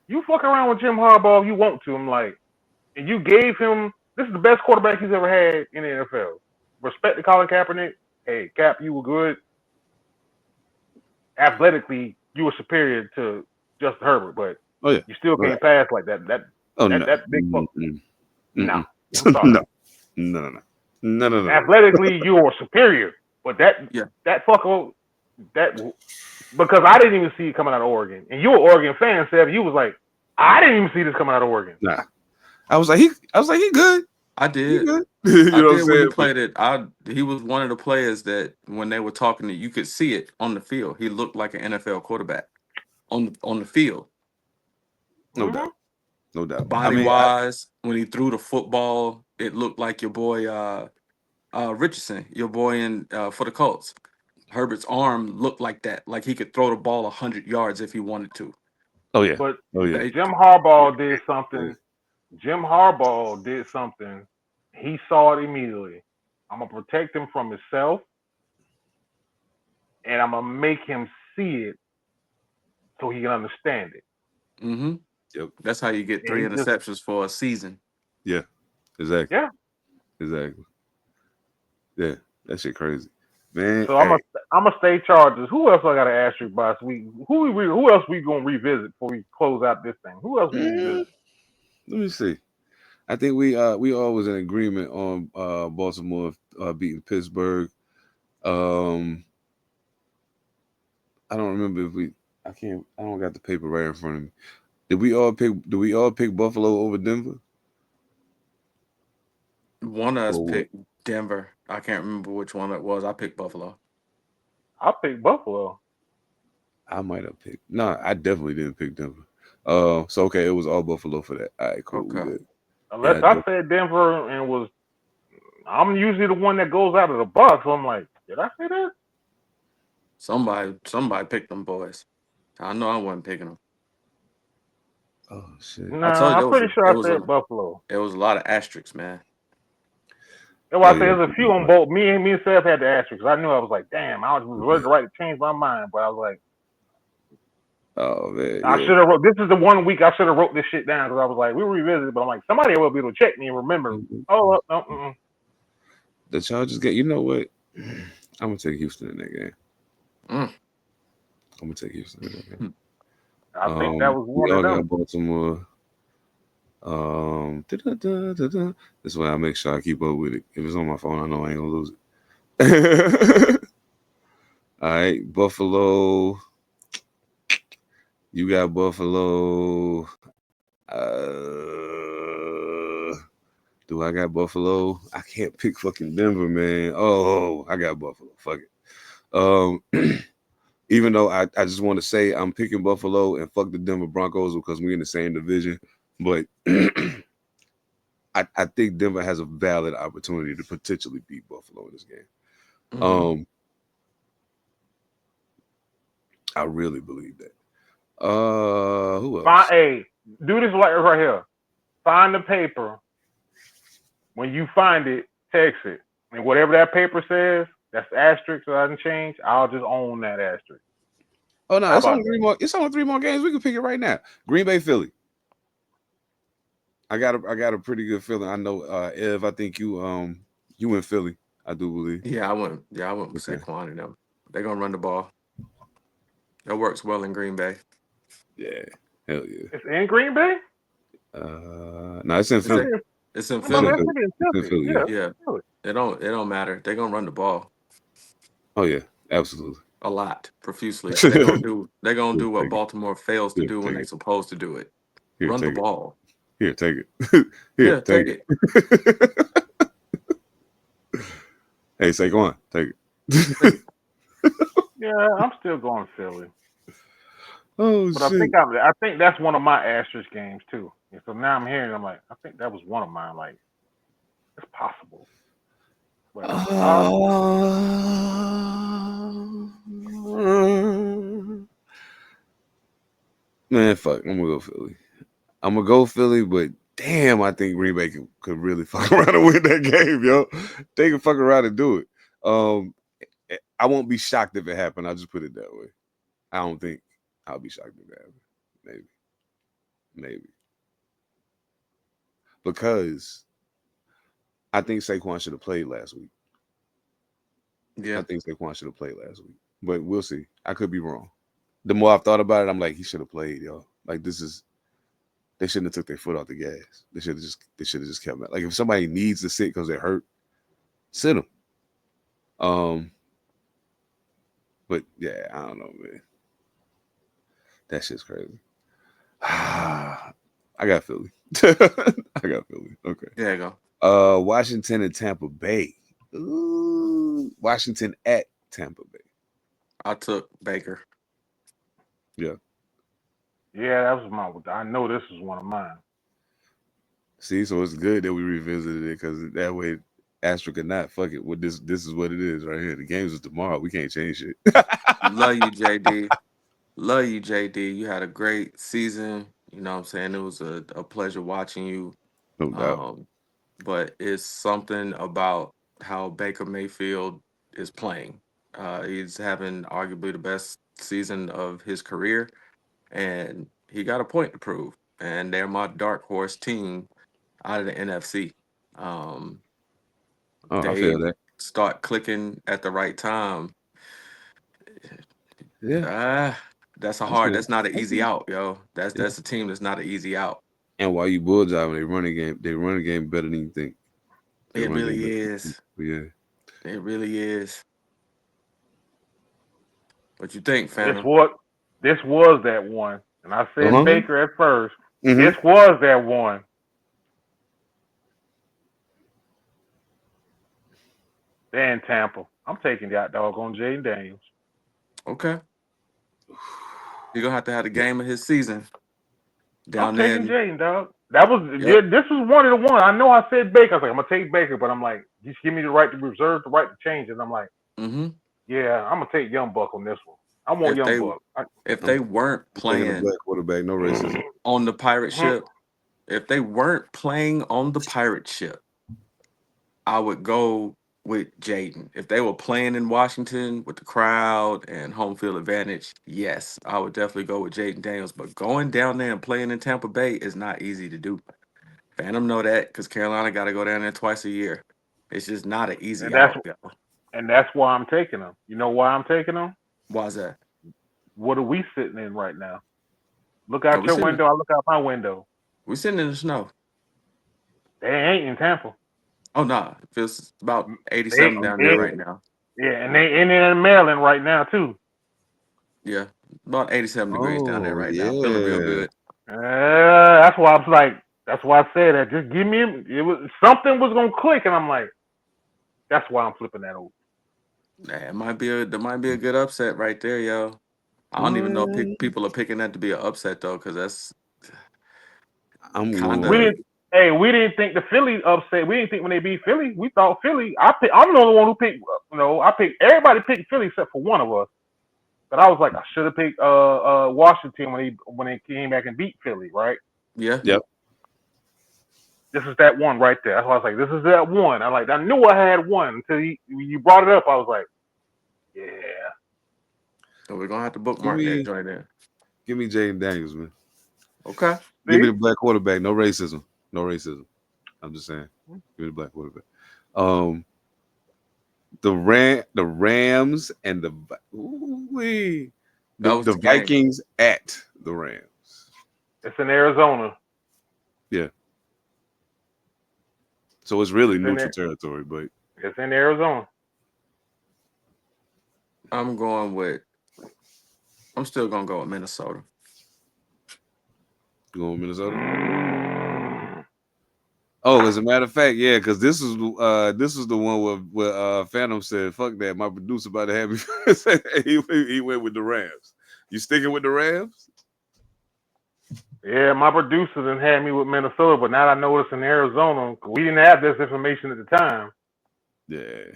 You fuck around with Jim Harbaugh if you want to. I'm like, and you gave him, this is the best quarterback he's ever had in the NFL. Respect to Colin Kaepernick. Hey, Cap, you were good. Athletically, you were superior to Justin Herbert, but you still can't pass like that. That big fuck. No. No. Athletically, you were superior, but that fucker, because I didn't even see it coming out of Oregon, and you were an Oregon fan, Seb. You was like, I didn't even see this coming out of Oregon. Nah, I was like, he good. I did. You know what I'm saying? When he played it. He was one of the players that when they were talking, you could see it on the field. He looked like an NFL quarterback on the field. No doubt. Body wise, when he threw the football, it looked like your boy Richardson, your boy for the Colts. Herbert's arm looked like that, like he could throw the ball 100 yards if he wanted to. Oh yeah. But Jim Harbaugh did something. He saw it immediately. I'm gonna protect him from himself, and I'm gonna make him see it so he can understand it. Mm-hmm. Yep. That's how you get 3 interceptions for a season. Yeah. Exactly. Yeah. Exactly. Yeah. That shit crazy, man. So I'm gonna stay Chargers. Who else I got to ask you about this week? Who else we gonna revisit before we close out this thing? Who else we revisit? Let me see. I think we all was in agreement on Baltimore beating Pittsburgh. I don't remember if I don't got the paper right in front of me. Did we all pick Buffalo over Denver? One of us picked Denver. I can't remember which one it was. I picked Buffalo. I picked Buffalo. I might have picked. No, I definitely didn't pick Denver. So okay, it was all Buffalo for that. All right, cool. Okay. Unless I said Denver and I'm usually the one that goes out of the box. So I'm like, did I say that? Somebody picked them boys. I know I wasn't picking them. Oh shit! I'm pretty sure I said Buffalo. It was a lot of asterisks, man. That's why I said there's a few on both. Me and Seth had the asterisks. I knew I was like, damn, I was ready to change my mind, but I was like, oh man, I should have wrote. This is the 1 week I should have wrote this shit down because I was like, we revisited, but I'm like, somebody will be able to check me and remember. No. The Chargers get. You know what? I'm gonna take Houston in that game. I'm gonna take Houston in that game. I think that was one of them. Baltimore. This way I make sure I keep up with it. If it's on my phone, I know I ain't gonna lose it. All right, Buffalo. You got Buffalo. Do I got Buffalo? I can't pick fucking Denver, man. Oh, I got Buffalo. Fuck it. Even though I just want to say I'm picking Buffalo and fuck the Denver Broncos because we're in the same division. But I think Denver has a valid opportunity to potentially beat Buffalo in this game. Mm-hmm. I really believe that. Who else? Do this right here. Find the paper. When you find it, text it. And whatever that paper says, that's the asterisk that doesn't change. I'll just own that asterisk. Oh no, it's only 3 more. It's only 3 more games. We can pick it right now. Green Bay, Philly. I got a pretty good feeling. I know, Ev. I think you in Philly. I do believe. Yeah, I went with Saquon and them. They're gonna run the ball. That works well in Green Bay. Yeah, hell yeah. It's in Green Bay. No, it's in Philly. It's in Philly. It's in Philly. Yeah. It don't matter. They're gonna run the ball. Oh yeah, absolutely. A lot, profusely. They're gonna do what Baltimore fails to do when they're supposed to do it. Run the ball. Here, take it. Here, take it. Hey, Saquon, take it. Yeah, I'm still going Philly. Oh but shit! I think that's one of my asterisk games too. And so now I'm hearing, I'm like, I think that was one of mine. Like, it's possible. But, man, fuck, I'm gonna go Philly. But damn, I think Green Bay could really fuck around and win that game, yo. They can fuck around and do it. I won't be shocked if it happened. I'll just put it that way. I don't think I'll be shocked if it happened. Maybe. Because I think Saquon should have played last week. Yeah. I think Saquon should have played last week. But we'll see. I could be wrong. The more I've thought about it, I'm like, he should have played, yo. Like, they shouldn't have took their foot off the gas. They should have just kept it. Like, if somebody needs to sit because they're hurt, sit them. But yeah, I don't know, man. That shit's crazy. I got Philly. Okay. There you go. Washington and Tampa Bay. Ooh, Washington at Tampa Bay. I took Baker. Yeah. Yeah, that was I know this is one of mine. See, so it's good that we revisited it because that way, asterisk or not, fuck it. This is what it is right here. The games is tomorrow. We can't change it. Love you, JD. Love you, JD. You had a great season. You know what I'm saying? It was a pleasure watching you. No doubt. But it's something about how Baker Mayfield is playing. He's having arguably the best season of his career, and he got a point to prove. And they're my dark horse team out of the NFC. I feel that. Start clicking at the right time. Yeah. That's not an easy out, yo. That's a team that's not an easy out. And while you bull jobbing, they run a game better than you think. It really is. Yeah. It really is. What you think, fam? This was that one. And I said Baker at first. Mm-hmm. This was that one. Then Tampa. I'm taking that dog on Jaden Daniels. Okay. You're gonna have to have the game of his season. I'm taking Jaden, dog. This was one of the ones. I know I said Baker. I was like, I'm gonna take Baker, but I'm like, just give me the right to reserve the right to change it. And I'm like, yeah, I'm gonna take Young Buck on this one. I want Young Buck. If they weren't playing black quarterback, no racism on the pirate ship, if they weren't playing on the pirate ship, I would go with Jaden. If they were playing in Washington with the crowd and home field advantage, yes, I would definitely go with Jaden Daniels. But going down there and playing in Tampa Bay is not easy to do. Phantom know that because Carolina got to go down there twice a year. It's just not an easy out. And that's why I'm taking them. You know why I'm taking them? Why is that? What are we sitting in right now? Look out your window. I look out my window. We're sitting in the snow. They ain't in Tampa. Oh, no. It feels about 87 down there right now. Yeah, and they in Maryland right now, too. Yeah, about 87 degrees down there right now. Feeling real good. That's why I was like, that's why I said that. Just give me something was going to click, and I'm like, that's why I'm flipping that over. There might be a good upset right there, yo. I don't even know if people are picking that to be an upset, though, because that's kind of... We didn't think the Philly upset. We didn't think when they beat Philly. We thought Philly. I'm the only one who picked. Everybody picked Philly except for one of us. But I was like, I should have picked Washington when they came back and beat Philly, right? Yeah. Yep. This is that one right there. That's why I was like, this is that one. I knew I had one until you brought it up. I was like, yeah. So we're gonna have to bookmark that joint there. Give me Jaden Daniels, man. Okay. Give me the black quarterback, no racism. No racism. I'm just saying. Give me the black quarterback. The Rams and the Vikings at the Rams. It's in Arizona. Yeah. So it's really neutral territory, but it's in Arizona. I'm still gonna go with Minnesota. You going with Minnesota? Oh, as a matter of fact, yeah, because this was the one where Phantom said, "Fuck that." My producer about to have me. He went with the Rams. You sticking with the Rams? Yeah, my producer done had me with Minnesota, but now I know it's in Arizona. We didn't have this information at the time. Yeah.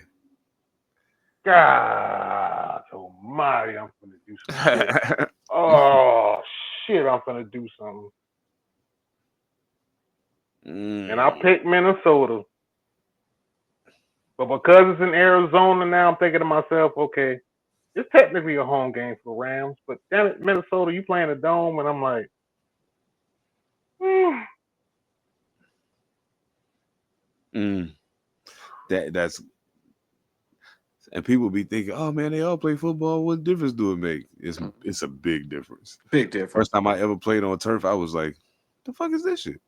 God almighty, I'm gonna do some shit. Oh shit, I'm gonna do something. And I picked Minnesota. But because it's in Arizona now, I'm thinking to myself, okay, it's technically a home game for the Rams, but damn it, Minnesota, you playing a dome, and I'm like, That's and people be thinking, oh man, they all play football. What difference do it make? It's a big difference. Big difference. First time I ever played on turf, I was like, the fuck is this shit?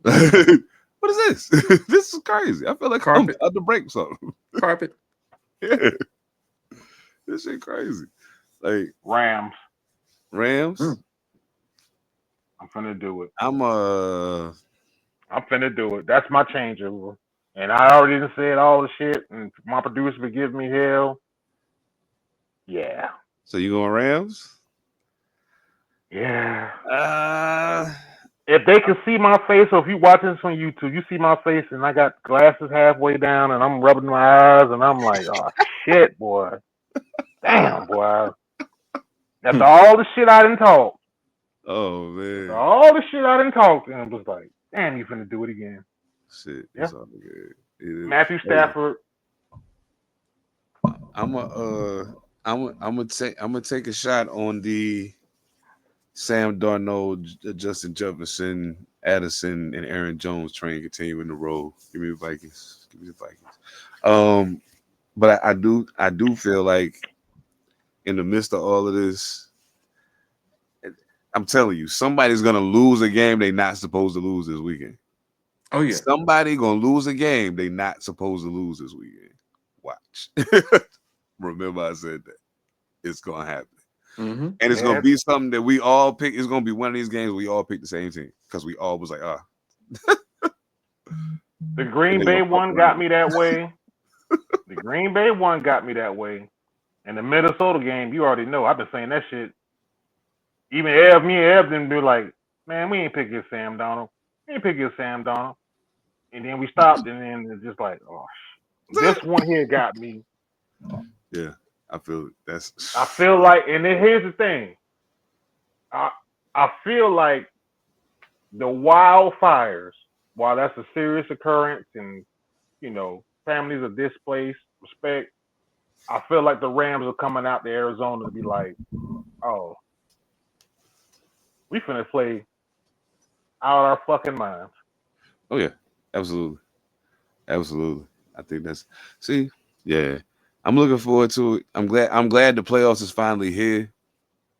What is this? This is crazy. I feel like I'm about to break something. Carpet. Yeah. This shit crazy. Like Rams. I'm finna do it. I'm finna do it. That's my changeover. And I already said all the shit, and my producer would give me hell. Yeah. So you going Rams? Yeah. If they can see my face, or if you watching this on YouTube, you see my face, and I got glasses halfway down, and I'm rubbing my eyes, and I'm like, oh shit, boy. Damn, boy. After all the shit I didn't talk. Oh man. After all the shit I didn't talk, and I was like, damn, you finna do it again. Shit, yeah. It's all good. Matthew Stafford. I'm gonna take a shot on the Sam Darnold, Justin Jefferson, Addison, and Aaron Jones train continuing to roll. Give me the Vikings. But I do feel like in the midst of all of this, I'm telling you, somebody's gonna lose a game they're not supposed to lose this weekend. Oh yeah, somebody gonna lose a game they're not supposed to lose this weekend. Watch. Remember, I said that it's gonna happen, and it's gonna be something that we all pick. It's gonna be one of these games we all pick the same team because we all was like, The Green Bay one got me that way. The Green Bay one got me that way, and the Minnesota game, you already know. I've been saying that shit. Even me and Ev didn't be like, man, we ain't pick your Sam Donald. We ain't pick your Sam Donald. And then we stopped, and then it's just like, oh, this one here got me. Yeah, I feel it. I feel like, and then here's the thing. I feel like the wildfires, while that's a serious occurrence, and families are displaced, respect. I feel like the Rams are coming out to Arizona to be like, oh, we finna play out our fucking minds. Oh yeah, absolutely. I think yeah. I'm looking forward to it. I'm glad the playoffs is finally here.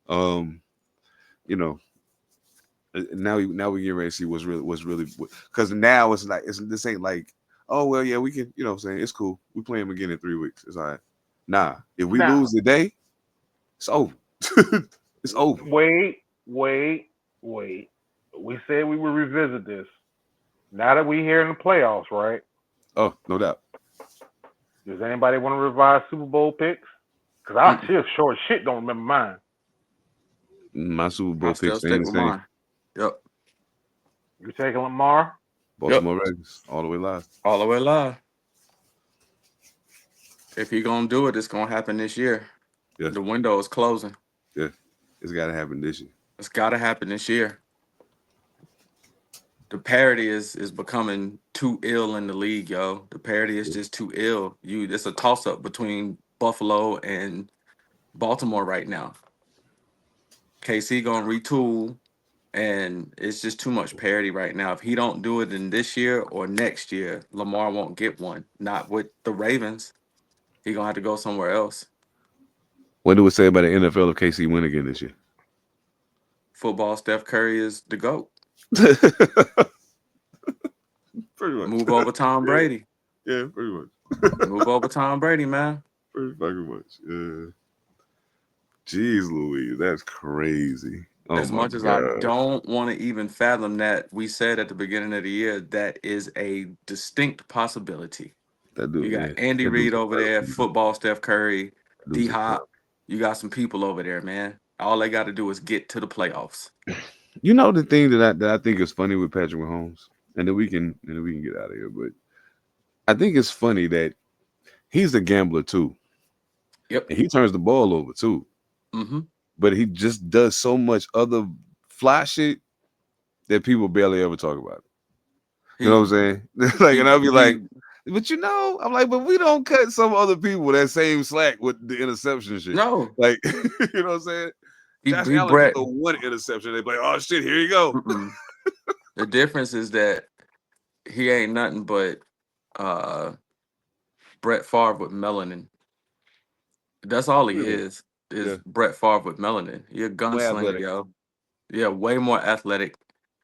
Now we get ready to see what's really because now it's like this ain't like, oh well, yeah, we can, what I'm saying, it's cool. We play them again in 3 weeks. It's all right. Nah, if we lose today, it's over. It's over. Wait. We said we would revisit this. Now that we're here in the playoffs, right? Oh, no doubt. Does anybody want to revise Super Bowl picks? Because I still sure as shit don't remember mine. My Super Bowl picks stay the same. Yep. You taking Lamar? Baltimore Ravens, all the way live. All the way live. If he gonna do it, it's gonna happen this year. Yeah. The window is closing. Yeah, it's got to happen this year. It's got to happen this year. The parity is becoming too ill in the league, yo. The parity is just too ill. It's a toss-up between Buffalo and Baltimore right now. KC gonna retool. And it's just too much parity right now. If he don't do it in this year or next year, Lamar won't get one. Not with the Ravens. He gonna have to go somewhere else. What do we say about the NFL if KC win again this year? Football, Steph Curry is the GOAT. Pretty much. Move over Tom Brady. Yeah, pretty much. Move over Tom Brady, man. Pretty fucking much. Yeah. Jeez Louise, that's crazy. Oh as much as I don't want to even fathom that, we said at the beginning of the year that is a distinct possibility. That dude, you got Andy Reid over there, football Steph Curry, D Hop. You got some people over there, man. All they got to do is get to the playoffs. You know the thing that I think is funny with Patrick Mahomes, and then we can get out of here. But I think it's funny that he's a gambler too. Yep, and he turns the ball over too. Mm-hmm. But he just does so much other fly shit that people barely ever talk about. You know what I'm saying? Like, and I'll be like, but I'm like, but we don't cut some other people that same slack with the interception shit. No, like, you know what I'm saying? Josh Allen the one interception. They be like, oh shit, here you go. The difference is that he ain't nothing but Brett Favre with melanin. That's all he is Brett Favre with melanin. He a gunslinger, yo. Yeah, way more athletic.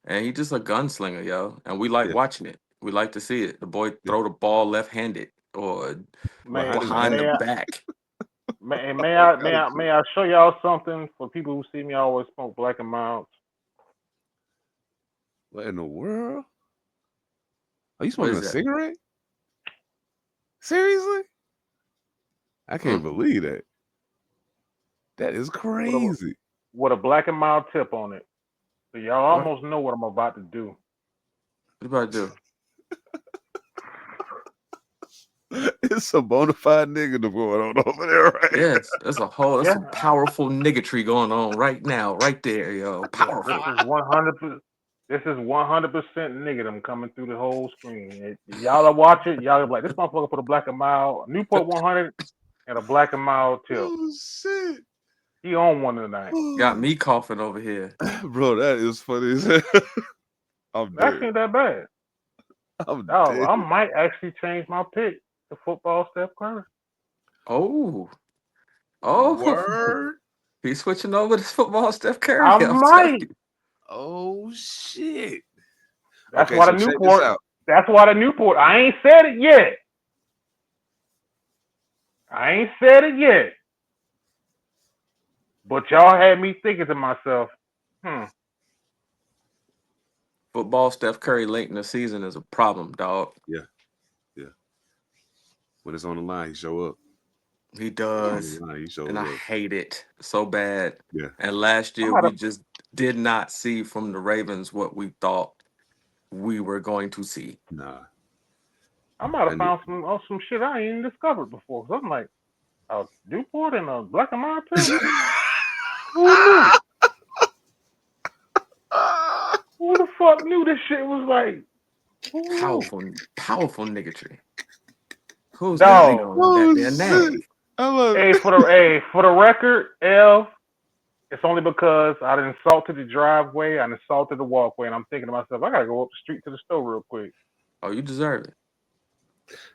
And he just a gunslinger, yo. And we like watching it. We like to see it. The boy throw the ball left-handed or behind the back. May I show y'all something for people who see me always smoke Black and Milds? What in the world? Are you smoking a cigarette? Seriously? I can't believe that. That is crazy. With a Black and Mild tip on it. So y'all almost know what I'm about to do. What about to do? It's a bona fide nigga going on over there, right? Yes, that's a powerful niggatry going on right now, right there, yo. Powerful. This is 100% nigga coming through the whole screen. Y'all are watching, y'all are like, this motherfucker put a Black and Mild, Newport 100, and a Black and Mild tip. Oh shit. He on one tonight. Got me coughing over here. Bro, that is funny as hell. That ain't that bad. I might actually change my pick to football Steph Curry. Oh. Word? He's switching over to football Steph Curry. I might. Oh shit. That's why the Newport. I ain't said it yet. But y'all had me thinking to myself, Football Steph Curry late in the season is a problem, dog. Yeah. When it's on the line, he show up. He does. And I hate it so bad. Yeah. And last year we just did not see from the Ravens what we thought we were going to see. Nah. I might have found some shit I ain't even discovered before. So I'm like, a Newport and a Black and Mild too? Who knew? Who the fuck knew this shit was like powerful niggatry? Who's that name? Hey, for the record, L, it's only because I done salted the driveway, I done salted the walkway, and I'm thinking to myself, I gotta go up the street to the store real quick. Oh, you deserve it.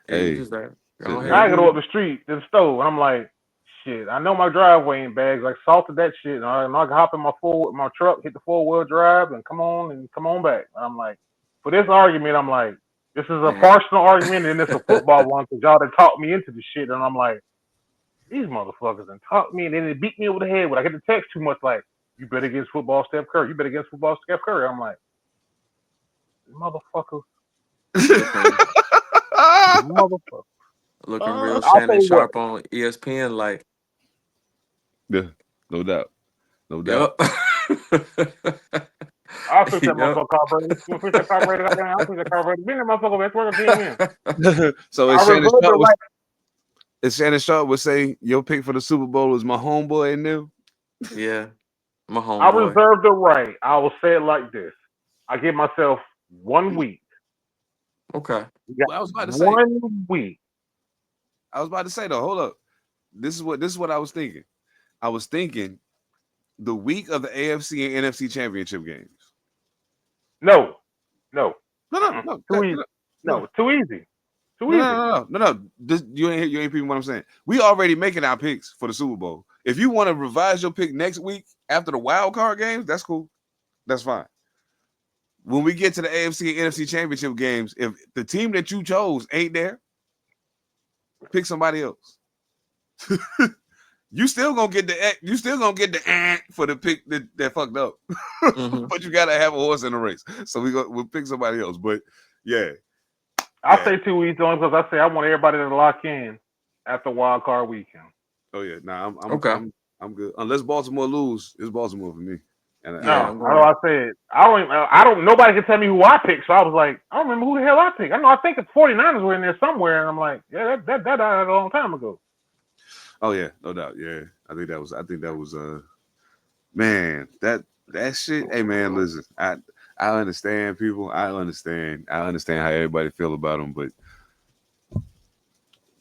Hey, you deserve it. I gotta go up the street to the store, and I'm like, shit, I know my driveway ain't bad. Like salted that shit, and I can hop in my truck, hit the 4-wheel drive, and come on back. And I'm like, for this argument, I'm like, this is a personal argument, and it's a football one because y'all done talked me into the shit, and I'm like, these motherfuckers done talked me, and then they beat me over the head when I get the text too much. Like, you bet against football Steph Curry. You bet against football Steph Curry. I'm like, motherfucker. Motherfucker. Looking real Shannon Sharp on ESPN, like. Yeah, no doubt. Yep. I'll fix that motherfucker carburetor. You fix that carburetor? I'll fix that carburetor. Bring that motherfucker back. Work a team in. So is Shannon Sharp would say your pick for the Super Bowl is my homeboy and them? Yeah, my homeboy. I reserve the right. I will say it like this. I give myself 1 week. Okay. I was about to say 1 week. I was about to say though, hold up. This is what I was thinking. I was thinking the week of the AFC and NFC championship games. No. No. Too easy. No, too easy. Too easy. No. You ain't peeping what I'm saying. We already making our picks for the Super Bowl. If you want to revise your pick next week after the wild card games, that's cool. That's fine. When we get to the AFC and NFC championship games, if the team that you chose ain't there, pick somebody else. You still gonna get the for the pick that fucked up. But you gotta have a horse in the race. So we'll pick somebody else. But yeah. I'll say too easy only because I want everybody to lock in after wild card weekend. Oh yeah, I'm okay. I'm good. Unless Baltimore lose, it's Baltimore for me. And I said I don't. Nobody can tell me who I picked. So I was like, I don't remember who the hell I picked. I think the 49ers were in there somewhere, and I'm like, yeah, that died a long time ago. Oh yeah, no doubt. Yeah, I think that was man, that shit. Hey man, listen, I understand people. I understand how everybody feel about them, but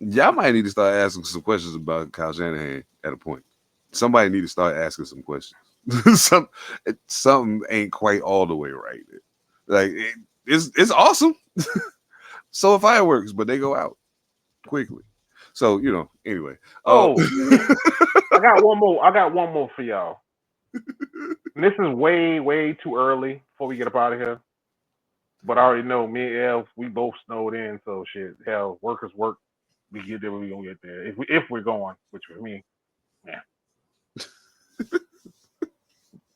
y'all might need to start asking some questions about Kyle Shanahan at a point. Somebody need to start asking some questions. Something ain't quite all the way right. Like it's awesome. So fireworks, but they go out quickly. So anyway. I got one more for y'all. And this is way, way too early before we get up out of here. But I already know me and Elf, we both snowed in, so shit. Hell, workers work. We get there when we gonna get there. If we're going, which for me, yeah.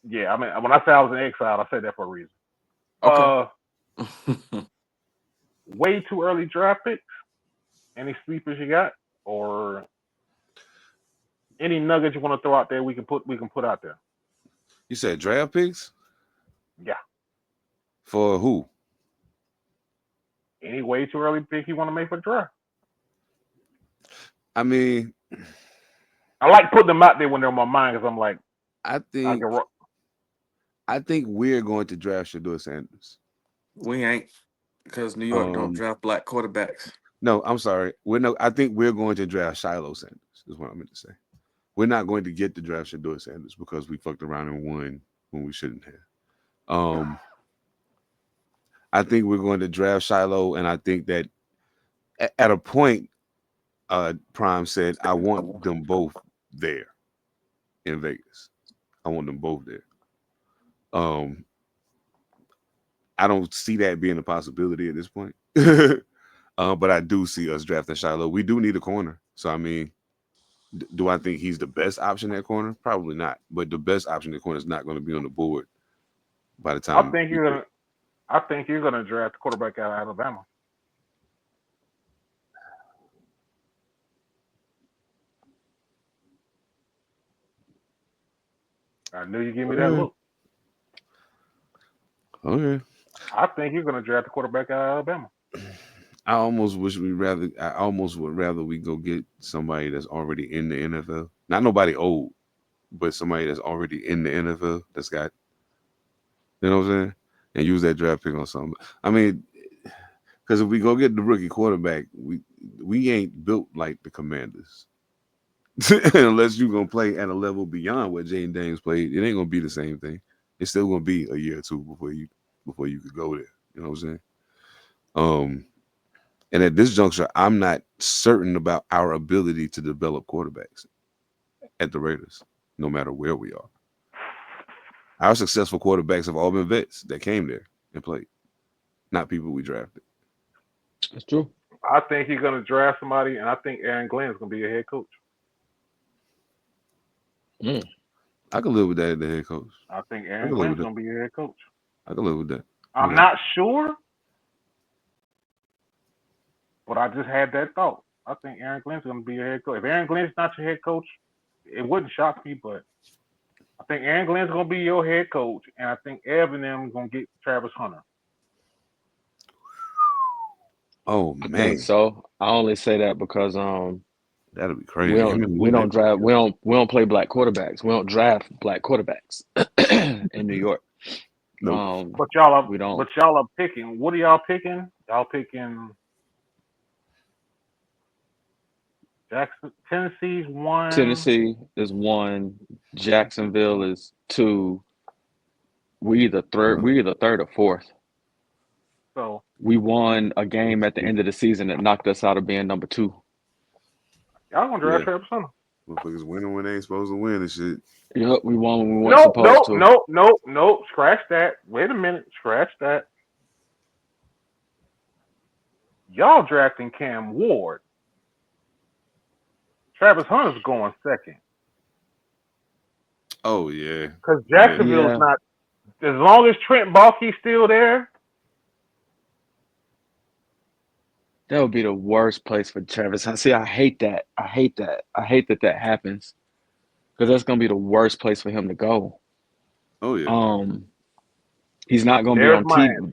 Yeah, I mean, when I say I was in exile, I said that for a reason. Okay. Way too early draft picks. Any sleepers you got, or any nuggets you want to throw out there? We can put out there. You said draft picks? Yeah. For who? Any way too early pick you want to make for the draft? I mean, I like putting them out there when they're on my mind because I'm like, I think we're going to draft Shedeur Sanders. We ain't, because New York don't draft black quarterbacks. No, I'm sorry. I think we're going to draft Shiloh Sanders, is what I meant to say. We're not going to get to draft Shedeur Sanders because we fucked around and won when we shouldn't have. I think we're going to draft Shiloh, and I think that at a point, Prime said, I want them both there in Vegas. I want them both there. I don't see that being a possibility at this point. But I do see us drafting Shiloh. We do need a corner. So, I mean, do I think he's the best option at corner? Probably not. But the best option at corner is not going to be on the board by the time. I think you're gonna draft the quarterback out of Alabama. I knew you'd give me that look. Okay. I think you're gonna draft the quarterback out of Alabama. I almost would rather we go get somebody that's already in the NFL. Not nobody old, but somebody that's already in the NFL that's got, you know what I'm saying? And use that draft pick on something. I mean, because if we go get the rookie quarterback, we ain't built like the Commanders. Unless you're going to play at a level beyond what Jaden Daniels played, it ain't going to be the same thing. It's still going to be a year or two before you could go there. You know what I'm saying? And at this juncture, I'm not certain about our ability to develop quarterbacks at the Raiders, no matter where we are. Our successful quarterbacks have all been vets that came there and played, not people we drafted. That's true. I think you're going to draft somebody, and I think Aaron Glenn is going to be your head coach. I can live with that as the head coach. I think Aaron Glenn is going to be your head coach. I can live with that. I'm not sure, but I just had that thought. I think Aaron Glenn's going to be your head coach. If Aaron Glenn's not your head coach, it wouldn't shock me, but I think Aaron Glenn's going to be your head coach, and I think Evan them going to get Travis Hunter. Oh man! I think so. I only say that because that'd be crazy. We don't play black quarterbacks. We don't draft black quarterbacks in New York. No. But y'all are picking. What are y'all picking? Y'all picking Jackson. Tennessee's one. Tennessee is one. Jacksonville is two. We either third or fourth. So we won a game at the end of the season that knocked us out of being number 2. Y'all gonna draft Travis Hunter? Motherfuckers winning when they ain't supposed to win and shit. Yep, we won when we weren't supposed to. No. Scratch that. Wait a minute. Scratch that. Y'all drafting Cam Ward. Travis Hunter's going second. Oh yeah. Because Jacksonville's not. As long as Trent Baalke's still there. That would be the worst place for Travis. See, I hate that. I hate that happens. Because that's gonna be the worst place for him to go. Oh yeah. He's not gonna be on TV.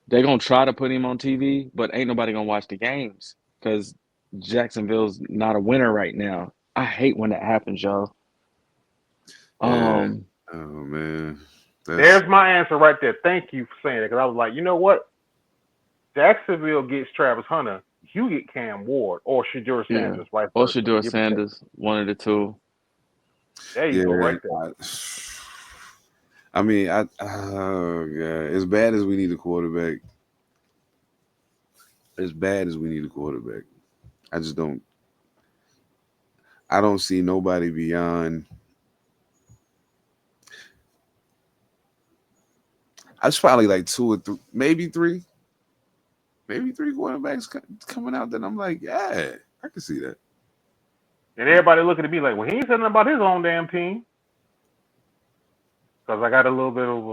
They're gonna try to put him on TV, but ain't nobody gonna watch the games because Jacksonville's not a winner right now. I hate when that happens, y'all. Oh man. There's my answer right there. Thank you for saying it, because I was like, you know what? Jacksonville gets Travis Hunter, you get Cam Ward or Shedeur Sanders, right? Or Shedeur Sanders, one of the two. There you go, right there. I mean, as bad as we need a quarterback, I don't see nobody beyond. I just probably like 2 or 3, maybe 3 quarterbacks coming out that I'm like, yeah, I can see that. And everybody looking at me like, well, he ain't saying nothing about his own damn team. Because I got a little bit of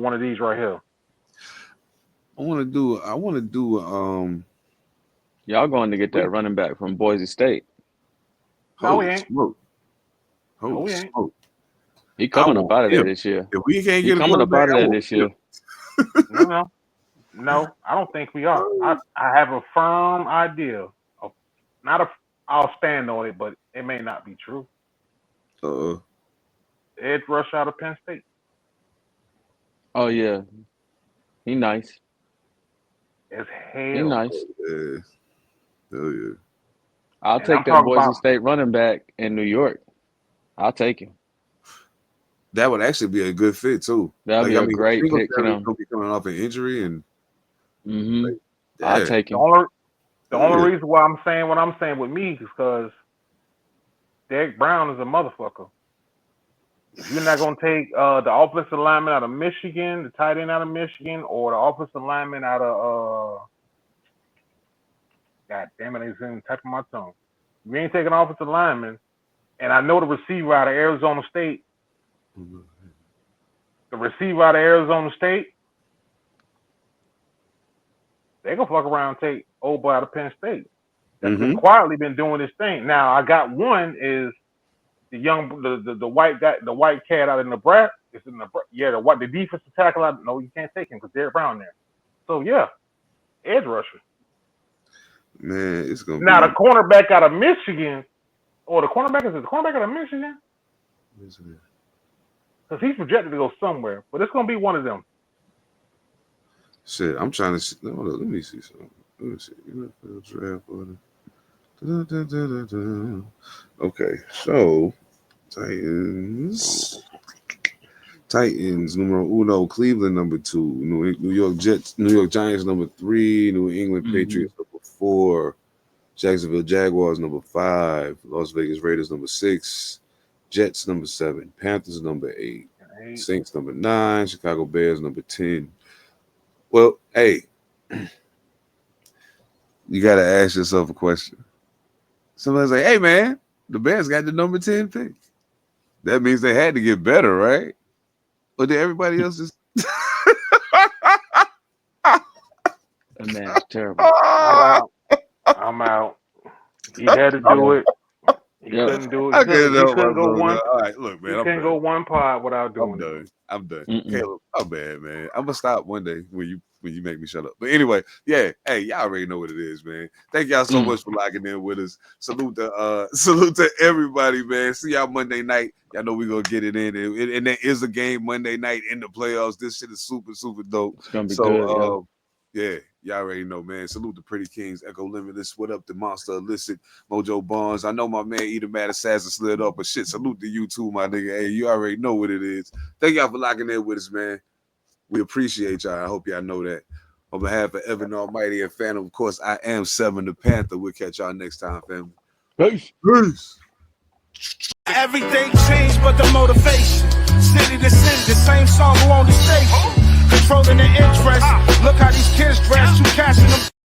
one of these right here. I want to do Y'all going to get that running back from Boise State. No, we ain't. Holy smoke. He coming up out of there this year. If we can't get coming up out of there this year. No, I don't think we are. I have a firm idea. I'll stand on it, but it may not be true. Edge rush out of Penn State. Oh yeah, he nice. As hell. He nice. Hell yeah. I'll take that Boise State running back in New York. I'll take him. That would actually be a good fit too. That'd be a great pick for them. He'll be coming off an injury and. I'll take him. The only reason why I'm saying what I'm saying with me is because Derek Brown is a motherfucker. If you're not going to take the offensive lineman out of Michigan, the tight end out of Michigan, or the offensive lineman out of God damn it, it's in the tip of my tongue. You ain't taking offensive lineman, and I know the receiver out of Arizona State. The receiver out of Arizona State, they gonna fuck around and take old boy out of Penn State. That's been quietly been doing this thing. Now I got one is the white guy, the white cat out of Nebraska. It's in the defensive tackle out. No, you can't take him because Derek Brown there. So yeah, edge rusher. Man, it's gonna now the cornerback out of Michigan, or the cornerback out of Michigan, because he's projected to go somewhere, but it's gonna be one of them. Shit, I'm trying to. Let me see something. Let me see. Draft order. Okay, so Titans numero uno, Cleveland number 2, New York Giants number 3, New England Patriots number 4, Jacksonville Jaguars number 5, Las Vegas Raiders number 6, Jets number 7, Panthers number 8, Saints number 9, Chicago Bears number 10. Well, hey, you got to ask yourself a question. Somebody's like, hey, man, the Bears got the number 10 pick. That means they had to get better, right? But did everybody else just... That man's terrible. I'm out. He had to do it. He couldn't do it. He couldn't go one. All right, look, man. You can't go one pod without doing it. I'm done. Caleb, I'm bad, man. I'm gonna stop one day when you make me shut up. But anyway, yeah. Hey, y'all already know what it is, man. Thank y'all so much for locking in with us. Salute to everybody, man. See y'all Monday night. Y'all know we gonna get it in, and there is a game Monday night in the playoffs. This shit is super, super dope. It's gonna be good. Yeah, y'all already know, man. Salute to Pretty Kings, Echo Limitless. What up, the Monster Illicit, Mojo Barnes. I know my man Either Mad Assassin slid up, but shit, salute to you too, my nigga. Hey, you already know what it is. Thank y'all for locking in with us, man. We appreciate y'all. I hope y'all know that. On behalf of Evan All Mightee and Phantom, of course, I am Seven Da Pantha. We'll catch y'all next time, family. Peace. Peace. Everything changed but the motivation. City to city, the same song, who on the station. Controlling the interest. Look how these kids dress, you cashing them.